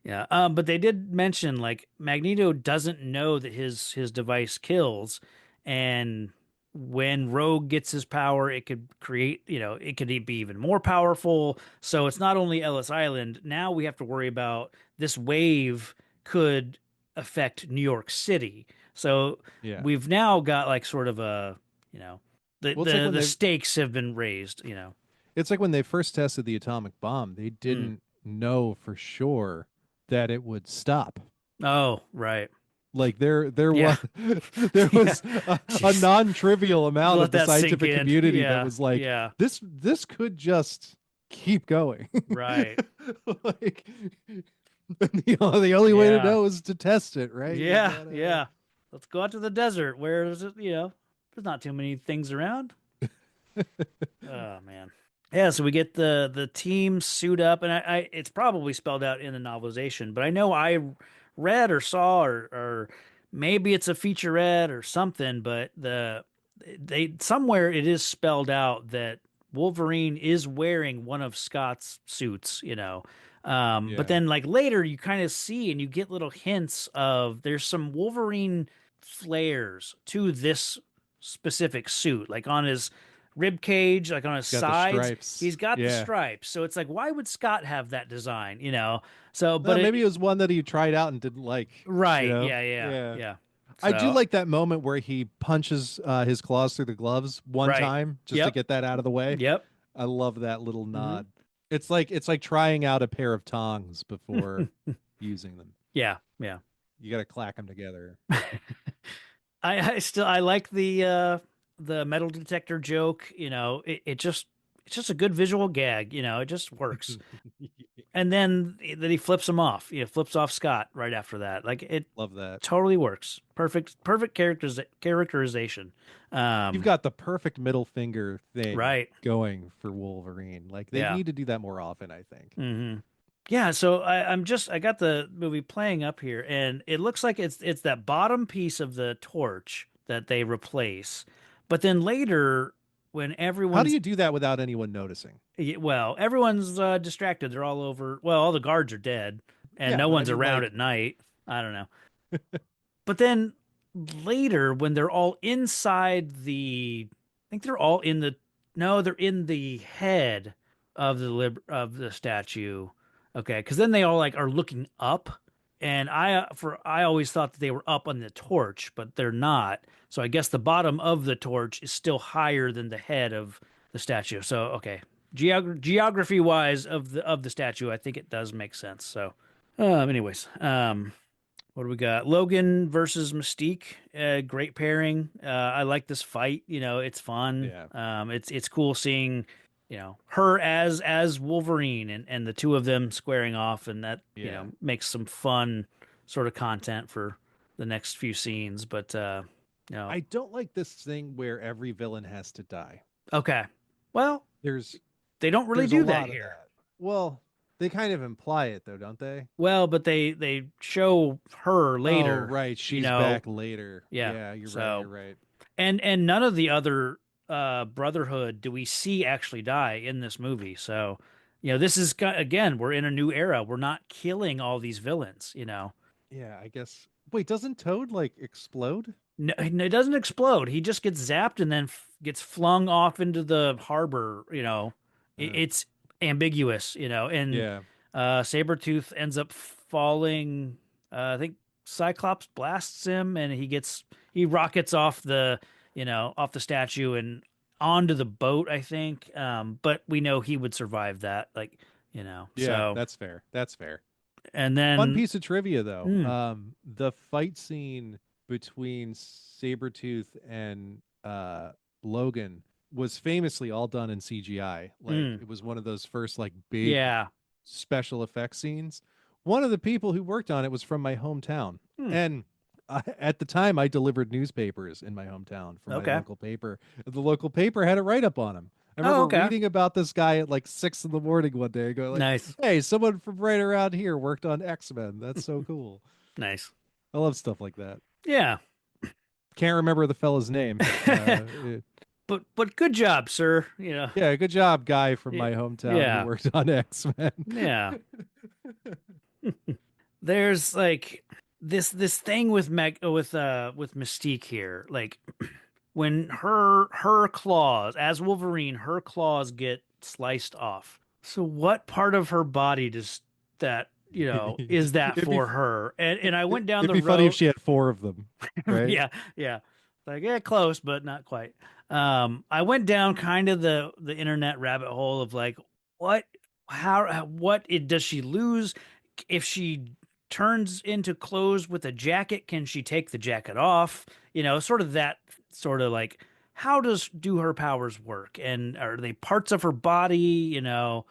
yeah. But they did mention like Magneto doesn't know that his device kills, and when Rogue gets his power, it could create, it could be even more powerful. So it's not only Ellis Island. Now we have to worry about this wave could affect New York City. So Yeah. we've now got like sort of a, you know, the Well, it's like the when the they stakes have been raised. it's like when they first tested the atomic bomb, they Mm. didn't know for sure that it would stop. Oh, right. Like there Yeah. was there Yeah. was a Jeez. non-trivial amount Let of the that sink scientific in. community that Yeah. was like, Yeah. this could just keep going. Right. Like The only way to Yeah. know is to test it, right? You Yeah, gotta. yeah. Let's go out to the desert where there's, there's not too many things around. Oh man. Yeah, so we get the team suit up, and I it's probably spelled out in the novelization, but I know I read or saw or maybe it's a featurette or something, but they somewhere it is spelled out that Wolverine is wearing one of Scott's suits. But Yeah, then like later you kind of see and you get little hints of there's some Wolverine flares to this specific suit, like on his rib cage, like on his he's got the sides. stripes. He's got the Yeah. stripes. So it's like, why would Scott have that design? So, but Maybe it it, was one that he tried out and didn't like. right. Yeah. Yeah. Yeah. Yeah. I do So, like that moment where he punches his claws through the gloves one right. time just to Yep. get that out of the way. Yep. I love that little Hmm. nod. It's like trying out a pair of tongs before using them. Yeah. Yeah. You got to clack them together. I like the metal detector joke. It's just a good visual gag. It just works. And then he flips him off. Flips off Scott right after that. Like it Love that. totally works. Perfect characterization. You've Um, got the perfect middle finger thing right. going for Wolverine. Like they Yeah. need to do that more often, I think. Hmm. Yeah. So I got the movie playing up here, and it looks like it's that bottom piece of the torch that they replace, but then later when How do everyone's you do that without anyone noticing? well, everyone's distracted. They're all over. Well, all the guards are dead, and Yeah, no but I one's mean around like at night. I don't know. But then later, when they're all inside I think they're all in the, no, they're in the head of of the statue. Okay, because then they all like are looking up, and I always thought that they were up on the torch, but they're not. So I guess the bottom of the torch is still higher than the head of the statue. So okay, geography wise of the statue, I think it does make sense. So, anyways, what do we got? Logan versus Mystique. Great pairing. I like this fight. It's fun. yeah. It's cool seeing, her as Wolverine and the two of them squaring off, and that Yeah. makes some fun sort of content for the next few scenes. But you know, I don't like this thing where every villain has to die. okay. Well, There's they don't really there's a do that lot of here. that. Well, they kind of imply it though, don't they? Well, but they show her Oh, later. right. You She's know, back later. yeah. Yeah, you're right. So You're right. and none of the other Brotherhood do we see actually die in this movie. So, this is again, we're in a new era. We're not killing all these villains. Yeah, I guess. Wait, doesn't Toad like explode? No, it doesn't explode. He just gets zapped and then gets flung off into the harbor. Uh, It's ambiguous. And yeah. Sabretooth ends up falling. I think Cyclops blasts him and he rockets off off the statue and onto the boat, I think. But we know he would survive that, Yeah, so. that's fair. That's fair. And Fun then, piece of trivia though. mm, The fight scene between Sabretooth and Logan was famously all done in CGI. Like mm, it was one of those first like big yeah. special effects scenes. One of the people who worked on it was from my hometown. Hmm, And at the time, I delivered newspapers in my hometown for my okay. local paper. The local paper had a write up on him. I Oh, remember okay. reading about this guy at like 6 in the morning one day, going like, Nice. "Hey, someone from right around here worked on X-Men. That's so cool." Nice. I love stuff like that. Yeah. Can't remember the fella's name. But good job, sir. Yeah, good job, guy from Y- my hometown who Yeah. worked on X-Men. Yeah. There's like this thing with with Mystique here. Like when her claws, as Wolverine, her claws get sliced off. So what part of her body does that, is that It'd be for her? And I went down it'd the be funny if road. she had four of them, right? Yeah, yeah. Like, yeah, close, but not quite. I went down kind of the internet rabbit hole of like, what, does she lose if she turns into clothes with a jacket? Can she take the jacket off? Sort of that sort of like, how do her powers work? And are they parts of her body?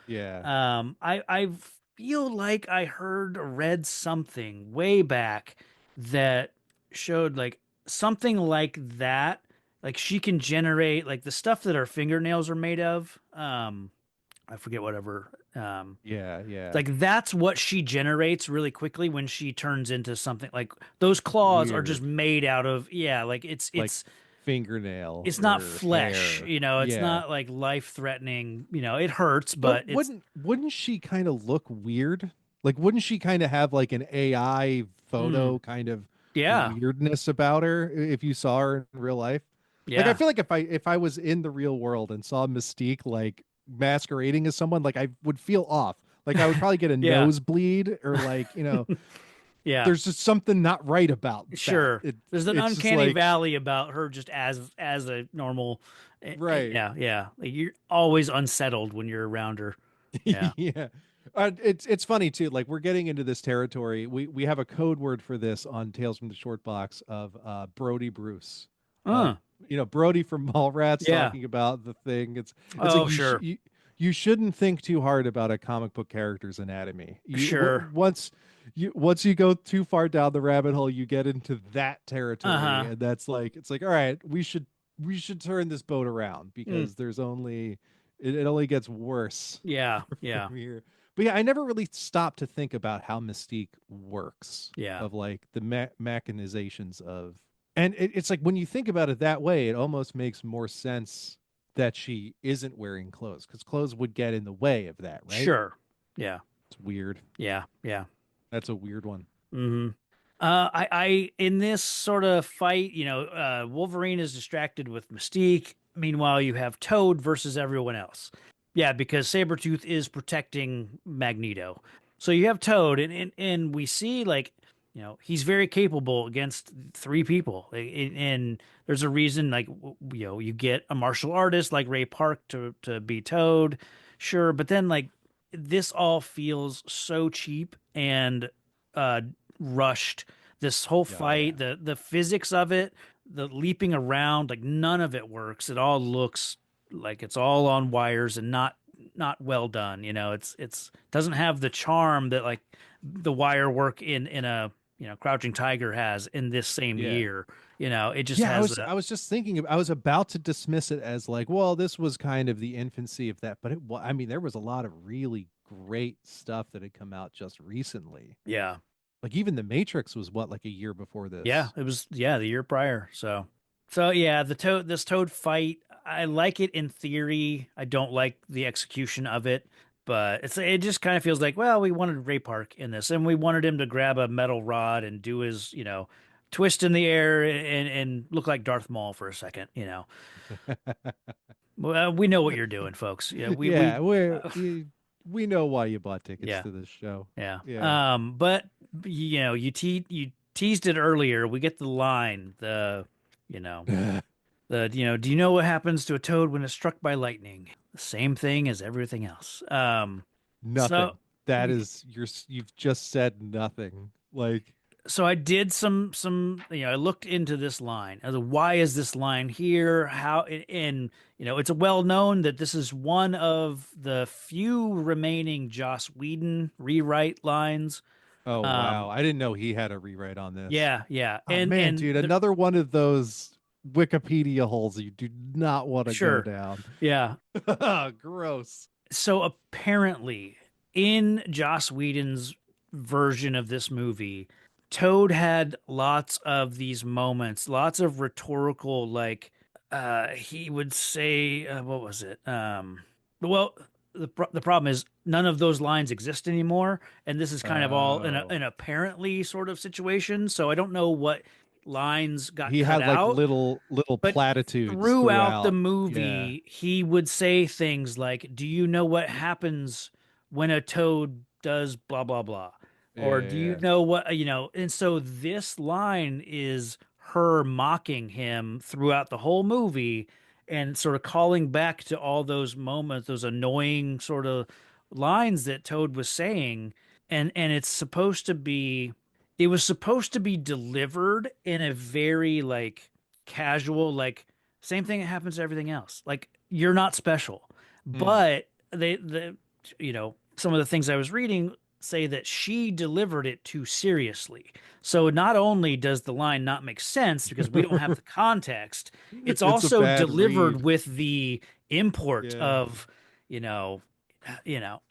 Yeah. I've feel like I heard or read something way back that showed like something like that. Like she can generate like the stuff that her fingernails are made of. I forget whatever. Yeah, yeah. Like that's what she generates really quickly when she turns into something like those claws are just Weird. made out of, yeah, like Like fingernail it's not or flesh, hair. you know, it's Yeah. not like life threatening, you know, it hurts, but But it's wouldn't she kind of look weird? Like wouldn't she kind of have like an AI mm, photo kind of yeah, weirdness about her if you saw her in real life? Like I yeah, feel like if I was in the real world and saw Mystique like masquerading as someone, like I would feel off. Like I would probably get a yeah, nosebleed or like, yeah, there's just something not right about that. sure. There's an It's just uncanny like valley about her just as a normal, right. yeah, yeah. Like you're always unsettled when you're around her. Yeah. Yeah. It's funny too. Like we're getting into this territory. We have a code word for this on Tales from the Short Box of Brody Bruce. Of Uh, Brody from Mallrats yeah. talking about the thing. It's like Oh, sure. you shouldn't think too hard about a comic book character's anatomy. Sure. Once you go too far down the rabbit hole, you get into that territory, Uh-huh. and that's like it's like all right, we should turn this boat around Mm, because it only gets worse yeah. Yeah. from here. But yeah, I never really stopped to think about how Mystique works Yeah. of like the machinizations of, and it's like when you think about it that way, it almost makes more sense that she isn't wearing clothes because clothes would get in the way of that, right? Sure. Yeah. It's weird. Yeah. Yeah. That's a weird one. Hmm. In this sort of fight, you know, Wolverine is distracted with Mystique. Meanwhile, you have Toad versus everyone else. Yeah, because Sabretooth is protecting Magneto. So you have Toad, and we see like, you know, he's very capable against three people. And there's a reason, like, you know, you get a martial artist like Ray Park to be Toad, sure, but then like this all feels so cheap and uh rushed. This whole Oh yeah. fight, the physics of it, the leaping around, like none of it works. It all looks like it's all on wires and not well done. You know, it's doesn't have the charm that like the wire work in a, you know, Crouching Tiger has in this same Yeah. year. You know, it just Yeah, has a I was just thinking I was about to dismiss it as like, well, this was kind of the infancy of that, but I mean, there was a lot of really great stuff that had come out just recently. yeah. Like even The Matrix was what, like a year before Yeah, this. it was, yeah, the year prior. So yeah, this Toad fight, I like it in theory. I don't like the execution of it, but it just kind of feels like, well, we wanted Ray Park in this, and we wanted him to grab a metal rod and do his, you know, twist in the air and look like Darth Maul for a second, you know. Well, we know what you're doing, folks. Yeah, we Yeah, we know why you bought tickets yeah. to this show. Yeah. Yeah. But you know, you teased it earlier. We get the line, you know, you know, do you know what happens to a toad when it's struck by lightning? The same thing as everything else. So Nothing. That is you've just said nothing. Like so I did you know, I looked into this line. I was like, why is this line here? How and you know, it's well known that this is one of the few remaining Joss Whedon rewrite lines. oh Um, wow, I didn't know he had a rewrite on this. yeah, yeah. Oh man, dude, another one of those Wikipedia holes you do not want to go Sure. down. Yeah. Gross. So apparently, in Joss Whedon's version of this movie, Toad had lots of these moments, lots of rhetorical, like, he would say, what was it? Well, the problem is none of those lines exist anymore, and this is kind of all in Oh. an apparently sort of situation. So I don't know what lines got He cut had like out. little But platitudes throughout the throughout. Yeah. movie, he would say things like, "Do you know what happens when a toad does blah blah blah?" Or "Do you Yeah. know what, you know?" And so this line is her mocking him throughout the whole movie and sort of calling back to all those moments, those annoying sort of lines that Toad was saying. And it's supposed to be, it was supposed to be delivered in a very like casual, like same thing that happens to everything else. Like you're not special. Hmm. But the you know, some of the things I was reading, say that she delivered it too seriously. So not only does the line not make sense because we don't have the context, it's It's a also bad delivered read. with the import Yeah. of, you know,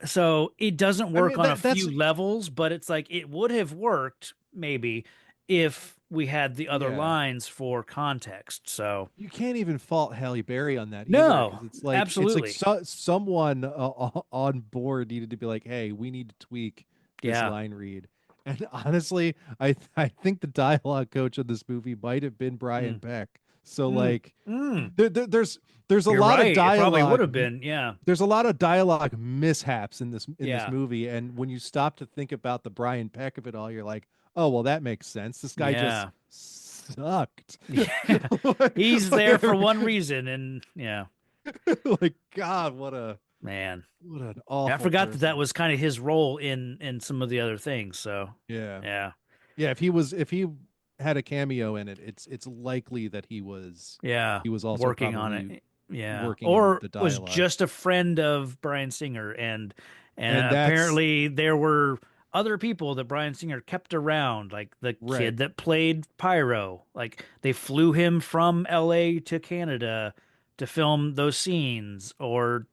so it doesn't I work mean on a that's few levels, but it's like it would have worked maybe if we had the other yeah. lines for context. So You can't even fault Halle Berry on that either, no, because it's like absolutely. someone on board needed to be like, "Hey, we need to tweak this Yeah. line read." And honestly, I think the dialogue coach of this movie might have been Brian Mm, Peck. So mm, like, mm. there's a You're lot of right. It probably would dialogue. have been. Yeah. There's a lot of dialogue mishaps in this Yeah. movie, and when you stop to think about the Brian Peck of it all, you're like, "Oh, well, that makes sense. This guy just Yeah. sucked." Yeah. He's there for one reason. And yeah, Like, God, man. what an I awful forgot that that person. was kind of his role in some of the other things. So Yeah. yeah. Yeah, if he had a cameo in it, it's likely that Yeah. he was also Working on probably it. Yeah. working in Or the was dialogue. just a friend of Bryan Singer. And And that's apparently there were other people that Bryan Singer kept around, like the right. kid that played Pyro. Like they flew him from LA to Canada to film those scenes, or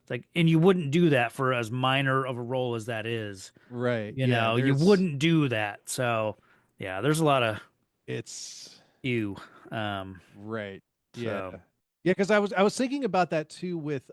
like, and you wouldn't do that for as minor of a role as that is. Right. You Yeah, know, you there's wouldn't do that. So yeah, there's a lot of it's ew. Um, right. Yeah. so Yeah, because I was thinking about that too with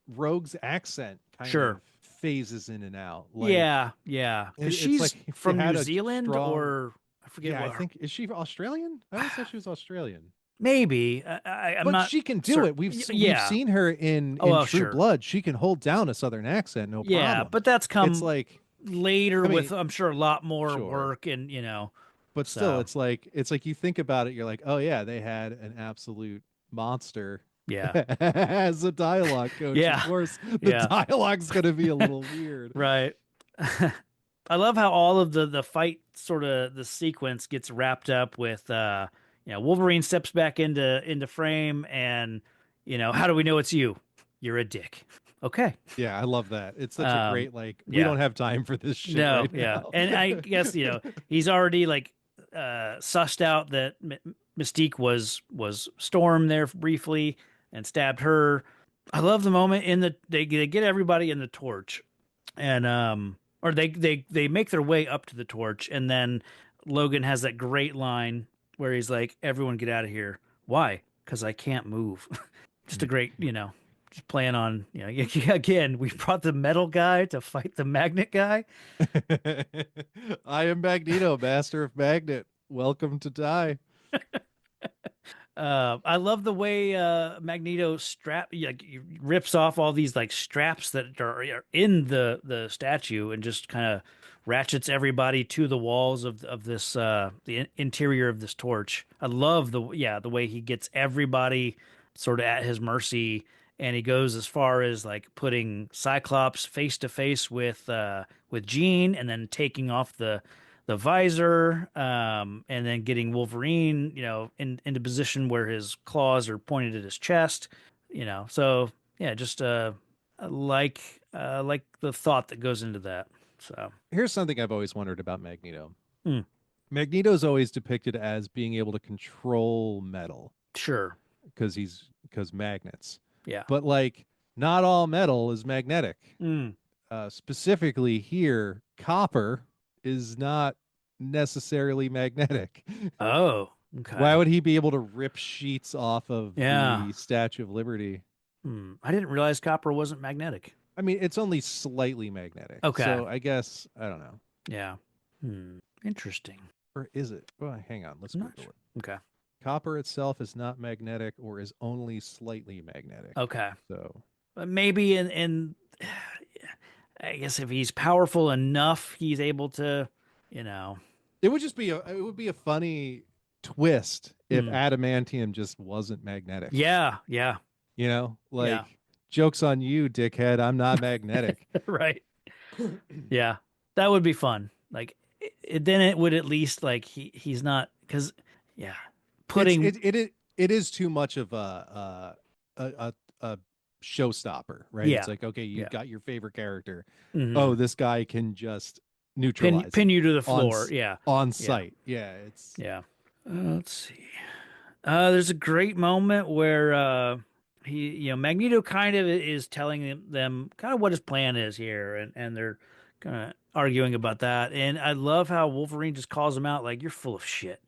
Rogue's accent kind sure. of phases in and out. Like Yeah, yeah. Because it's like she's if you from New had a Zealand, strong or I forget yeah, I what her, think is she Australian? I always thought she was Australian. maybe. I'm But not she can do certain. it. We've Yeah. seen her Oh, in well, True sure. Blood. She can hold down a southern accent, no Yeah, problem. but that's It's come like, later I with, mean, I'm sure, a lot more sure, work and, but still, so it's like you think about it, you're like, oh yeah, they had an absolute monster yeah. as a dialogue coach. Of Yeah. course, the Yeah. dialogue's gonna be a little weird. Right. I love how all of the fight sort of the sequence gets wrapped up with Wolverine steps back into frame and how do we know it's you? You're a dick. Okay. Yeah, I love that. It's such a Um great like we yeah. don't have time for this shit No, right yeah. now. And I guess he's already like sussed out that Mystique was Storm there briefly and stabbed her. I love the moment in they get everybody in the torch and or they make their way up to the torch, and then Logan has that great line where he's like, everyone get out of here. Why? Because I can't move. Just a great, just playing on, again, we brought the metal guy to fight the magnet guy. I am Magneto, master of magnet. Welcome to die. I love the way Magneto like rips off all these like straps that are in the statue and just kind of ratchets everybody to the walls of this interior of this torch. I love the way he gets everybody sort of at his mercy, and he goes as far as like putting Cyclops face to face with Jean, and then taking off the visor, and then getting Wolverine, into position where his claws are pointed at his chest, So yeah, just like the thought that goes into that. So Here's something I've always wondered about Magneto. mm, Magneto's always depicted as being able to control metal sure, because magnets. yeah, But like not all metal is magnetic. mm. Specifically here, copper is not necessarily magnetic. Oh, Why okay, would he be able to rip sheets off of yeah. the Statue of Liberty? I didn't realize copper wasn't magnetic. I mean, it's only slightly magnetic. Okay, So I guess I don't know. yeah, interesting. Or is it? Well, hang on, let's I'm not Google sure. it. Okay, Copper itself is not magnetic or is only slightly magnetic. okay. So But maybe in I guess if he's powerful enough, he's able to, you know. it would be a funny twist if Hmm. adamantium just wasn't magnetic. Yeah, yeah, You know, yeah. like joke's on you, dickhead. I'm not magnetic. Right. Yeah. That would be fun. Like then it would at least like he's not because yeah, it's putting it is too much of a showstopper, right? Yeah. It's like, okay, you've Yeah. got your favorite character. Hmm. Oh, this guy can just neutralize Pin it you to the on floor. Yeah. on Yeah. site. Yeah, it's Yeah. Let's see. There's a great moment where Magneto kind of is telling them kind of what his plan is here, and they're kind of arguing about that. And I love how Wolverine just calls him out like, "You're full of shit."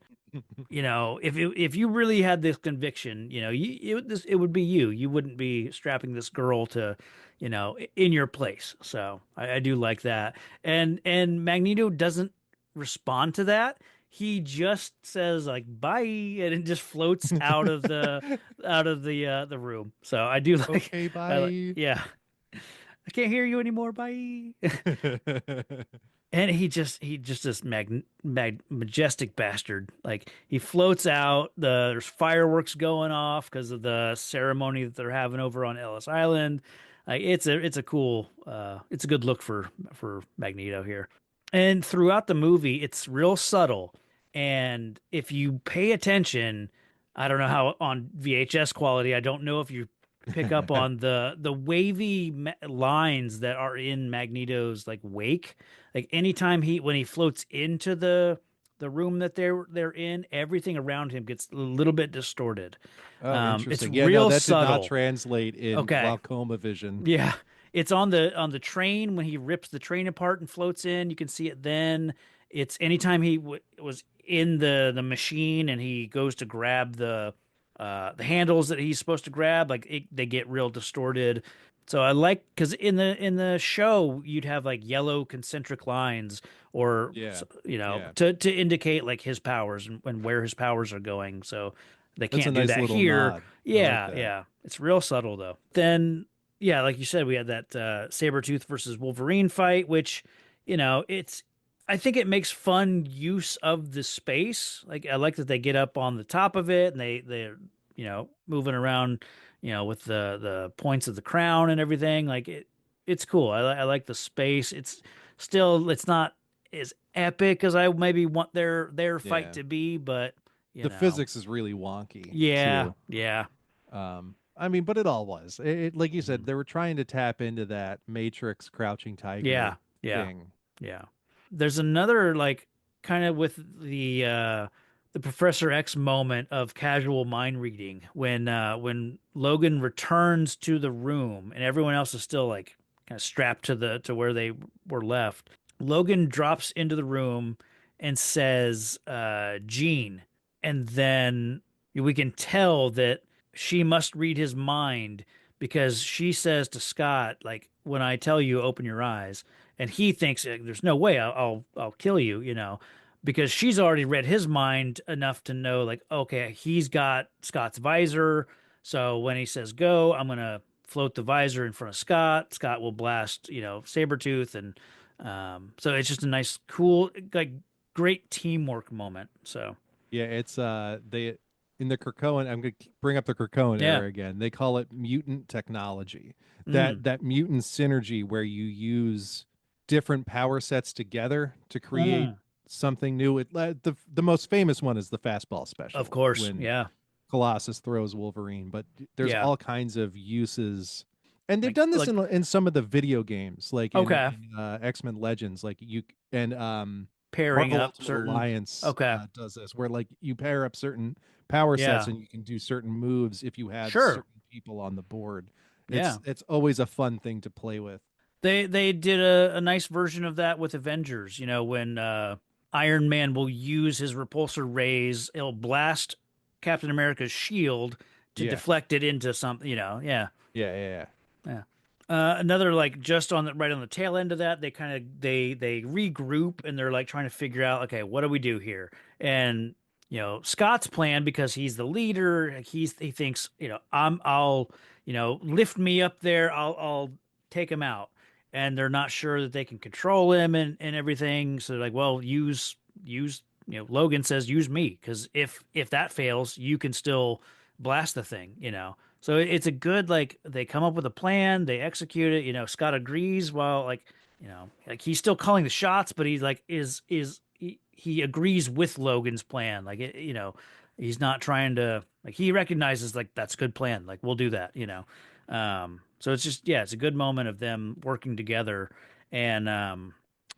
If you really had this conviction, it would be you. You wouldn't be strapping this girl to, in your place. So I do like that. And Magneto doesn't respond to that. He just says like bye, and it just floats out of the room. So I do like, okay, bye. yeah. I can't hear you anymore. Bye. And he just this majestic bastard. Like he floats out. There's fireworks going off because of the ceremony that they're having over on Ellis Island. Like it's a cool it's a good look for Magneto here. And throughout the movie, it's real subtle. And if you pay attention, I don't know how on VHS quality. I don't know if you pick up on the wavy lines that are in Magneto's like wake. Like anytime when he floats into the room that they're in, everything around him gets a little bit distorted. Oh, It's interesting. Yeah, no, real that did not subtle. translate in Okay. glaucoma vision. Yeah. It's on the train when he rips the train apart and floats in. You can see it then. It's anytime he was in the machine and he goes to grab the handles that he's supposed to grab, like they get real distorted. So I like because in the show you'd have like yellow concentric lines or Yeah, yeah. to indicate like his powers and where his powers are going. So they That's a can't do nice that little here. nod. I like Yeah, that. yeah. It's real subtle though. Then yeah, like you said, we had that Sabretooth versus Wolverine fight, which, it's I think it makes fun use of the space. Like I like that they get up on the top of it and they're, moving around, with the points of the crown and everything. Like it's cool. I like the space. It's not as epic as I maybe want their fight Yeah. to be, but The physics is really wonky yeah, too. yeah, I mean, but it all was. Like you said, mhm, they were trying to tap into that Matrix Crouching yeah, Tiger yeah. thing. Yeah. There's another like kind of with the Professor X moment of casual mind reading when Logan returns to the room and everyone else is still like kind of strapped to where they were left. Logan drops into the room and says Jean, and then we can tell that she must read his mind because she says to Scott like when I tell you open your eyes, and he thinks there's no way I'll kill you, because she's already read his mind enough to know like okay, he's got Scott's visor, so when he says go, I'm gonna float the visor in front of Scott. Scott will blast, Sabretooth, and so it's just a nice, cool, like great teamwork moment. So Yeah, it's they in the Krakoan. I'm going to bring up the Krakoan yeah, era again. They call it mutant technology. mm, That mutant synergy where you use different power sets together to create mm, something new. The most famous one is the fastball of special course, when yeah, Colossus throws Wolverine, but there's yeah, all kinds of uses. And they've like done this like in some of the video games, like okay, in X-Men Legends, like you and pairing Marvel up Ultimate certain, Alliance okay, does this, where like you pair up certain power sets yeah, and you can do certain moves if you have sure, certain people on the board. yeah. It's always a fun thing to play with. They did a nice version of that with Avengers, when Iron Man will use his repulsor rays, he'll blast Captain America's shield to Yeah, deflect it into something, yeah. yeah, yeah, Yeah. Another like just on the right on the tail end of that, they kind of they regroup and they're like trying to figure out, okay, what do we do here? And Scott's plan, because he's the leader, like, he thinks, I'll lift me up there, I'll take him out. And they're not sure that they can control him and everything. So they're like, well, use Logan says use me, because if that fails, you can still blast the thing. So it's a good like they come up with a plan, they execute it. Scott agrees while like he's still calling the shots, but he's like he agrees with Logan's plan. Like he's not trying to like he recognizes like that's a good plan. Like we'll do that. So it's just, yeah, it's a good moment of them working together. And I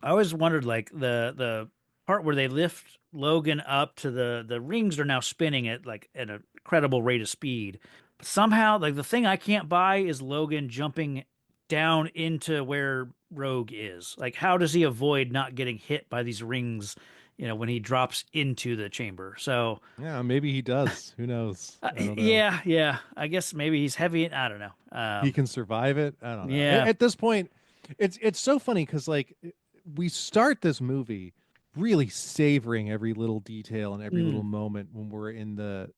always wondered, like, the part where they lift Logan up to the rings are now spinning at like at an incredible rate of speed. But somehow, like, the thing I can't buy is Logan jumping down into where Rogue is. Like, how does he avoid not getting hit by these rings, when he drops into the chamber? So Yeah, maybe he does. Who knows? I don't know. yeah, yeah. I guess maybe he's heavy. I don't know. He can survive it. I don't know. Yeah. At this point, it's so funny because like we start this movie really savoring every little detail and every little Mm. moment when we're in the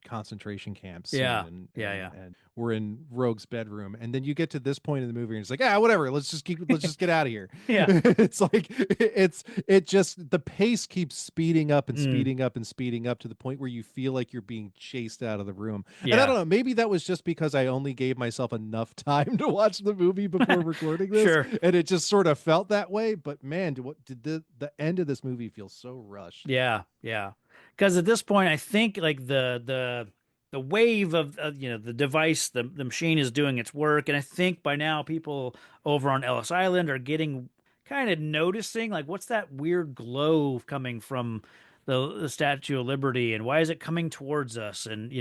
concentration camp scene Yeah. and Yeah. Yeah. we're in Rogue's bedroom, and then you get to this point in the movie and it's like, whatever, let's just get out of here. Yeah. It's like it just the pace keeps speeding up and Mm. speeding up and speeding up to the point where you feel like you're being chased out of the room. And I Yeah. don't know, maybe that was just because I only gave myself enough time to watch the movie before recording this, Sure. and it just sort of felt that way. But man, did the end of this movie feel so rushed? Yeah. Yeah. Because at this point, I think like the wave of the device, the machine is doing its work, and I think by now people over on Ellis Island are getting kind of noticing like what's that weird glow coming from the Statue of Liberty, and why is it coming towards us? And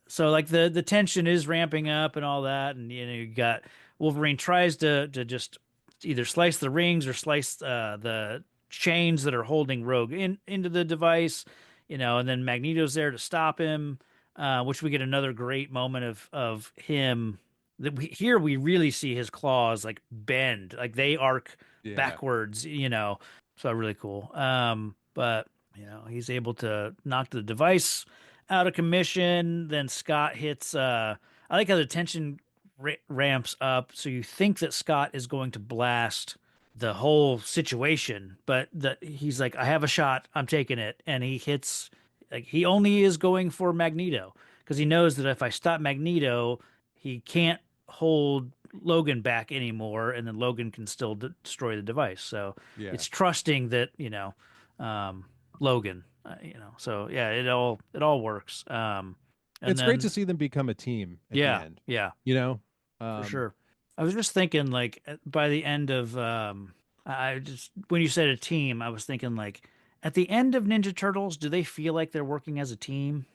so like the tension is ramping up and all that, and you got Wolverine tries to just either slice the rings or slice the chains that are holding Rogue into the device, and then Magneto's there to stop him, which we get another great moment of him. Here we really see his claws like bend, like they arc Yeah. backwards, so really cool. But he's able to knock the device out of commission. Then Scott hits. I like how the tension ramps up, so you think that Scott is going to blast the whole situation, but he's like, I have a shot, I'm taking it, and he hits. Like, he only is going for Magneto because he knows that if I stop Magneto, he can't hold Logan back anymore, and then Logan can still destroy the device. So Yeah. it's trusting that Logan, So yeah, it all works. And It's great then to see them become a team at the yeah, end. yeah, You know, for um, sure. I was just thinking, like, by the end of, I just, when you said a team, I was thinking, like, at the end of Ninja Turtles, do they feel like they're working as a team?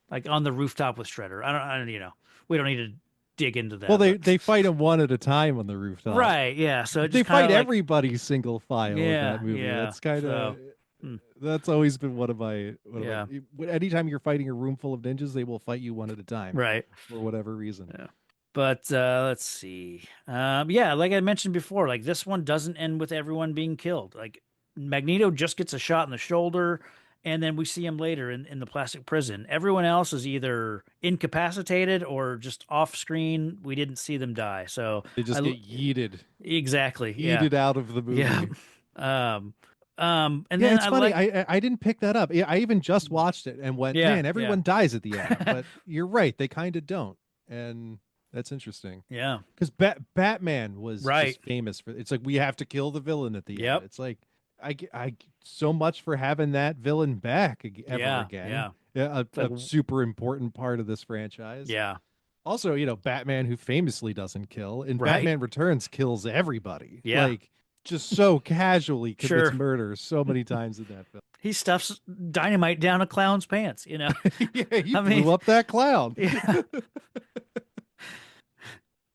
Like on the rooftop with Shredder. I don't, we don't need to dig into well, that, they but fight them one at a time on the rooftop. right, yeah. So it They just kind fight of like, everybody single file in yeah, that movie. yeah. That's kind of So, mm, that's always been one of my yeah, anytime you're fighting a room full of ninjas, they will fight you one at a time right. for whatever reason. Yeah. But let's see. Yeah, like I mentioned before, like this one doesn't end with everyone being killed. Like Magneto just gets a shot in the shoulder, and then we see him later in the plastic prison. Everyone else is either incapacitated or just off screen. We didn't see them die. So They just get yeeted, exactly. Yeah. yeeted out of the Yeah. movie. Um, and Yeah, then it's I funny. like, I didn't pick that up. Yeah, I even just watched it and went, yeah, man, yeah. everyone dies at the end. But you're right, they kind of don't, and that's interesting. Yeah. Because Batman was Right. just famous for it's like we have to kill the villain at the end. Yep. It's like I so much for having that villain back ever Yeah. again. Yeah. Yeah, Like, a super important part of this franchise. yeah. Also, Batman who famously doesn't kill in Right. Batman Returns kills everybody. Yeah. Like just so casually commits Sure. murder so many times in that film. He stuffs dynamite down a clown's pants, Yeah, he I blew mean, up that clown. yeah.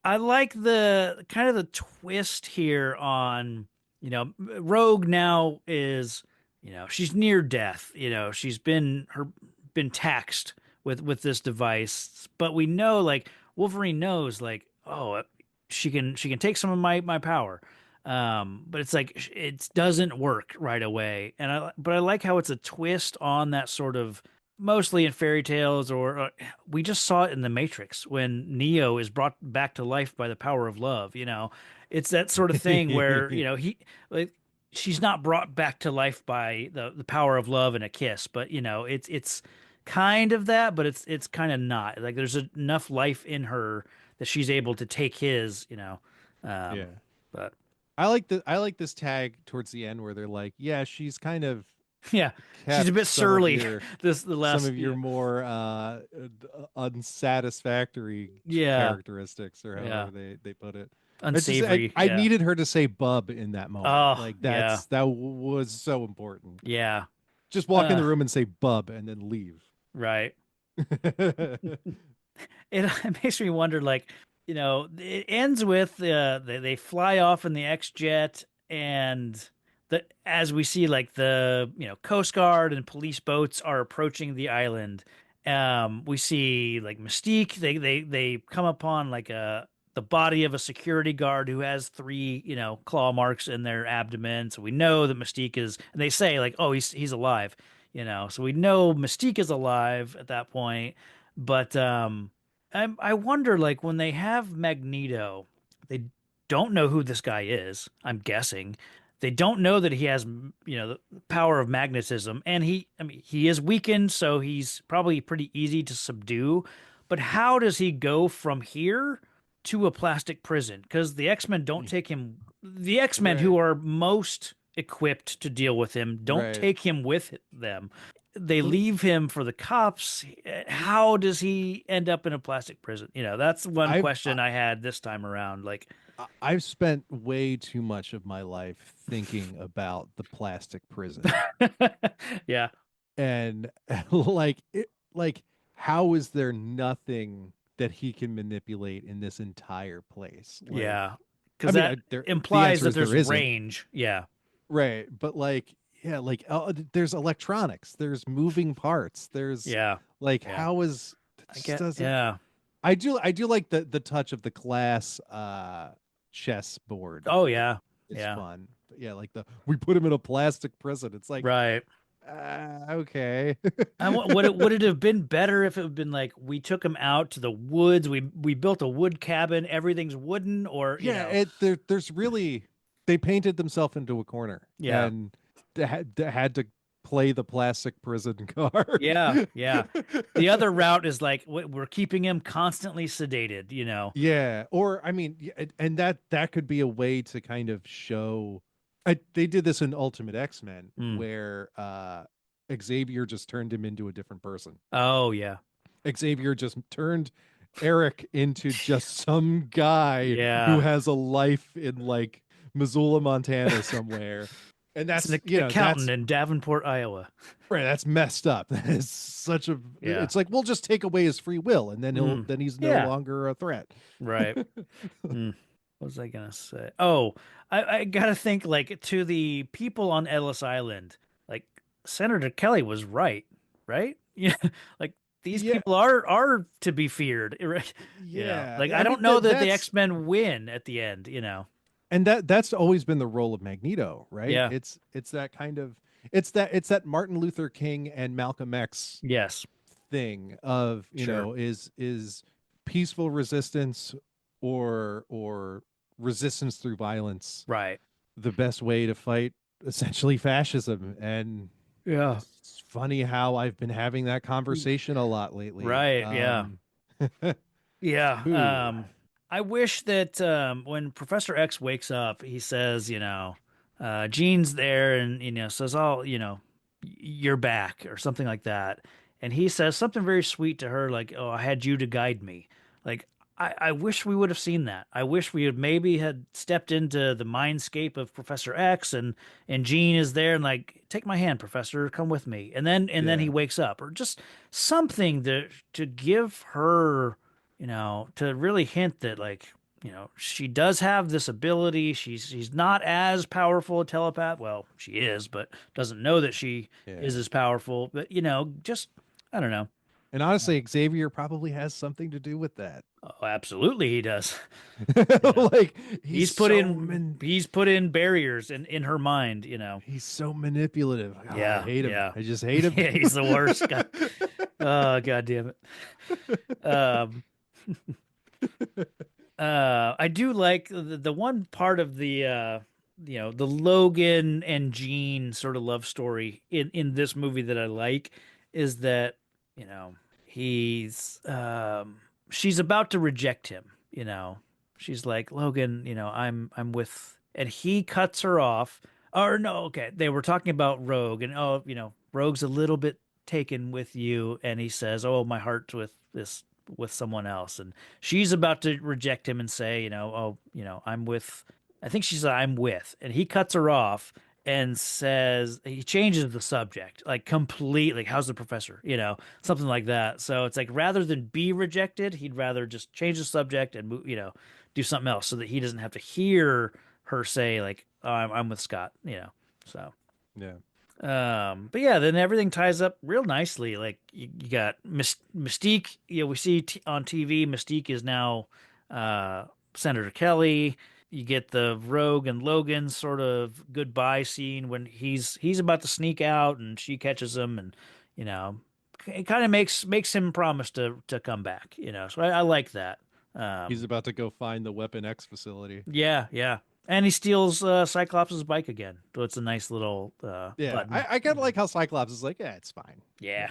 I like the kind of the twist here on, Rogue now is, she's near death. She's been taxed with this device, but we know, like, Wolverine knows, like, oh, she can take some of my power. But it's like it doesn't work right away. But I like how it's a twist on that sort of, mostly in fairy tales, or we just saw it in the Matrix when Neo is brought back to life by the power of love. It's that sort of thing where he, like, she's not brought back to life by the power of love and a kiss, but it's kind of that, but it's kind of not. Like, there's enough life in her that she's able to take his. Yeah. But I like this tag towards the end where they're like, yeah, she's kind of Yeah, she's a kept bit surly. The some last, of your more unsatisfactory yeah, characteristics, or yeah, however they put it. It's just unsavory. I Yeah. needed her to say bub in that moment. Oh, Like yeah, that was so important. yeah. Just walk in Uh, the room and say bub and then leave. right. It makes me wonder, like, it ends with they fly off in the X jet, and as we see, like, the Coast Guard and police boats are approaching the island. We see, like, Mystique. They come upon, like, the body of a security guard who has three claw marks in their abdomen. So we know that Mystique is. And they say, like, oh, he's alive. So we know Mystique is alive at that point. But I wonder, like, when they have Magneto, they don't know who this guy is. I'm guessing they don't know that he has, the power of magnetism, and I mean, he is weakened, so he's probably pretty easy to subdue. But how does he go from here to a plastic prison? Because the X-Men don't take him. The X-Men Right. who are most equipped to deal with him don't Right. take him with them. They leave him for the cops. How does he end up in a plastic prison? That's one I've question I had this time around. Like, I've spent way too much of my life thinking about the plastic prison. yeah, And like how is there nothing that he can manipulate in this entire place? Like, yeah, I because mean, that the implies answer that is there's there isn't. range. Yeah, Right, but like, yeah, like there's electronics, there's moving parts, there's yeah, like, yeah. how is it I just get. doesn't. Yeah. I do like the touch of the class chess board. Oh yeah, It's yeah. fun. But yeah, like we put him in a plastic prison. It's like, Right. okay. Would it have been better if it had been like we took him out to the woods, we built a wood cabin, everything's wooden, or Yeah, there's really, they painted themselves into a corner, yeah, and they had to play the plastic prison card. yeah, yeah. The other route is like we're keeping him constantly sedated. Yeah, or I mean, and that could be a way to kind of show. They did this in Ultimate X-Men, Mm. where Xavier just turned him into a different person. Oh yeah, Xavier just turned Eric into just some guy who yeah. has a life in like Missoula, Montana somewhere. And It's an that's, accountant that's in Davenport, Iowa. right. That's messed up. That is such a, Yeah. it's like, we'll just take away his free will and then Mm. then he's no Yeah. longer a threat. Right. Mm. What was I gonna say? Oh, I gotta think, like, to the people on Ellis Island, like, Senator Kelly was right, right? Yeah, like, these Yeah. people are to be feared, right? Yeah. Like, I I don't mean, know that the that's, X-Men win at the end. and that's always been the role of Magneto, right? Yeah. It's that kind of, it's that Martin Luther King and Malcolm X Yes. thing of, Sure. is peaceful resistance or resistance through violence Right. the best way to fight essentially fascism. And Yeah. it's funny how I've been having that conversation a lot lately. Right. Yeah. Ooh, Yeah. I wish that when Professor X wakes up, he says, Jean's there and, says, oh, you're back or something like that. And he says something very sweet to her, like, oh, I had you to guide me. Like, I wish we would have seen that. I wish we had maybe had stepped into the mindscape of Professor X, and Jean is there and like, take my hand, Professor, come with me. And then he yeah. wakes up, or just something to give her, to really hint that, like, she does have this ability. She's not as powerful a telepath. Well, she is, but doesn't know that she is Yeah. as powerful. But just, I don't know. And honestly, Xavier probably has something to do with that. Oh, absolutely, he does. You know, Like he's he's put in barriers in her mind. he's so manipulative. Oh, I Yeah, hate him. yeah, I just hate him. yeah. He's the worst guy. Oh, God damn it. Um, I do like the one part of the Logan and Jean sort of love story in this movie that I like is that, he's she's about to reject him. She's like, Logan, I'm with, and he cuts her off. Or no, okay. They were talking about Rogue, and Rogue's a little bit taken with you, and he says, "Oh, my heart's with someone else," and she's about to reject him and say, "Oh, I'm with." I think she said, "I'm with," and he cuts her off and says he changes the subject like completely. How's the professor? Something like that. So it's like rather than be rejected, he'd rather just change the subject and do something else so that he doesn't have to hear her say like, "Oh, I'm with Scott," So, Yeah. but yeah, then everything ties up real nicely. Like you got Mystique. We see on TV Mystique is now Senator Kelly. You get the Rogue and Logan sort of goodbye scene when he's about to sneak out and she catches him, and you know it kind of makes him promise to come back. So I like that. He's Um, about to go find the Weapon X facility. yeah, yeah. And he steals Cyclops' bike again. So it's a nice little Yeah, button. I kind of like how Cyclops is like, yeah, it's fine. Yeah.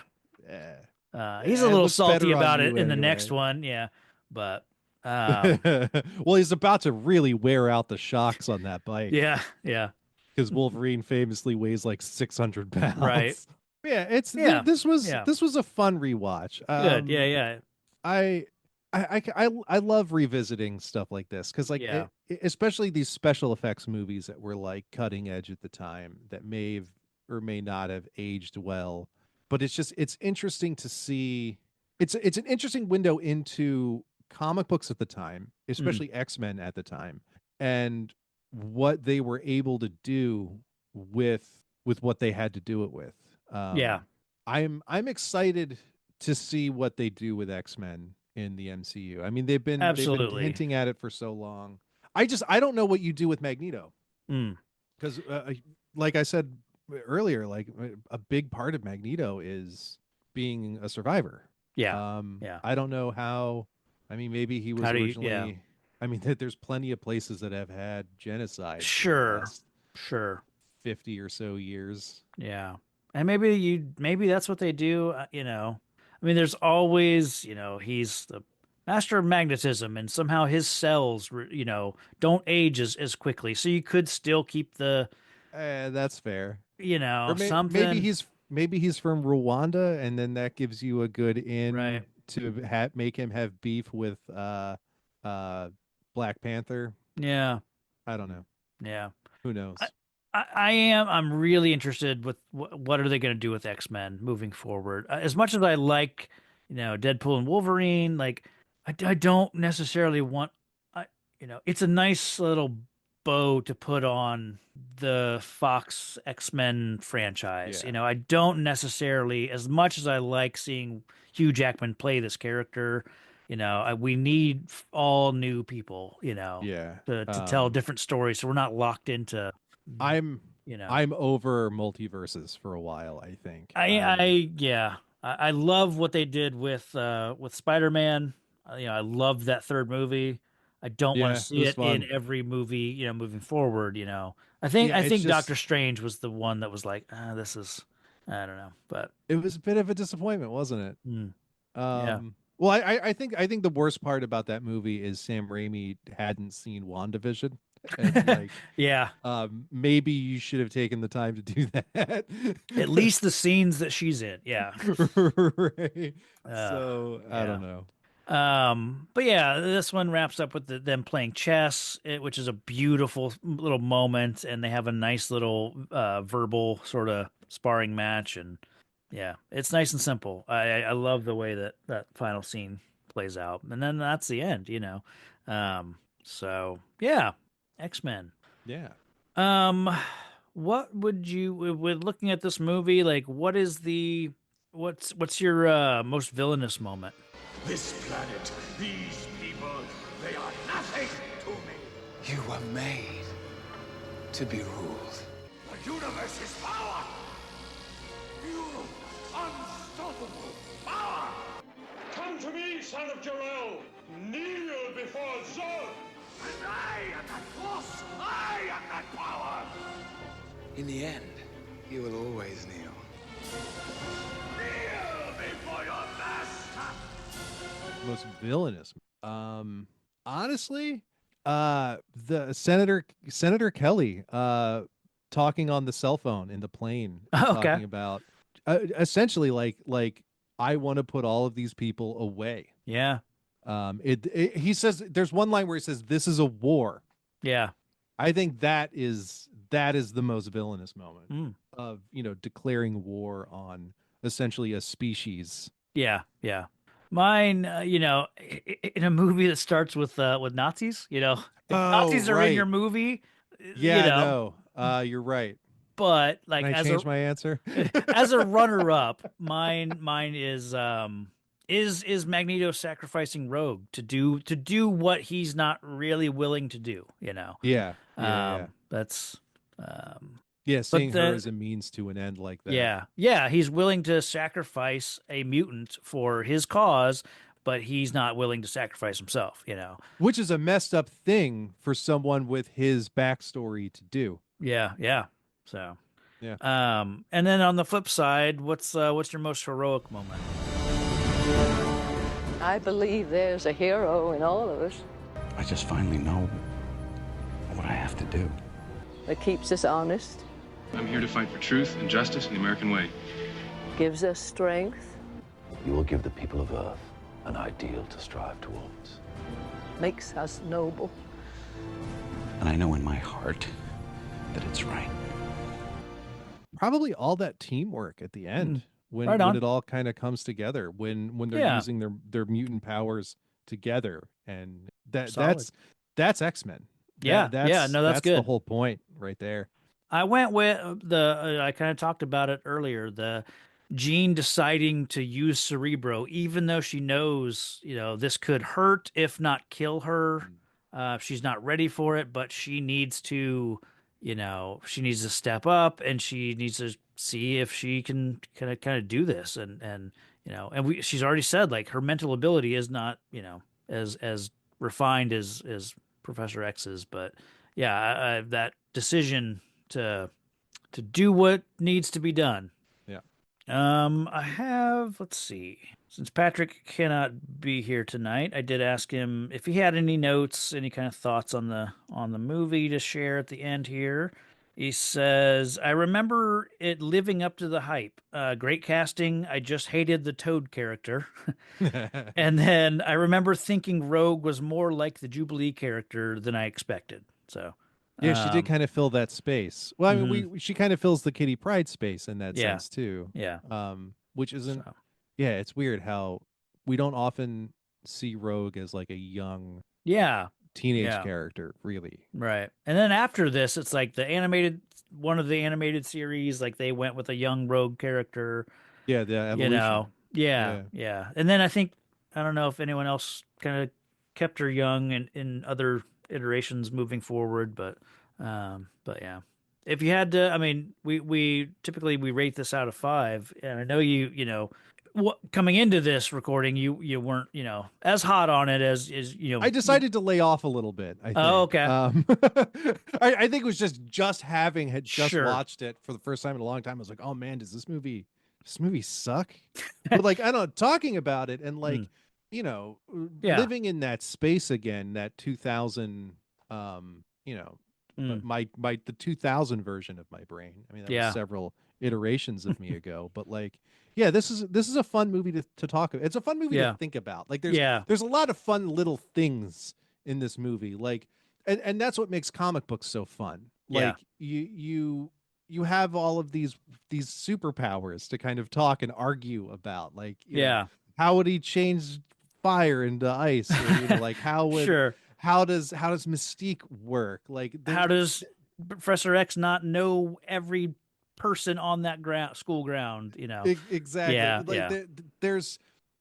Yeah, He's a it little looks salty better on about it you in the anyway. next one. Yeah. But Well, he's about to really wear out the shocks on that bike yeah, yeah. because Wolverine famously weighs like 600 Right. pounds. Yeah, Yeah. this Yeah. was a fun rewatch. Good. Yeah, yeah. I I love revisiting stuff like this because like Yeah. especially these special effects movies that were like cutting edge at the time that may have or may not have aged well, but it's interesting to see. It's an interesting window into comic books at the time, Mm, especially X-Men at the time, and what they were able to do with what they had to do it with. yeah. I'm excited to see what they do with X-Men in the MCU. I mean, they've been Absolutely. hinting at it for so long. I don't know what you do with Magneto Mm, because, like I said earlier, like a big part of Magneto is being a survivor. yeah. Yeah. I don't know how. I mean, maybe he was How do you? Yeah. originally. I mean, there's plenty of places that have had genocides in the Sure. last Sure. 50 or so years. Yeah. And maybe that's what they do. I mean, there's always, he's the master of magnetism, and somehow his cells, don't age as quickly. So you could still keep That's fair. Or something. maybe he's from Rwanda, and then that gives you a good in Right. to make him have beef with uh Black Panther. Yeah. I don't know. Yeah. Who I, knows? I'm really interested with what are they going to do with X-Men moving forward. As much as I like, Deadpool and Wolverine, like I don't necessarily want, I, it's a nice little bow to put on the Fox X-Men franchise. Yeah. I don't necessarily, as much as I like seeing Hugh Jackman play this character, we need all new people, Yeah. to tell different stories, so we're not locked into I'm you know I'm over multiverses for a while, I think. yeah, I love what they did with Spider-Man. I love that third movie. I don't want to Yeah, it see was it in fun. every movie, moving forward. I think Yeah, I it's think just Doctor Strange was the one that was like, this is, I don't know, but it was a bit of a disappointment, wasn't mm, it? yeah. Well, I think the worst part about that movie is Sam Raimi hadn't seen WandaVision, and like Yeah, maybe you should have taken the time to do that. at least the scenes that she's in. Yeah. Right. uh So I yeah. don't know. But yeah, this one wraps up with them playing chess, which is a beautiful little moment, and they have a nice little verbal sort of sparring match, and yeah, it's nice and simple. I love the way that final scene plays out, and then that's the end. So yeah, X-Men. Yeah. Um, what would you, with looking at this movie, like, what's your most villainous moment? This planet, these people, they are nothing to me. You were made to be ruled. The universe's power! You unstoppable power! Come to me, son of Jor-El! Kneel before Zod! And I am that force! I am that power! In the end, you will always kneel. Kneel before your master! Most villainous. Honestly, the Senator Kelly. talking on the cell phone in the plane, Okay. talking about essentially like I want to put all of these people away. Yeah. He says there's one line where he says this is a war. Yeah. I think that is the most villainous moment Mm. of, declaring war on essentially a species. Yeah. Yeah. Mine, in a movie that starts with Nazis, if Nazis are in your movie, Yeah, no, you're right. but Can like I as change my answer? as a runner up, mine is Magneto sacrificing Rogue to do what he's not really willing to do, Yeah, yeah. That's Yeah, but seeing her as a means to an end like that. yeah, he's willing to sacrifice a mutant for his cause, but he's not willing to sacrifice himself, Which is a messed up thing for someone with his backstory to do. Yeah, yeah. So, yeah. And then on the flip side, what's your most heroic moment? I believe there's a hero in all of us. I just finally know what I have to do. That keeps us honest. I'm here to fight for truth and justice in the American way. Gives us strength. You will give the people of Earth an ideal to strive towards. Makes us noble. And I know in my heart that it's right. Probably all that teamwork at the end when it all kind of comes together, when they're using their mutant powers together, and that's X-Men. That's good. The whole point right there. I went with I kind of talked about it earlier, the Jean deciding to use Cerebro, even though she knows, this could hurt, if not kill her. She's not ready for it, but she needs to, she needs to step up, and she needs to see if she can kind of do this. And she's already said, like, her mental ability is not, as refined as Professor X's, but yeah, that decision to do what needs to be done. Yeah. Let's see. Since Patrick cannot be here tonight, I did ask him if he had any notes, any kind of thoughts on the movie to share at the end here. He says, I remember it living up to the hype. Great casting. I just hated the Toad character. And then I remember thinking Rogue was more like the Jubilee character than I expected. So yeah, she did kind of fill that space. Well, I mean, she kind of fills the Kitty Pryde space in that sense too. Yeah. Which isn't. So. Yeah, it's weird how we don't often see Rogue as like a young. Teenage character, really. Right. And then after this, it's like one of the animated series, like they went with a young Rogue character. Yeah, the evolution. Yeah. And then I think, I don't know if anyone else kind of kept her young in other iterations moving forward, but yeah. If you had to, I mean, we typically rate this out of 5, and I know coming into this recording, you weren't, as hot on it as I decided to lay off a little bit. I think. Oh, okay. I think it was just having Sure. watched it for the first time in a long time. I was like, oh man, does this movie suck? But like, I don't know, talking about it and like, living in that space again, that 2000, the 2000 version of my brain. I mean, that was several iterations of me ago, but like, yeah, this is a fun movie to talk about. It's a fun movie to think about. Like there's a lot of fun little things in this movie. Like, and that's what makes comic books so fun. Like you have all of these superpowers to kind of talk and argue about. Like, how would he change fire into ice? Or, like how would how does Mystique work? Like how does Professor X not know every person on that school ground, exactly.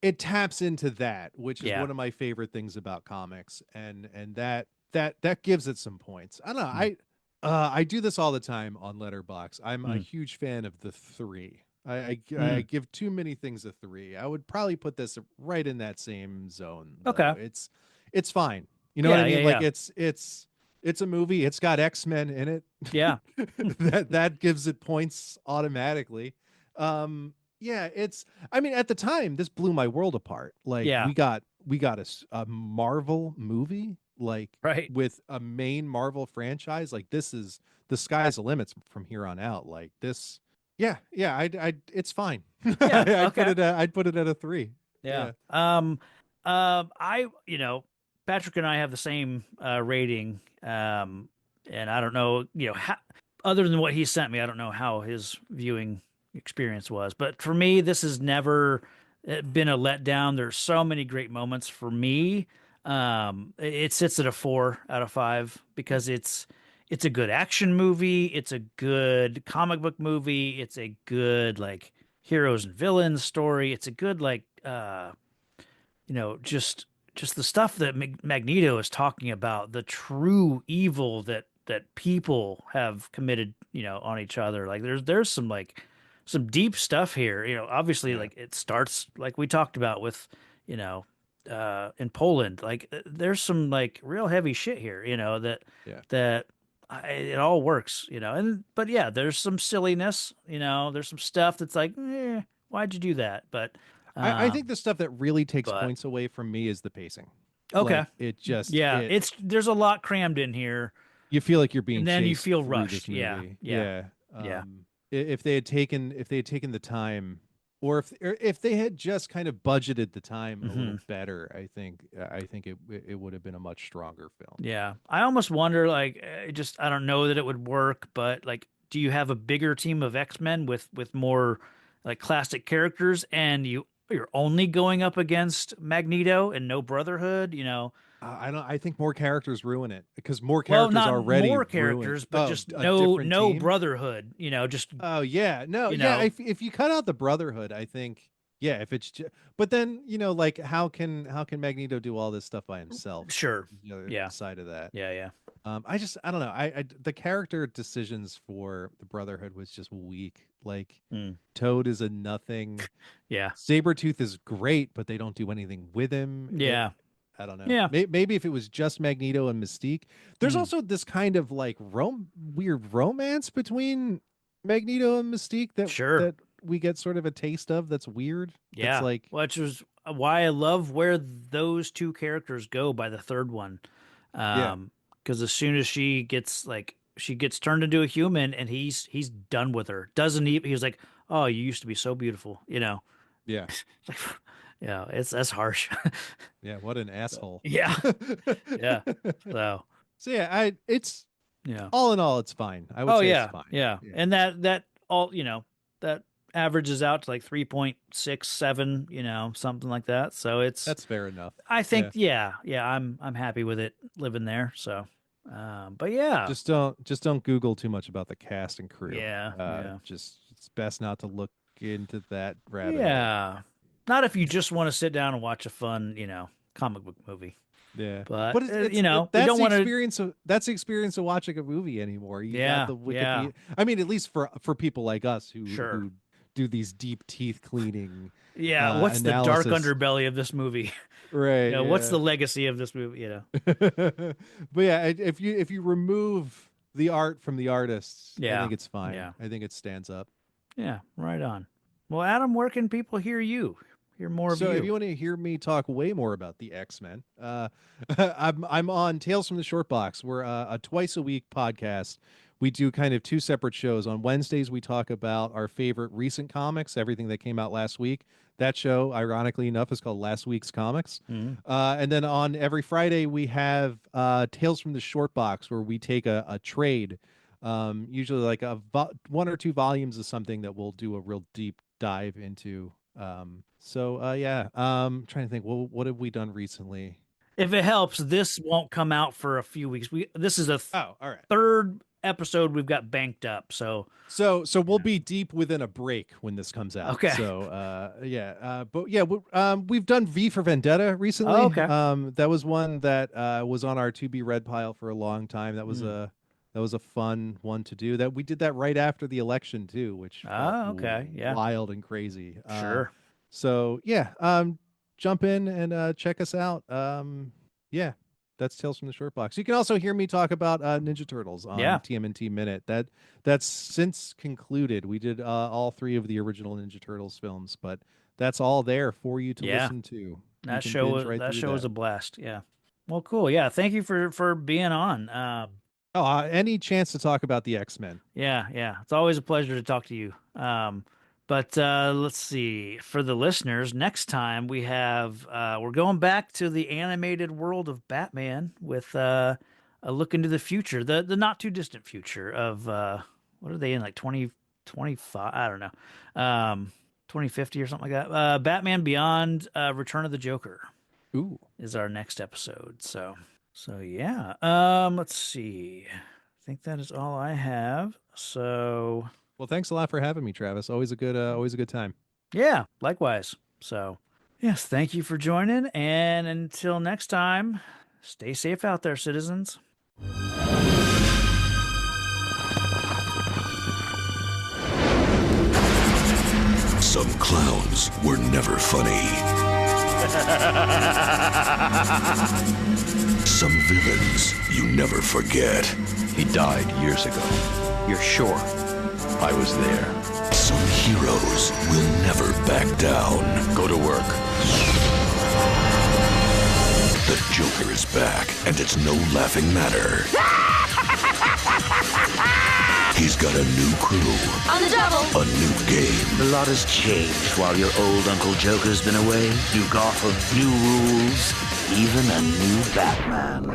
It taps into that, which is one of my favorite things about comics, and that gives it some points. I don't know. I do this all the time on Letterboxd. I'm a huge fan of the 3. I give too many things a 3. I would probably put this right in that same zone. Okay. It's fine. You know what I mean? Like it's a movie. It's got X-Men in it. Yeah. that gives it points automatically. I mean, at the time, this blew my world apart. Like we got a Marvel movie like Right. with a main Marvel franchise. Like this is the sky's the limits from here on out. Like this, yeah, it's fine. Yeah. I'd put it at a 3. Yeah. I, Patrick and I have the same rating. And I don't know, how, other than what he sent me, I don't know how his viewing experience was. But for me, this has never been a letdown. There's so many great moments for me. It sits at a 4 out of 5 because it's a good action movie. It's a good comic book movie. It's a good like heroes and villains story. It's a good like just the stuff that Magneto is talking about, the true evil that people have committed, on each other. Like there's some like some deep stuff here. Obviously like it starts like we talked about with, in Poland. Like there's some like real heavy shit here, that it all works, but yeah, there's some silliness, there's some stuff that's like, why'd you do that? But I think the stuff that really takes but- points away from me is the pacing. okay, Like, it just there's a lot crammed in here. you feel like you're being And then you chased feel through rushed. this Yeah, movie. yeah. If they had taken the time, or if they had just kind of budgeted the time a little better, I think it would have been a much stronger film. Yeah, I almost wonder, like, I don't know that it would work, but like, do you have a bigger team of X-Men with more like classic characters, and you're only going up against Magneto and no Brotherhood? I think more characters ruin it because more Well, characters not already more ruin- characters, but Oh, just a no different team? Brotherhood. Just Oh yeah, no, you yeah. know. If you cut out the Brotherhood, I think if it's but then like how can Magneto do all this stuff by himself? Sure. The other Yeah. side of that. Yeah. I don't know. I the character decisions for the Brotherhood was just weak. Like Toad is a nothing. Yeah. Sabretooth is great, but they don't do anything with him. Yeah. I don't know. Yeah. Maybe if it was just Magneto and Mystique. There's also this kind of like weird romance between Magneto and Mystique that we get sort of a taste of. That's weird. Yeah. It's like, which is why I love where those two characters go by the third one. Because as soon as she gets turned into a human and he's done with her. Doesn't he? He was like, "Oh, you used to be so beautiful," Yeah. Like, that's harsh. Yeah. What an asshole. Yeah. Yeah. So yeah, it's yeah. all in all, it's fine. I would say it's fine. Yeah. And that all, that averages out to like 3.67, something like that. So that's fair enough. I think, I'm happy with it living there. So, but yeah, just don't Google too much about the cast and crew. Yeah. Just it's best not to look into that rabbit hole. Yeah. Not if you just want to sit down and watch a fun, comic book movie. Yeah, but that's you don't the want experience of that's the experience of watching a movie anymore. You got the Wikipedia. I mean, at least for people like us who do these deep teeth cleaning. Yeah, what's analysis. The dark underbelly of this movie? Right. What's the legacy of this movie? But yeah, if you remove the art from the artists, I think it's fine. Yeah. I think it stands up. Yeah, right on. Well, Adam, where can people hear you? Hear more of you? So if you want to hear me talk way more about the X-Men, I'm on Tales from the Short Box. We're a twice a week podcast. We do kind of two separate shows. On Wednesdays, we talk about our favorite recent comics, everything that came out last week. That show, ironically enough, is called Last Week's Comics. And then on every Friday, we have Tales from the Short Box, where we take a trade, usually like one or two volumes of something that we'll do a real deep dive into. Trying to think, well, what have we done recently? If it helps, this won't come out for a few weeks. This is a all right. third episode we've got banked up. So we'll be deep within a break when this comes out. Okay. We've done V for Vendetta recently. Oh, okay. That was one that was on our to be read pile for a long time. That was a fun one to do. That we did that right after the election too, which wild and crazy. Sure. Jump in and check us out. That's Tales from the Short Box. You can also hear me talk about Ninja Turtles on TMNT Minute. That's since concluded. We did all three of the original Ninja Turtles films, but that's all there for you to listen to. That show was a blast. Yeah. Well, cool. Yeah, thank you for being on. Any chance to talk about the X-Men? Yeah. It's always a pleasure to talk to you. But let's see. For the listeners, next time we're going back to the animated world of Batman with a look into the future, the not too distant future of what are they in, like 2025? I don't know. 2050 or something like that. Batman Beyond, Return of the Joker. Ooh, is our next episode. So yeah. Let's see. I think that is all I have. So, well, thanks a lot for having me, Travis. Always a good time. Yeah, likewise. So, yes, thank you for joining, and until next time, stay safe out there, citizens. Some clowns were never funny. Some villains you never forget. He died years ago. You're sure? I was there. Some heroes will never back down. Go to work. The Joker is back, and it's no laughing matter. He's got a new crew. On the double. A new game. A lot has changed while your old Uncle Joker's been away. New Gotham, new rules, even a new Batman.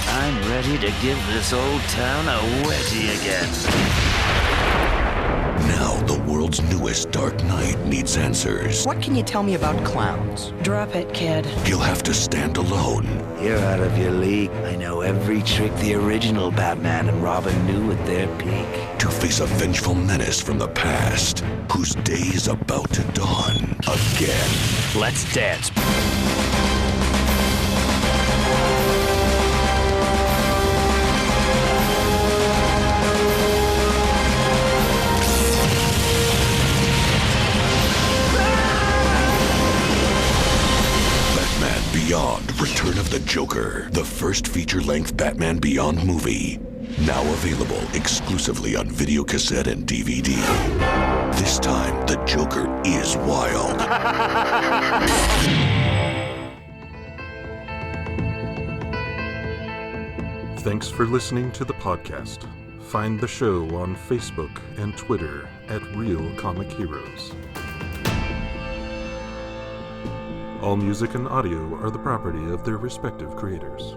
I'm ready to give this old town a wetty again. Now the world's newest Dark Knight needs answers. What can you tell me about clowns? Drop it, kid. He'll have to stand alone. You're out of your league. I know every trick the original Batman and Robin knew at their peak. To face a vengeful menace from the past, whose day is about to dawn again. Let's dance. Beyond Return of the Joker, the first feature-length Batman Beyond movie. Now available exclusively on videocassette and DVD. This time, the Joker is wild. Thanks for listening to the podcast. Find the show on Facebook and Twitter at Real Comic Heroes. All music and audio are the property of their respective creators.